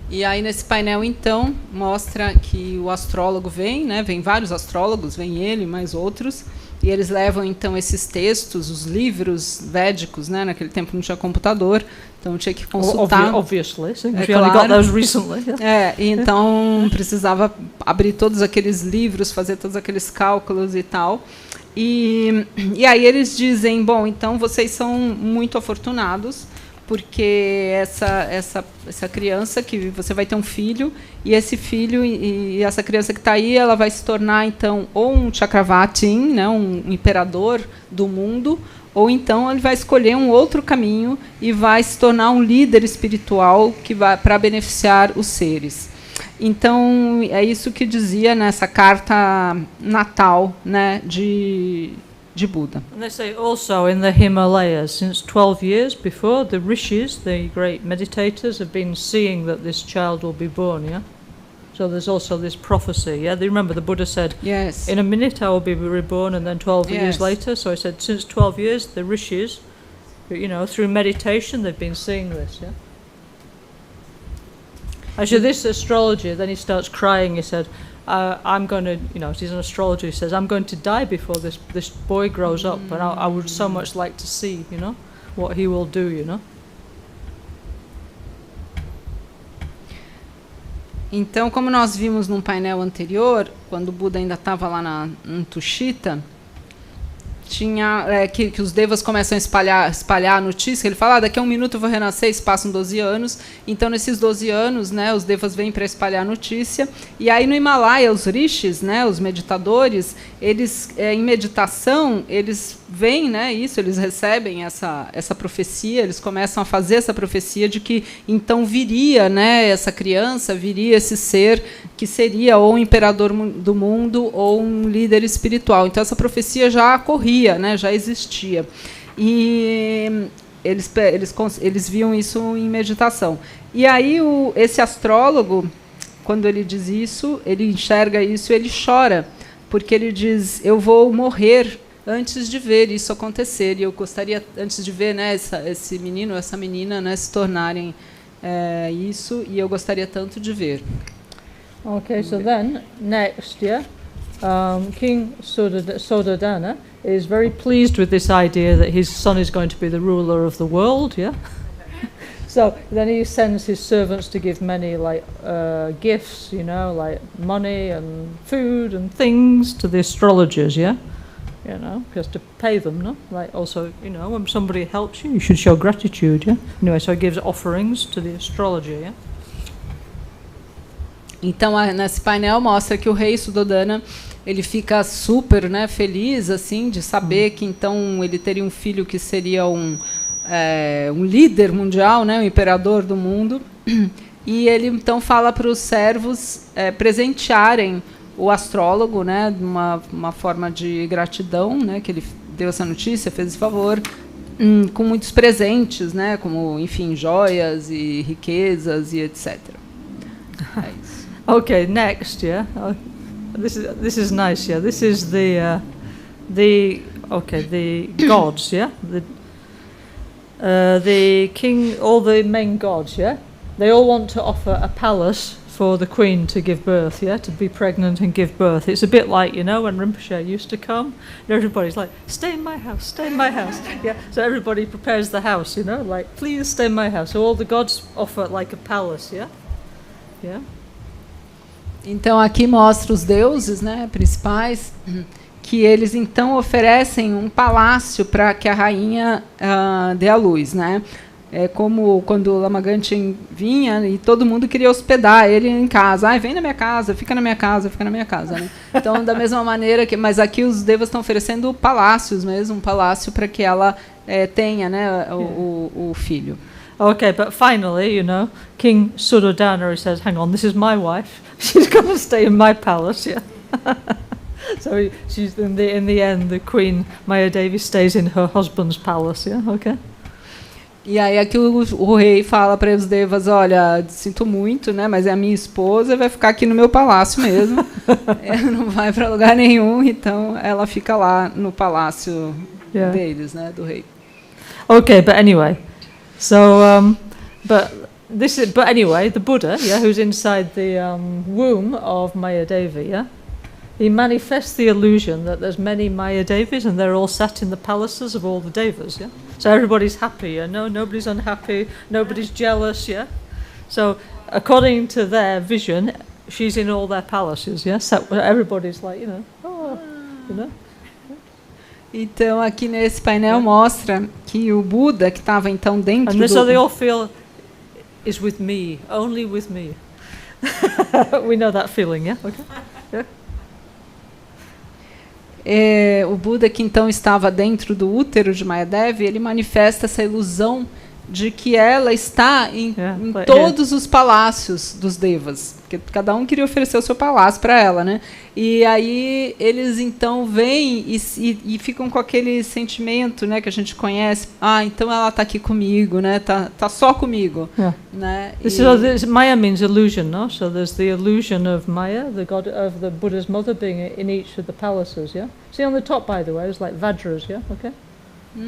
E aí nesse painel, então, mostra que o astrólogo vem, né? Vem vários astrólogos, vem ele, mais outros, e eles levam, então, esses textos, os livros védicos, né? Naquele tempo não tinha computador, então tinha que consultar. Obviously, we only got those recently. Yeah. E então precisava abrir todos aqueles livros, fazer todos aqueles cálculos e tal. E aí eles dizem, bom, então vocês são muito afortunados, porque essa criança, que você vai ter um filho, e esse filho e essa criança que está aí, ela vai se tornar, então, ou um Chakravartin, né, um imperador do mundo, ou então ele vai escolher um outro caminho e vai se tornar um líder espiritual que vai para beneficiar os seres. Então, é isso que dizia nessa carta natal, né, de Buda. And they say also in the Himalayas, since 12 years before, the rishis, the great meditators, have been seeing that this child will be born, yeah? So there's also this prophecy, yeah? They remember the Buddha said, Yes. in a minute I will be reborn, and then 12 years Yes. later. So he said, since 12 years, the rishis, you know, through meditation, they've been seeing this, yeah? Actually, this astrologer, then he starts crying, he said, I'm going to, you know, he's an astrologer, he says, I'm going to die before this boy grows up, and I would so much like to see, you know, what he will do, you know. Então, como nós vimos num painel anterior, quando o Buda ainda estava lá em Tushita, tinha que os devas começam a espalhar a notícia. Ele fala, daqui a 1 minuto eu vou renascer, se passam 12 anos. Então, nesses 12 anos, né, os devas vêm para espalhar a notícia. E aí, no Himalaia, os rishis, né, os meditadores, eles, em meditação, eles veem, né, isso, eles recebem essa profecia, eles começam a fazer essa profecia de que, então, viria, né, essa criança, viria esse ser que seria ou um imperador do mundo ou um líder espiritual. Então, essa profecia já corria, né, já existia. E eles viam isso em meditação. E aí, esse astrólogo, quando ele diz isso, ele enxerga isso e ele chora, porque ele diz, eu vou morrer antes de ver isso acontecer. E eu gostaria, antes de ver, né, esse menino, essa menina, né, se tornarem isso, e eu gostaria tanto de ver. Okay, so then, next, yeah, King Suddhodana is very pleased with this idea that his son is going to be the ruler of the world, yeah? So then he sends his servants to give many, like, gifts, you know, like money and food and things to the astrologers, yeah? You know, just to pay them, no? Like, also, you know, when somebody helps you, you should show gratitude, yeah? Anyway, so he gives offerings to the astrologer, yeah? Então, nesse painel mostra que o rei Suddhodana, ele fica super, né, feliz, assim, de saber que então ele teria um filho que seria um líder mundial, né, um imperador do mundo. E ele então fala para os servos presentearem o astrólogo, né, de uma forma de gratidão, né, que ele deu essa notícia, fez esse favor, com muitos presentes, né, como, enfim, joias e riquezas e etc. É isso. Okay, next, yeah. This is nice, yeah. This is the gods, yeah. The king, all the main gods, yeah. They all want to offer a palace for the queen to give birth, yeah, to be pregnant and give birth. It's a bit like, you know, when Rinpoche used to come, and everybody's like, stay in my house, stay in my house. Yeah, so everybody prepares the house, you know, like, please stay in my house. So all the gods offer like a palace, yeah. Yeah. Então, aqui mostra os deuses, né, principais, que eles, então, oferecem um palácio para que a rainha dê à luz, né? É como quando o Lama Gangchen vinha e todo mundo queria hospedar ele em casa. Vem na minha casa, fica na minha casa, fica na minha casa, né? Então, da mesma maneira que... Mas aqui os devas estão oferecendo palácios mesmo, um palácio para que ela tenha, né, o filho. Okay, but finally, you know, King Suddhodana, he says, hang on, this is my wife. She's going to stay in my palace, yeah. So she's in the end, the Queen Mayadevi stays in her husband's palace, yeah, okay. E aí aqui o rei fala para os devas, olha, sinto muito, né, mas é a minha esposa, vai ficar aqui no meu palácio mesmo. Ela não vai para lugar nenhum, então ela fica lá no palácio deles, né, do rei. Okay, but anyway. So, but anyway, the Buddha, yeah, who's inside the womb of Mayadevi, yeah, he manifests the illusion that there's many Mayadevis and they're all sat in the palaces of all the devas, yeah. So everybody's happy, yeah. No, nobody's unhappy, nobody's jealous, yeah. So according to their vision, she's in all their palaces, yeah. So everybody's like, you know, oh, you know. Então, aqui nesse painel mostra que o Buda, que estava então dentro And this do... so they all feel is with me, only with me. We know that feeling, yeah? Okay. Yeah. O Buda, que então estava dentro do útero de Mayadevi, ele manifesta essa ilusão de que ela está em todos os palácios dos devas, porque cada um queria oferecer o seu palácio para ela, né? E aí eles então vêm e ficam com aquele sentimento, né, que a gente conhece. Então ela está aqui comigo, né? Tá só comigo, né? Maya means illusion, no? So there's the illusion of Maya, the god of the Buddha's mother, being in each of the palaces. Yeah. See on the top, by the way, there's like Vajras. Yeah. Okay.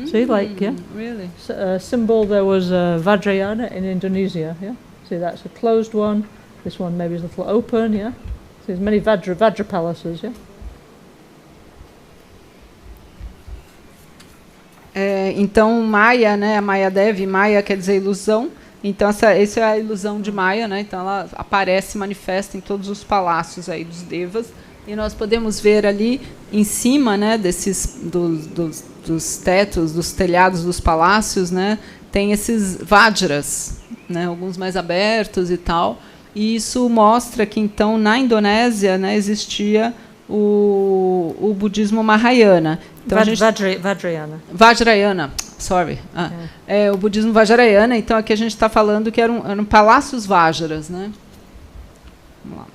See, like, really? Symbol, there was Vajrayana in Indonesia, yeah? See, that's a closed one. This one maybe is a little open, yeah? See, there's many Vajra palaces, yeah? Então, Maya, né, a Mayadevi, Maya quer dizer ilusão. Então, essa é a ilusão de Maya, né? Então, ela aparece, manifesta em todos os palácios aí dos devas. E nós podemos ver ali em cima, né, dos tetos, dos telhados dos palácios, né, tem esses vajras, né, alguns mais abertos e tal. E isso mostra que então na Indonésia, né, existia o budismo Mahayana. Então, Vajrayana, sorry. O budismo Vajrayana. Então aqui a gente está falando que eram palácios vajras, né? Vamos lá.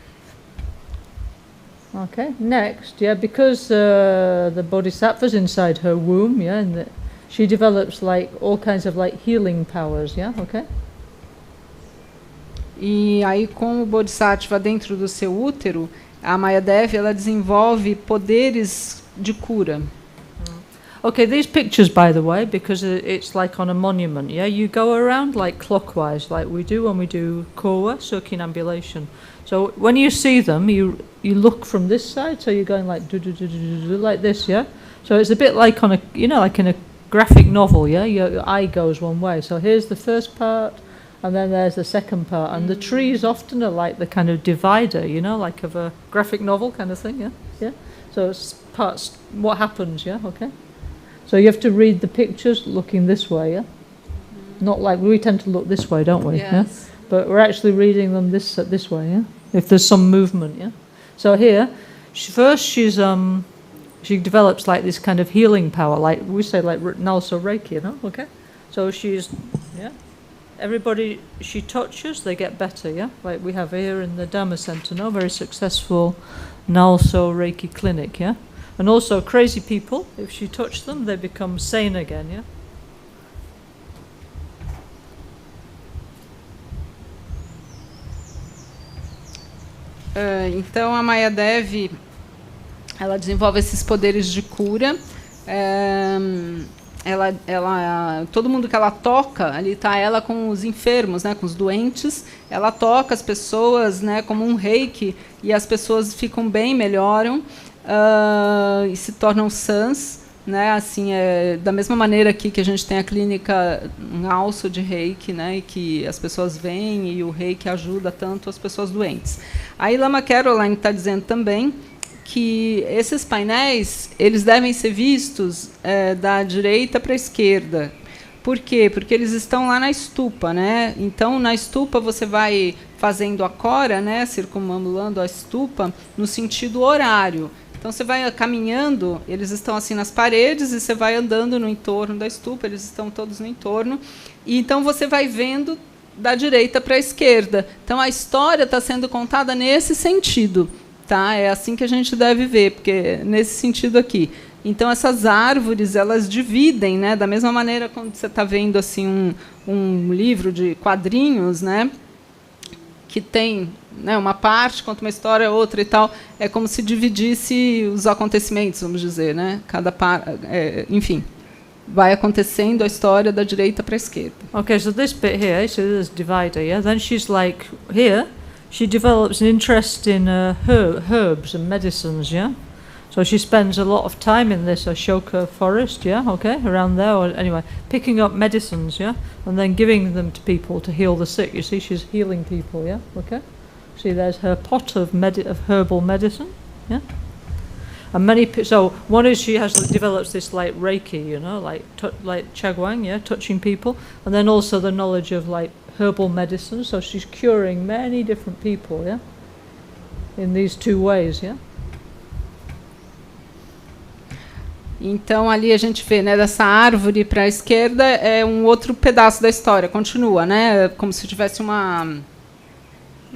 Okay, next, because the bodhisattva's inside her womb, and she develops like all kinds of like healing powers, okay? E aí, com o bodhisattva dentro do seu útero, a Mayadevi, ela desenvolve poderes de cura. Okay, these pictures, by the way, because it's like on a monument, you go around like clockwise, like we do when we do kowa, circumambulation. So when you see them, you look from this side, so you're going like do like this, yeah. So it's a bit like on a, like in a graphic novel, yeah. Your eye goes one way. So here's the first part, and then there's the second part, and the trees often are like the kind of divider, like of a graphic novel kind of thing, yeah. So it's parts what happens, okay. So you have to read the pictures looking this way, yeah. Not like we tend to look this way, don't we? Yes. Yeah? But we're actually reading them this way, yeah. If there's some movement, yeah. So here, she develops like this kind of healing power, like we say, like Nalso Reiki, okay. So everybody she touches, they get better, yeah. Like we have here in the Dharma Centre, very successful Nalso Reiki clinic, yeah. And also crazy people, if she touch them, they become sane again, yeah. Então a Mayadevi, ela desenvolve esses poderes de cura. Todo mundo que ela toca, ali está ela com os enfermos, né, com os doentes. Ela toca as pessoas, né, como um reiki, e as pessoas ficam bem, melhoram e se tornam sãs. Né, assim, da mesma maneira aqui que a gente tem a clínica Nalso de Reiki, né, e que as pessoas vêm e o Reiki ajuda tanto as pessoas doentes. Aí Lama Caroline está dizendo também que esses painéis eles devem ser vistos da direita para a esquerda. Por quê? Porque eles estão lá na stupa, né? Então na stupa você vai fazendo a cora, né, circumambulando a stupa no sentido horário. Então você vai caminhando, eles estão assim nas paredes e você vai andando no entorno da stupa, eles estão todos no entorno. E então você vai vendo da direita para a esquerda. Então a história está sendo contada nesse sentido, tá? É assim que a gente deve ver, porque nesse sentido aqui. Então essas árvores elas dividem, né? Da mesma maneira quando você está vendo assim um livro de quadrinhos, né? Que tem, né, uma parte, conta uma história, outra e tal, é como se dividisse os acontecimentos, vamos dizer, né? Enfim, vai acontecendo a história da direita para a esquerda. Okay, so this bit here, so this divider, yeah. Then she's like here, she develops an interest in herbs and medicines, yeah. So she spends a lot of time in this Ashoka forest, yeah, okay, around there, or anyway, picking up medicines, yeah, and then giving them to people to heal the sick. You see, she's healing people, yeah, okay. See, there's her pot of herbal medicine, yeah. And so one is she develops this like Reiki, you know, like Chagwang, yeah, touching people, and then also the knowledge of like herbal medicine. So she's curing many different people, yeah, in these two ways, yeah. Então ali a gente vê, né, dessa árvore para a esquerda é um outro pedaço da história, continua, né, como se tivesse uma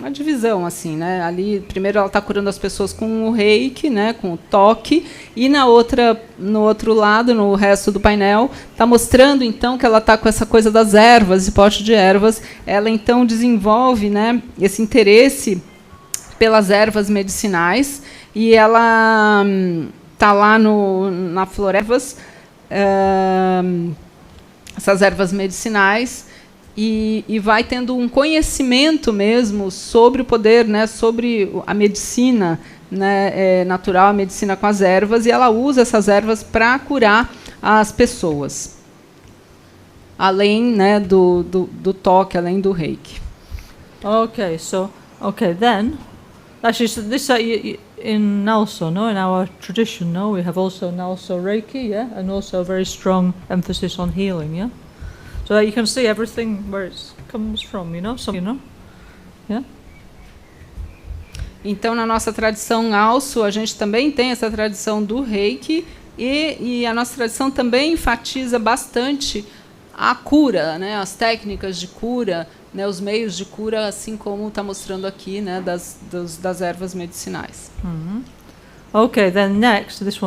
divisão assim, né? Ali primeiro ela está curando as pessoas com o reiki, né, com o toque, e no outro lado, no resto do painel, está mostrando então que ela está com essa coisa das ervas, esse pote de ervas. Ela então desenvolve, né, esse interesse pelas ervas medicinais, e ela está lá na floresta, essas ervas medicinais. E vai tendo um conhecimento mesmo sobre o poder, né, sobre a medicina, né, natural, a medicina com as ervas, e ela usa essas ervas para curar as pessoas, além, né, do toque, além do reiki. Okay, then, actually, so this in Nalso, no, in our tradition, no, we have also Nalso Reiki, yeah, and also a very strong emphasis on healing, yeah. So you can see everything where it comes from, you know, yeah. Então, na nossa tradição Also, a gente também tem essa tradição do Reiki, e a nossa tradição também enfatiza bastante a cura, né, as técnicas de cura, né, os meios de cura, assim como está mostrando aqui, né, das ervas medicinais. Mm-hmm. Okay, then next, this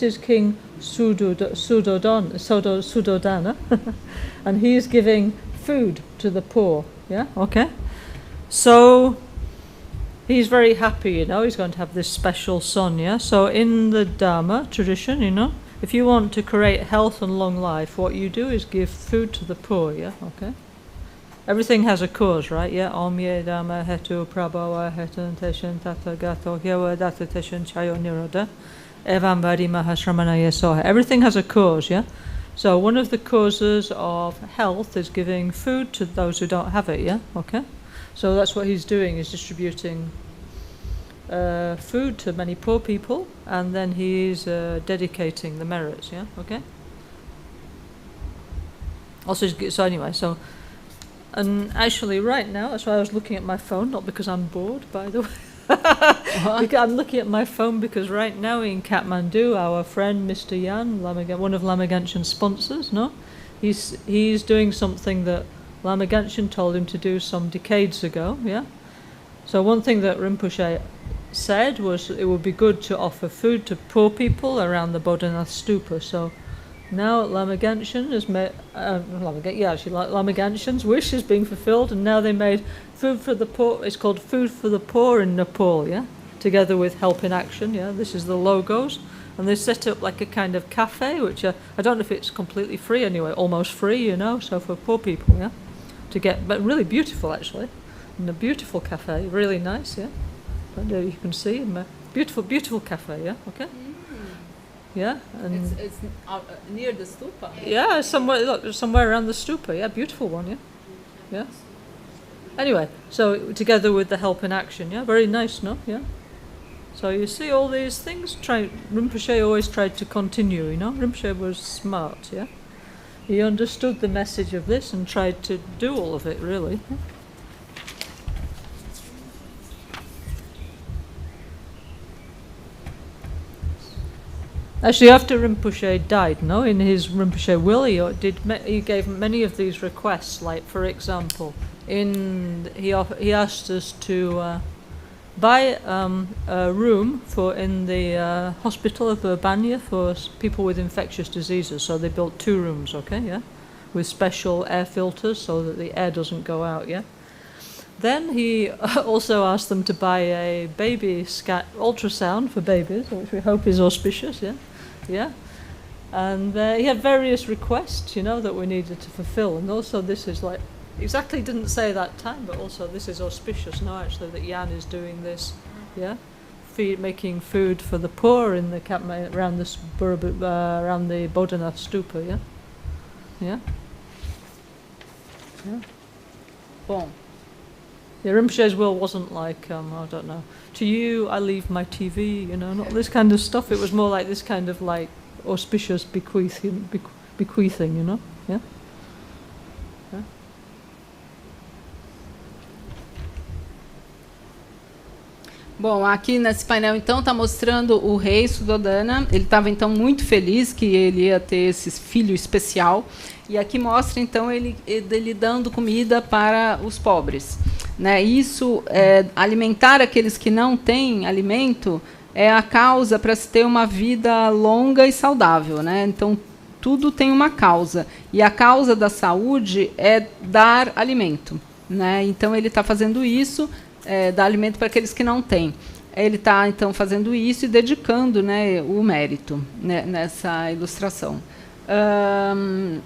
is King Suddhodana, and he's giving food to the poor. Yeah, okay. So he's very happy, you know, he's going to have this special son, yeah. So in the Dharma tradition, you know, if you want to create health and long life, what you do is give food to the poor, yeah, okay. Everything has a cause, right? Yeah. Om ye Dharma hetu prabhava hetun teshin tathagato hyewa data teshin chayo niroda. Everything has a cause, yeah? So one of the causes of health is giving food to those who don't have it, yeah? Okay? So that's what he's doing, is distributing food to many poor people, and then he's dedicating the merits, yeah? Okay? Also, and actually right now, that's why I was looking at my phone, not because I'm bored, by the way. I'm looking at my phone because right now in Kathmandu, our friend Mr. Yan, one of Lama Gangchen's sponsors, no, he's doing something that Lama Gangchen told him to do some decades ago. Yeah. So one thing that Rinpoche said was it would be good to offer food to poor people around the Bodhanath Stupa. So now Lama Gangchen has made Lama Gangchen's wish is being fulfilled, and now they made food for the poor. It's called Food for the Poor in Nepal, yeah, together with Help in Action, yeah. This is the logos, and they set up like a kind of cafe, which I don't know if it's completely free anyway, almost free, you know. So for poor people, yeah, to get, but really beautiful actually, and a beautiful cafe, really nice, yeah. And there you can see a beautiful cafe, yeah. Okay. Yeah, and it's near the stupa. Yeah, somewhere around the stupa. Yeah, beautiful one. Yeah, yeah. Anyway, so together with the Help in Action, yeah, very nice, no? Yeah. So you see all these things. Rinpoche always tried to continue. You know, Rinpoche was smart. Yeah, he understood the message of this and tried to do all of it. Really. Yeah. Actually, after Rinpoche died, no, in his Rinpoche will, he gave many of these requests. Like, for example, he asked us to buy a room in the hospital of Urbania for people with infectious diseases. So they built 2 rooms, okay, yeah, with special air filters so that the air doesn't go out, yeah. Then he also asked them to buy a baby ultrasound for babies, which we hope is auspicious, yeah. Yeah, and he had various requests, you know, that we needed to fulfill, and also this is like exactly didn't say that time, but also this is auspicious now actually that Jan is doing this, yeah, making food for the poor in the around the Bodhanath Stupa, yeah, yeah, yeah. Bom, Yeah, Rinpoche's will wasn't like, I don't know, to you I leave my TV, you know, not this kind of stuff. It was more like this kind of like auspicious bequeathing, you know, yeah? Yeah. Bom, aqui nesse painel, então, está mostrando o rei Suddhodana. Ele estava, então, muito feliz que ele ia ter esse filho especial. E aqui mostra, então, ele dando comida para os pobres. Né? Isso, alimentar aqueles que não têm alimento, é a causa para se ter uma vida longa e saudável. Né? Então, tudo tem uma causa. E a causa da saúde é dar alimento. Né? Então, ele está fazendo isso, dar alimento para aqueles que não têm. Ele está, então, fazendo isso e dedicando, né, o mérito, né, nessa ilustração.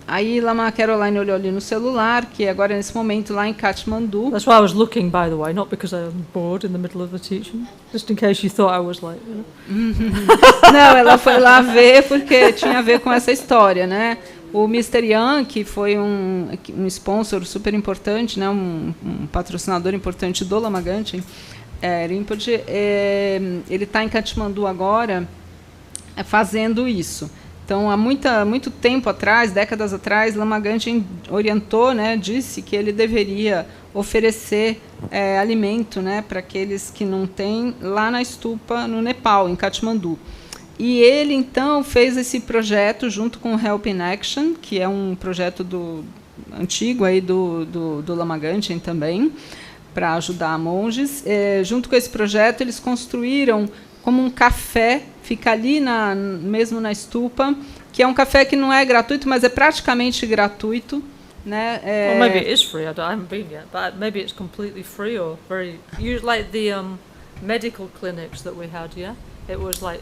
Aí Lama Caroline olhou ali no celular, que agora nesse momento lá em Kathmandu. That's why I was looking, by the way, not because I'm bored in the middle of the teaching, just in case you thought I was like, you know. Não, ela foi lá ver porque tinha a ver com essa história, né? O Mr. Yang, que foi um sponsor super importante, né, um patrocinador importante do Lama Gangchen Rinpoche, ele está em Kathmandu agora fazendo isso. Então, há muito tempo atrás, décadas atrás, Lama Gangchen orientou, né, disse que ele deveria oferecer alimento, né, para aqueles que não têm lá na Stupa, no Nepal, em Kathmandu. E ele, então, fez esse projeto junto com o Help in Action, que é um projeto antigo aí do Lama Gangchen também, para ajudar monges. Junto com esse projeto, eles construíram como um café, fica ali mesmo na Stupa, que é um café que não é gratuito, mas é praticamente gratuito. Né? Well, maybe it is free. I haven't been yet, but maybe it's completely free or very... like the medical clinics that we had, yeah? It was like...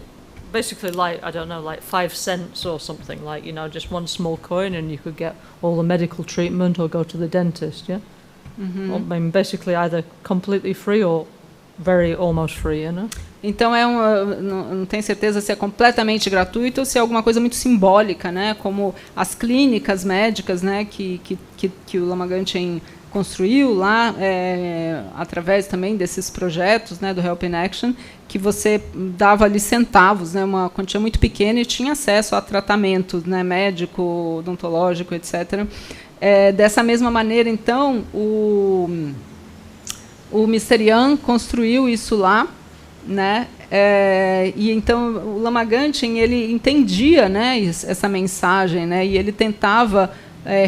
basically like, I don't know, like 5 cents or something, like, you know, just one small coin and you could get all the medical treatment or go to the dentist, yeah? Mm-hmm. I mean, basically either completely free or very almost free, you know? Então, não tenho certeza se é completamente gratuito ou se é alguma coisa muito simbólica, né? Como as clínicas médicas, né? Que o Lama Gangchen construiu lá, através também desses projetos, né, do Help in Action, que você dava ali centavos, né, uma quantia muito pequena, e tinha acesso a tratamento, né, médico, odontológico, etc. Dessa mesma maneira, então, o Mr. Yang construiu isso lá, né, e então o Lama Gangchen, ele entendia, né, essa mensagem, né, e ele tentava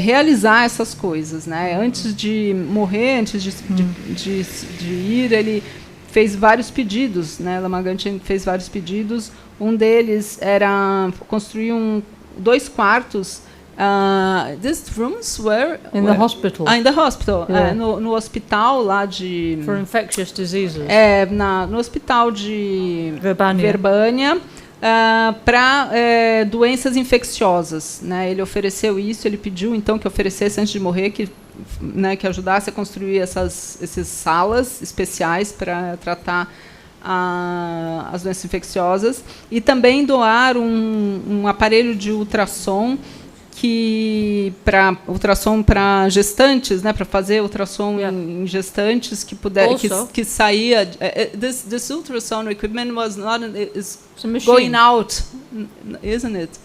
realizar essas coisas, né? Antes de morrer, antes de ir, ele fez vários pedidos, né? Lama Gangchen fez vários pedidos. Um deles era construir 2 quartos. These rooms were in the hospital. In the hospital, yeah. No hospital lá de for infectious diseases. No hospital de Verbania. Para doenças infecciosas, né? Ele ofereceu isso, ele pediu então que oferecesse antes de morrer, que ajudasse a construir essas salas especiais para tratar as doenças infecciosas, e também doar um aparelho de ultrassom para gestantes, né, para fazer ultrassom em gestantes que saía. This ultrasound equipment was not going out, isn't it?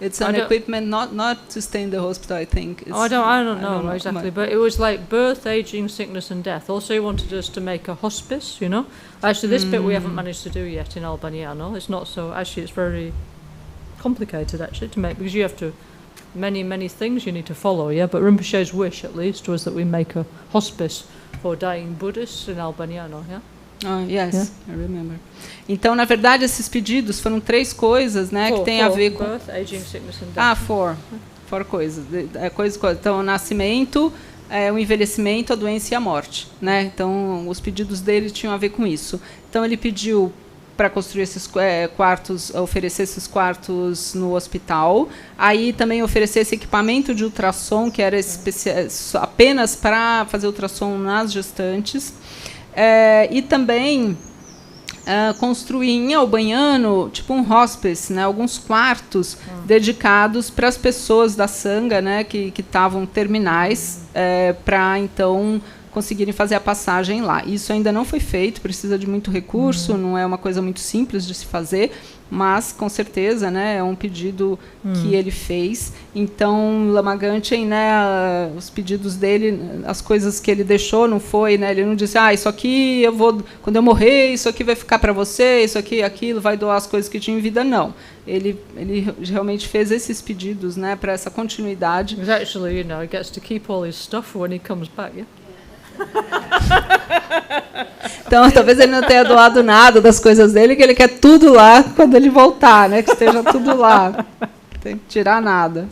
It's an equipment not to stay in the hospital, I think. I don't know exactly, but it was like birth, aging, sickness, and death. Also, he wanted us to make a hospice. You know, actually, this bit we haven't managed to do yet in Albaniano. It's not so. Actually, it's very complicated actually to make, because you have to. Many things you need to follow, yeah. But Rinpoche's wish, at least, was that we make a hospice for dying Buddhists in Albaniano, yeah. Yes, yeah. I remember. Então, na verdade, esses pedidos foram 3 coisas, né, que tem a ver com birth, aging, sickness and death. 4 coisas. Então, o nascimento, o envelhecimento, a doença e a morte, né? Então, os pedidos dele tinham a ver com isso. Então, ele pediu para construir esses quartos, oferecer esses quartos no hospital. Aí também oferecer esse equipamento de ultrassom, que era apenas para fazer ultrassom nas gestantes. E também construir em Albaniano, tipo um hospice, né, alguns quartos dedicados para as pessoas da Sangha, né, que estavam terminais, para então conseguirem fazer a passagem lá. Isso ainda não foi feito, precisa de muito recurso, não é uma coisa muito simples de se fazer, mas com certeza, né, é um pedido que ele fez. Então, Lama Gangchen, né, os pedidos dele, as coisas que ele deixou, não foi, né, ele não disse, isso aqui eu vou, quando eu morrer, isso aqui vai ficar para você, isso aqui, aquilo, vai doar as coisas que tinha em vida, não. Ele realmente fez esses pedidos, né, para essa continuidade. Because actually, you know, he gets to keep all his stuff when he comes back, yeah? Então, talvez ele não tenha doado nada das coisas dele, que ele quer tudo lá quando ele voltar, né? Que esteja tudo lá. Não tem que tirar nada.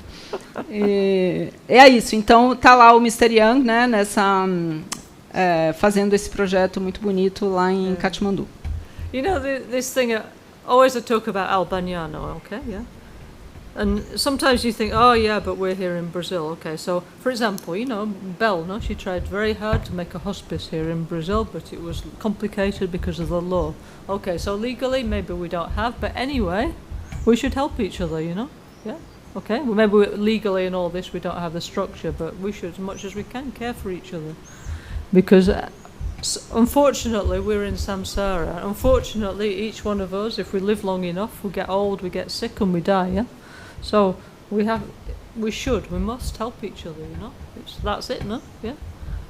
E é isso. Então, tá lá o Mr. Young, né? Fazendo esse projeto muito bonito lá em Katmandu. You know, this thing, always I talk about Albaniano, okay, yeah? And sometimes you think, oh yeah, but we're here in Brazil. Okay, so for example, you know, Belle, no, she tried very hard to make a hospice here in Brazil, but it was complicated because of the law. Okay, so legally maybe we don't have, but anyway, we should help each other, you know? Yeah. Okay. Well, maybe legally and all this we don't have the structure, but we should, as much as we can, care for each other, because unfortunately we're in samsara. Unfortunately, each one of us, if we live long enough, we get old, we get sick, and we die. Yeah. So we must help each other, you know. That's it, no? Yeah.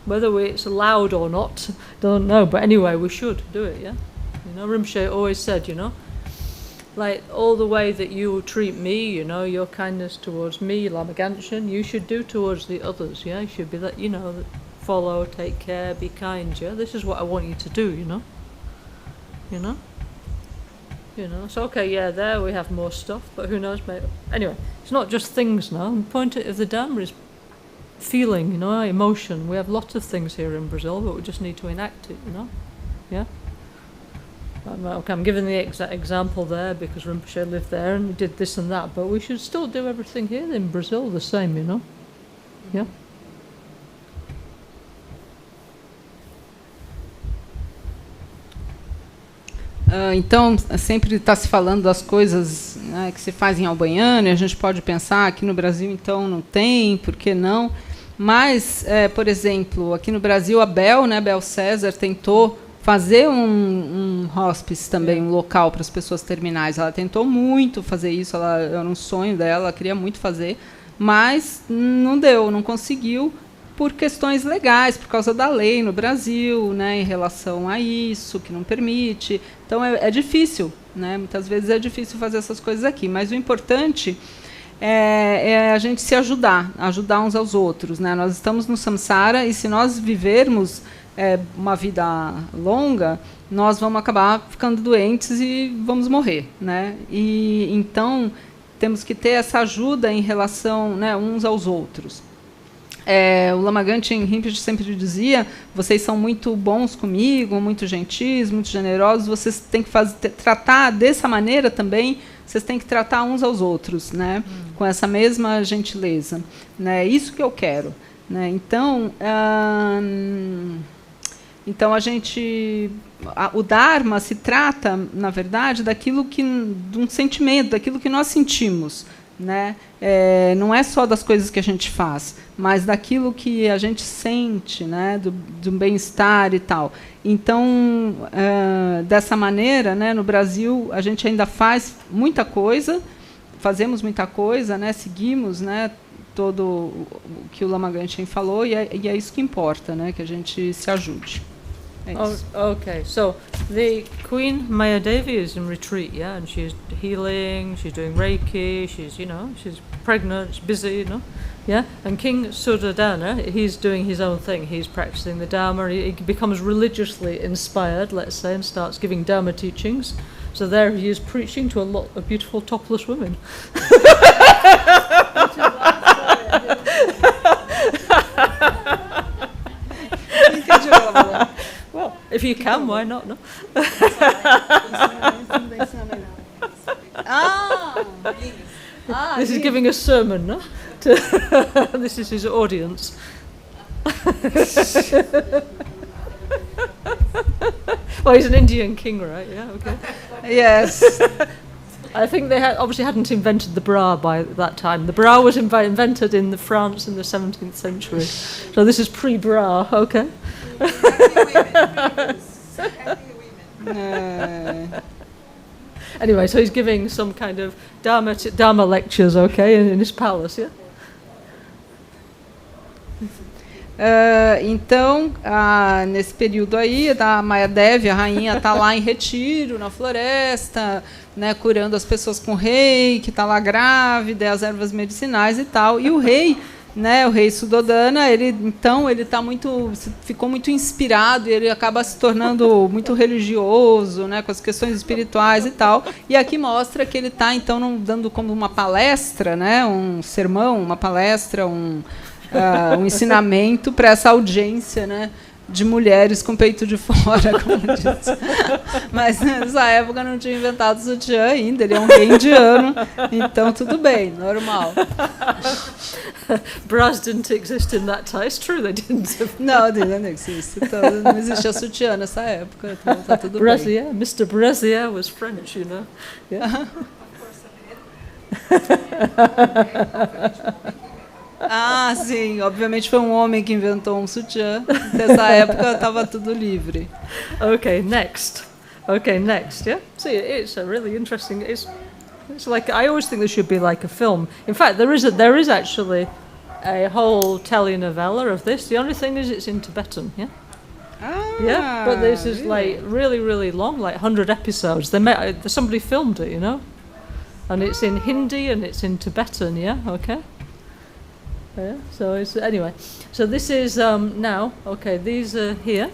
Whether it's allowed or not, don't know. But anyway, we should do it, yeah. You know, Rinpoche always said, you know, like all the way that you treat me, you know, your kindness towards me, Lama Gangchen, you should do towards the others, yeah. You should be that, you know, follow, take care, be kind, yeah. This is what I want you to do, you know. You know. You know, so okay, yeah, there we have more stuff, but who knows, maybe. Anyway, it's not just things now. The point of the Dharma is feeling, you know, emotion. We have lots of things here in Brazil, but we just need to enact it, you know. Yeah. Okay, I'm giving the example there because Rinpoche lived there and we did this and that, but we should still do everything here in Brazil the same, you know. Yeah. Então, sempre está se falando das coisas, né, que se faz em Albaniano, e a gente pode pensar, aqui no Brasil, então, não tem, por que não? Mas, por exemplo, aqui no Brasil, a Bel, né, Bel César, tentou fazer um hospice também, um local para as pessoas terminais. Ela tentou muito fazer isso, era um sonho dela, ela queria muito fazer, mas não deu, não conseguiu, por questões legais, por causa da lei no Brasil, né, em relação a isso, que não permite. Então, é difícil, né? Muitas vezes é difícil fazer essas coisas aqui, mas o importante é a gente se ajudar uns aos outros, né? Nós estamos no samsara e, se nós vivermos uma vida longa, nós vamos acabar ficando doentes e vamos morrer, né? E, então, temos que ter essa ajuda em relação, né, uns aos outros. O Lama Gangchen Rinpoche sempre dizia, vocês são muito bons comigo, muito gentis, muito generosos, vocês têm que tratar dessa maneira também, vocês têm que tratar uns aos outros, né, com essa mesma gentileza. Né, isso que eu quero. Né, então, o Dharma se trata, na verdade, de um sentimento, daquilo que nós sentimos. Né? Não é só das coisas que a gente faz, mas daquilo que a gente sente, né? do bem-estar e tal. Então, dessa maneira, né, no Brasil, a gente ainda faz muita coisa, fazemos muita coisa, né, seguimos, né, todo o que o Lama Gangchen falou, e é isso que importa, né, que a gente se ajude. Okay, so the Queen Mayadevi is in retreat, yeah, and she's healing, she's doing Reiki, she's pregnant, she's busy, yeah. And King Suddhodana, he's doing his own thing. He's practicing the Dharma. He becomes religiously inspired, let's say, and starts giving Dharma teachings. So there he is preaching to a lot of beautiful topless women. Well, if you can, why not? No. This is giving a sermon, no? This is his audience. Well, he's an Indian king, right? Yeah, okay. Yes. I think they obviously hadn't invented the bra by that time. The bra was invented in France in the 17th century. So this is pre-bra, okay. Anyway, so he's giving some kind of Dharma lectures, okay, in his palace, yeah? Então, nesse período aí, a Maya Devi, a rainha, está lá em retiro, na floresta, né, curando as pessoas com rei, que está lá grávida, as ervas medicinais e tal. E o rei, né, o rei Suddhodana, ele ficou muito inspirado e ele acaba se tornando muito religioso, né, com as questões espirituais e tal. E aqui mostra que ele está então dando como uma palestra, né, um sermão, uma palestra, um ensinamento para essa audiência, né, de mulheres com peito de fora, como disse. Mas nessa época não tinha inventado o sutiã ainda, ele é um rei indiano, então tudo bem, normal. Bras didn't exist in that time. It's true, they didn't. Não, não existe. Então, não existia sutiã nessa época, então tá tudo Brazier, bem. Mr. Brazier was French, you know. Yeah. Sim, obviamente foi um homem que inventou um sutiã. Nessa época estava tudo livre. Okay, next, yeah. See, it's a really interesting. It's like I always think there should be like a film. In fact, there is actually a whole telenovela of this. The only thing is it's in Tibetan, yeah. Yeah, but this is really? like really, really long, like 100 episodes. Somebody filmed it, you know, and it's in Hindi and it's in Tibetan, yeah. Okay. Yeah, so it's anyway. So this is now okay. These are here.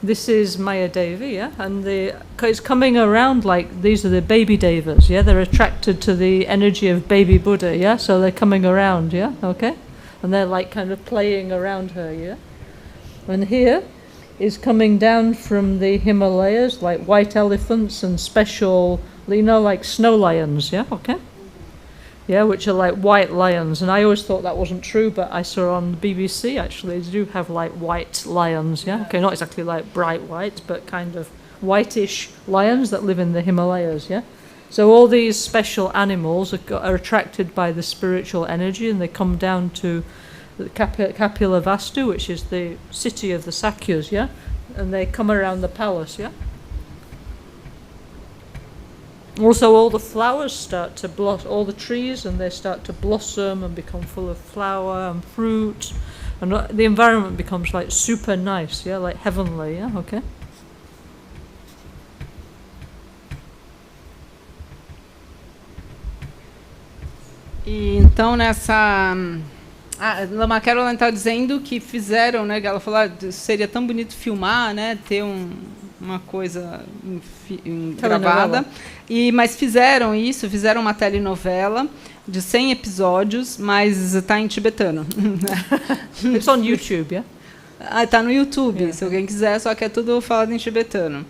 This is Maya Devi, yeah, and it's coming around like these are the baby devas, yeah. They're attracted to the energy of baby Buddha, yeah. So they're coming around, yeah, okay, and they're like kind of playing around her, yeah. And here is coming down from the Himalayas like white elephants and special, you know, like snow lions, yeah, okay. Yeah, which are like white lions, and I always thought that wasn't true, but I saw on the BBC actually they do have like white lions, yeah? Okay, not exactly like bright white, but kind of whitish lions that live in the Himalayas, yeah? So all these special animals are attracted by the spiritual energy, and they come down to the Kapilavastu, which is the city of the Sakyas, yeah? And they come around the palace, yeah? Also, all the flowers start to blossom, all the trees, and they start to blossom and become full of flower and fruit, and the environment becomes like super nice, yeah, like heavenly, yeah, okay. E então nessa Lama Caroline está dizendo que fizeram, né? Ela falou, seria tão bonito filmar, né? Ter uma coisa gravada. Mas fizeram isso, fizeram uma telenovela de 100 episódios, mas está em tibetano. It's on YouTube, yeah? Está no YouTube, se alguém quiser, só que é tudo falado em tibetano.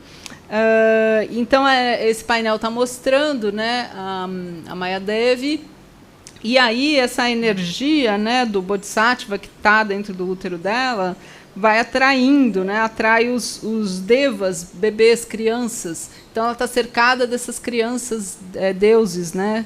Então, esse painel está mostrando, né, a Maya Devi. E aí, essa energia, né, do Bodhisattva que está dentro do útero dela vai atraindo, né, atrai os devas, bebês, crianças. Então, ela está cercada dessas crianças, deuses, né,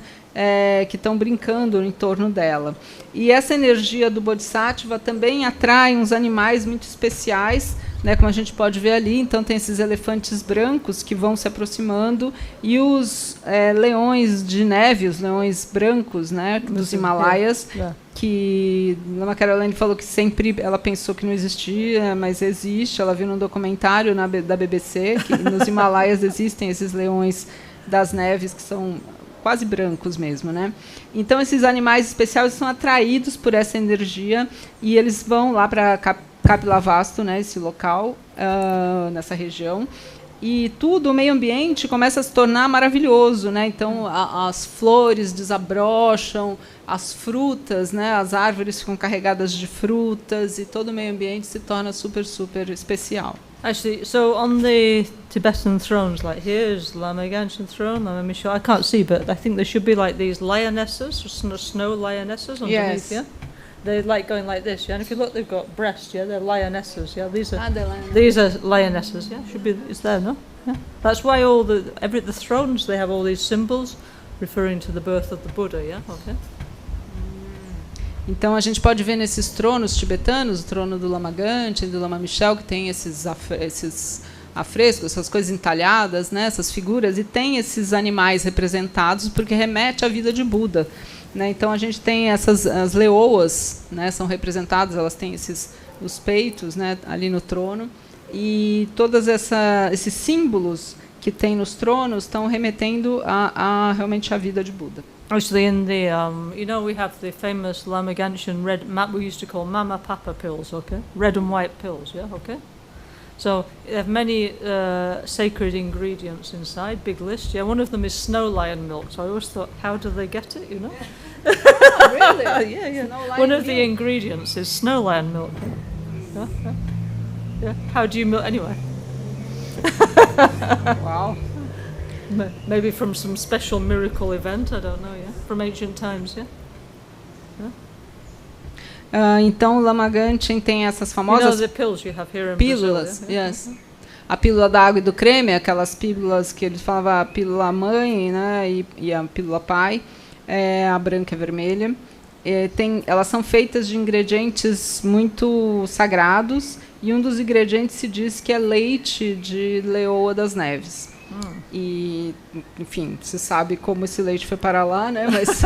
que estão brincando em torno dela. E essa energia do Bodhisattva também atrai uns animais muito especiais, né, como a gente pode ver ali. Então, tem esses elefantes brancos que vão se aproximando e os leões de neve, os leões brancos, né, dos Himalaias, que Lama Caroline falou que sempre ela pensou que não existia, mas existe. Ela viu num documentário da BBC que nos Himalaias existem esses leões das neves que são quase brancos mesmo, né? Então, esses animais especiais são atraídos por essa energia e eles vão lá para Kapilavastu, né, esse local, nessa região, e tudo, o meio ambiente começa a se tornar maravilhoso, né? Então, as flores desabrocham, as frutas, né, as árvores ficam carregadas de frutas e todo o meio ambiente se torna super, super especial. Actually, so on the Tibetan thrones, like here's Lama Gangchen throne, Lama Misho, I can't see, but I think there should be like these lionesses, snow lionesses underneath, yeah? They're like going like this, yeah? And if you look, they've got breasts, yeah? They're lionesses, yeah? These are lionesses, yeah? Should be, it's there, no? Yeah? That's why all the thrones, they have all these symbols referring to the birth of the Buddha, yeah? Okay. Então a gente pode ver nesses tronos tibetanos, o trono do Lama Gangchen, do Lama Michel, que tem esses afrescos, essas coisas entalhadas, né, essas figuras, e tem esses animais representados porque remete à vida de Buda, né? Então a gente tem as leoas, né, são representadas, elas têm os peitos, né, ali no trono, e todos esses símbolos que tem nos tronos estão remetendo realmente à vida de Buda. Actually, in the we have the famous Lama Gangchen red we used to call mama papa pills, okay? Red and white pills, yeah, okay? So they have many sacred ingredients inside, big list. Yeah, one of them is snow lion milk. So I always thought, how do they get it? You know? Oh, really? Yeah. One of the ingredients is snow lion milk. Yeah. How do you milk anyway? Wow. Maybe from some special miracle event, I don't know. Yeah, from ancient times. Yeah. Então, o Lama Gangchen tem essas famosas pílulas. Yes. A pílula da água e do creme, aquelas pílulas que eles falavam, a pílula mãe, né, e a pílula pai, a branca e a vermelha. Elas são feitas de ingredientes muito sagrados, e um dos ingredientes se diz que é leite de leoa das neves. E, enfim, se sabe como esse leite foi para lá, né? Mas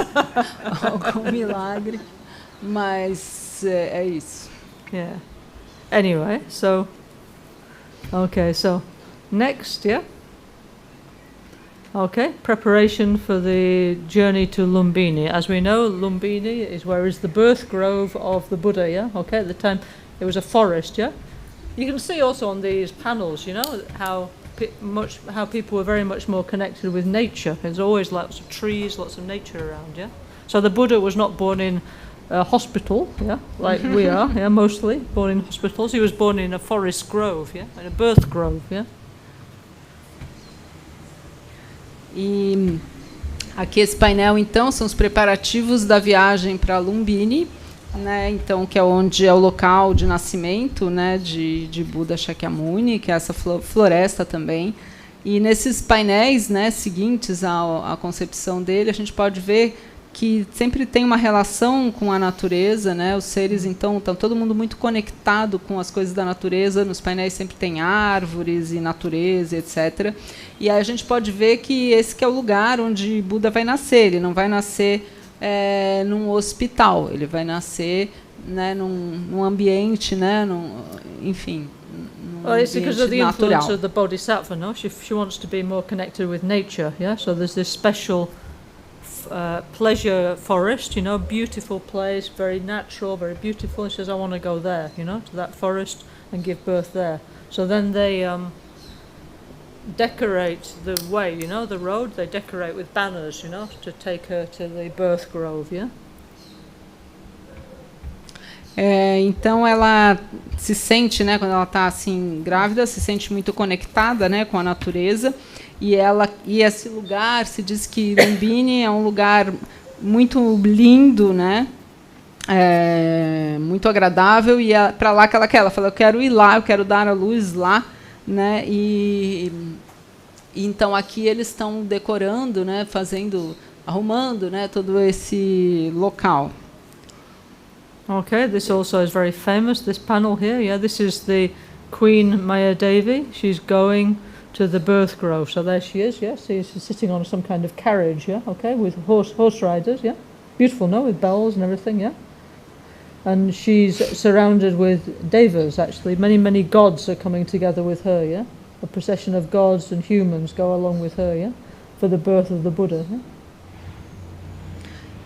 algum milagre. Mas é isso. Yeah. Anyway, so next, yeah. Okay, preparation for the journey to Lumbini. As we know, Lumbini is where is the birth grove of the Buddha, yeah? Okay, at the time it was a forest, yeah? You can see also on these panels, you know, how people were very much more connected with nature. There's always lots of trees, lots of nature around, yeah? So the Buddha was not born in a hospital, yeah, like we are, yeah, mostly born in hospitals. He was born in a forest grove, yeah, in a birth grove, yeah. E aqui esse painel, então, são os preparativos da viagem para Lumbini, né? Então, que é onde é o local de nascimento, né, de Buddha Shakyamuni, que é essa floresta também. E nesses painéis, né, seguintes à concepção dele, a gente pode ver que sempre tem uma relação com a natureza, né? Os seres, então, estão todo mundo muito conectado com as coisas da natureza. Nos painéis sempre tem árvores e natureza, etc. E aí a gente pode ver que esse que é o lugar onde Buda vai nascer. Ele não vai nascer num hospital, ele vai nascer, né, num ambiente, né, enfim, num well, it's because of the natural. influence of the Bodhisattva, no? She wants to be more connected with nature, yeah? So there's this special pleasure forest, you know, beautiful place, very natural, very beautiful. And she says, I want to go there, you know, to that forest and give birth there. So then they decorate the way, you know, the road. They decorate with banners, you know, to take her to the birth grove, yeah. Então ela se sente, né, quando ela está assim grávida, se sente muito conectada, né, com a natureza. E esse lugar, se diz que Lumbini é um lugar muito lindo, né? Muito agradável, e é para lá que ela quer. Ela fala, eu quero ir lá, eu quero dar a luz lá, né? E então aqui eles estão decorando, né? Arrumando, né? Todo esse local. Okay, this also is very famous. This panel here, yeah. This is the Queen Maya Devi. She's going to the birth grove. So there she is, yes. Yeah? She's sitting on some kind of carriage, yeah, okay, with horse riders, yeah. Beautiful, no, with bells and everything, yeah. And she's surrounded with devas, actually. Many, many gods are coming together with her, yeah. A procession of gods and humans go along with her, yeah, for the birth of the Buddha, yeah.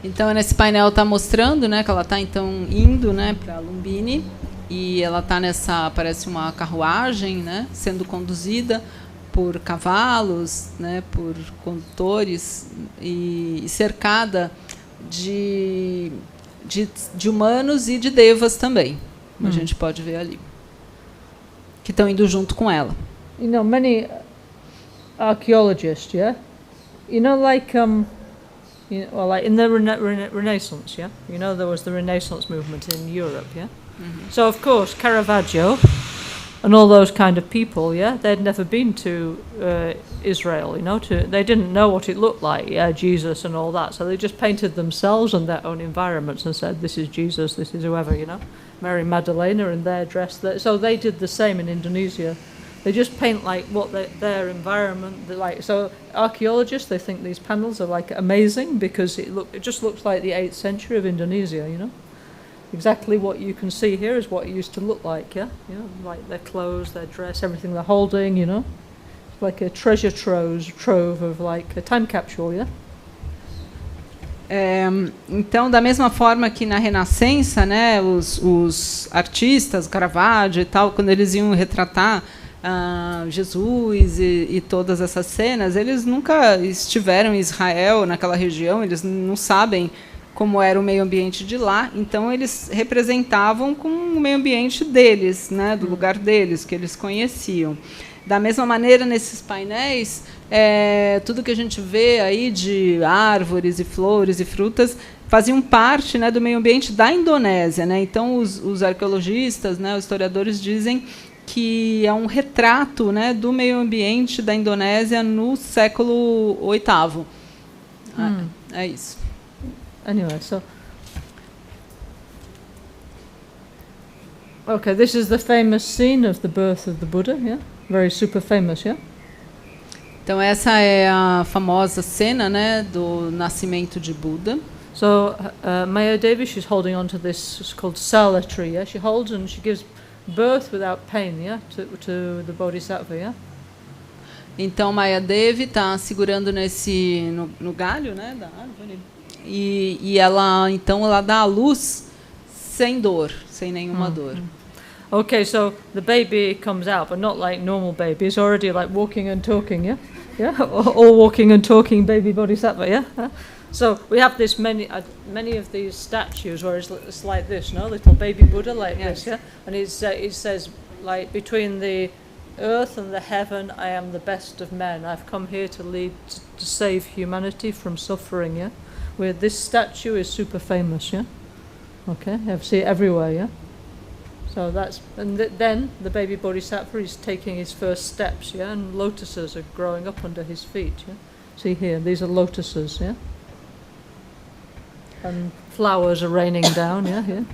Então, nesse painel está mostrando, né, que ela está então indo, né, para Lumbini, e ela está parece uma carruagem, né, sendo conduzida por cavalos, né, por condutores, e cercada de humanos e de devas também. A gente pode ver ali, que estão indo junto com ela. You know, many archaeologists, yeah, you know, like like in the Renaissance, yeah, you know, there was the Renaissance movement in Europe, yeah. So of course Caravaggio and all those kind of people, yeah, they'd never been to Israel, you know, they didn't know what it looked like, yeah, Jesus and all that, so they just painted themselves and their own environments and said, this is Jesus, this is whoever, you know, Mary Magdalena in their dress. So they did the same in Indonesia. They just paint like what their environment, like. So archaeologists, they think these panels are like amazing because it just looks like the 8th century of Indonesia, you know. Exactly what you can see here is what it used to look like, yeah? You know, like their clothes, their dress, everything they're holding, you know. It's like a treasure trove of like a time capsule, yeah? Então, da mesma forma que na Renascença, né, os artistas, Caravaggio e tal, quando eles iam retratar Jesus e todas essas cenas, eles nunca estiveram em Israel, naquela região, eles não sabem como era o meio ambiente de lá, então eles representavam com o meio ambiente deles, né, do lugar deles, que eles conheciam. Da mesma maneira, nesses painéis, tudo que a gente vê aí de árvores e flores e frutas faziam parte, né, do meio ambiente da Indonésia, né? Então, os arqueologistas, né, os historiadores dizem que é um retrato, né, do meio ambiente da Indonésia no século VIII. É isso. Anyway, so okay, this is the famous scene of the birth of the Buddha, yeah? Very super famous, yeah? Então essa é a famosa cena, né, do nascimento de Buda. So Maya Devi, she's holding on to this, it's called Sala tree, yeah? She holds and she gives birth without pain, yeah, to the Bodhisattva, yeah? Então Maya Devi está segurando no galho, né, da árvore, e ela dá a luz sem dor, sem nenhuma dor. Okay, so the baby comes out, but not like normal baby. It's already like walking and talking, yeah? Yeah? All walking and talking baby bodhisattva, yeah? So we have this many of these statues where it's like this, no? Little baby Buddha like this, yeah? And it says, like, between the earth and the heaven, I am the best of men. I've come here to save humanity from suffering, yeah? Where this statue is super famous, yeah? Okay, you see it everywhere, yeah? So then the baby bodhisattva is taking his first steps, yeah, and lotuses are growing up under his feet, yeah. See here, these are lotuses, yeah, and flowers are raining down, yeah, here,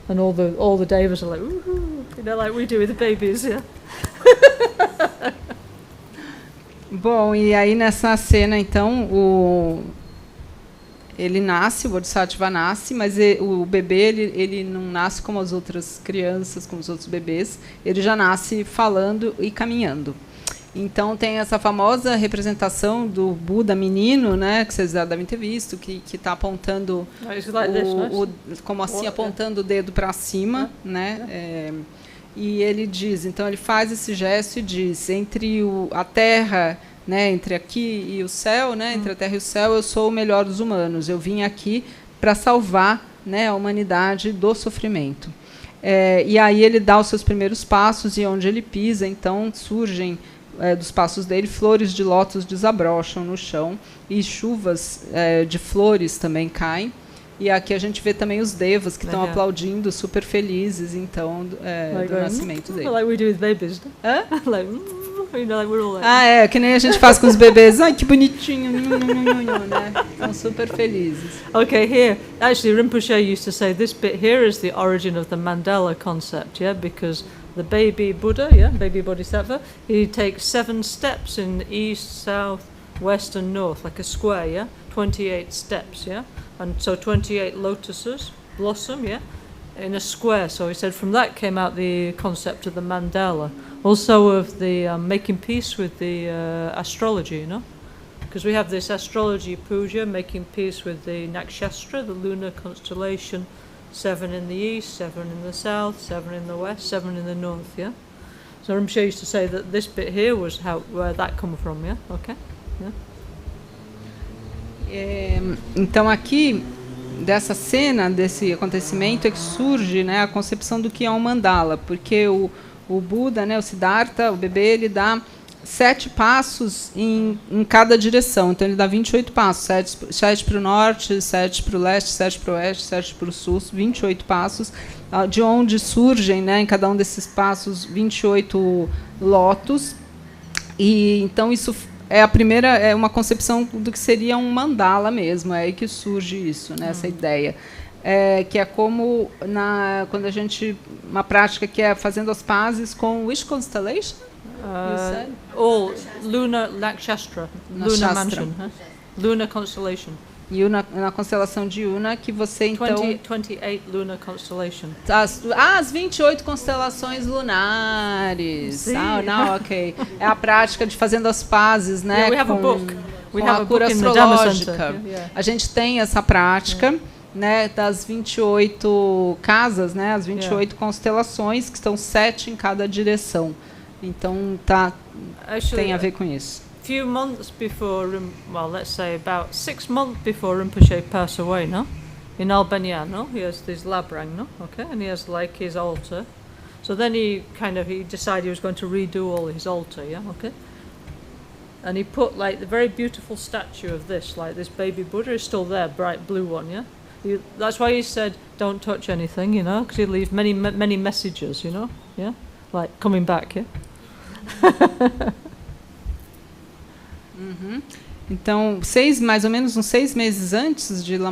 and all the devas are like, woohoo, you know, like we do with the babies, yeah. Bom, e aí nessa cena, então, ele nasce, o Bodhisattva nasce, mas o bebê ele não nasce como as outras crianças, como os outros bebês, ele já nasce falando e caminhando. Então tem essa famosa representação do Buda menino, né, que vocês já devem ter visto, que está apontando como assim, apontando o dedo para cima, né? E ele diz, então ele faz esse gesto e diz, entre a terra, né, entre aqui e o céu, né, entre a terra e o céu, eu sou o melhor dos humanos. Eu vim aqui para salvar, né, a humanidade do sofrimento. E aí ele dá os seus primeiros passos e onde ele pisa, então surgem dos passos dele flores de lótus desabrocham no chão e chuvas de flores também caem. E aqui a gente vê também os devas que estão aplaudindo, super felizes, então, do nascimento dele. Like we do with babies. Que nem a gente faz com os bebês. Ai, que bonitinho, né? Estão super felizes. Okay, here, actually Rinpoche used to say this bit here is the origin of the mandala concept, yeah, because the baby Buddha, yeah, baby Bodhisattva, he takes 7 steps in east, south, west and north, like a square, yeah, 28 steps, yeah, and so 28 lotuses blossom, yeah, in a square. So he said from that came out the concept of the mandala. Also of the making peace with the astrology, you know, because we have this astrology puja, making peace with the nakshastra, the lunar constellation, 7 in the east, 7 in the south, 7 in the west, 7 in the north, yeah. So Rinpoche used to say that this bit here was where that come from, yeah. Okay, yeah. Então aqui dessa cena, desse acontecimento, é que surge, né, a concepção do que é um mandala, porque o Buda, né, o Siddhartha, o bebê, ele dá 7 passos em cada direção. Então, ele dá 28 passos. 7 para o norte, 7 para o leste, 7 para o oeste, 7 para o sul, 28 passos, de onde surgem, né, em cada um desses passos, 28 lotos. E, então, isso é a primeira, é uma concepção do que seria um mandala mesmo. É aí que surge isso, né, essa ideia. Que é como, quando a gente... Uma prática que é fazendo as pazes com which constellation? All lunar nakshastra, lunar mansion, lunar constellation. E na constelação de Una, que você então... 28 lunar constellation. As 28 constelações lunares. Não, ok. É a prática de fazendo as pazes, né? We have a book. Com a cura astrológica. A gente tem essa prática, né, das 28 casas, né, as 28 constelações, que estão 7 em cada direção. Então, tem a ver com isso. Few months before, well, let's say about 6 months before Rinpoche passed away, no? In Albania, no? He has this labrang, no? Okay, and he has like his altar. So then he decided he was going to redo all his altar, yeah, okay? And he put like the very beautiful statue of this, like this baby Buddha is still there, bright blue one, yeah? That's why he said, don't touch anything, you know, because he'll leave many messages, you know, yeah? Like coming back, yeah? Então, mais ou menos uns 6 meses antes de Lama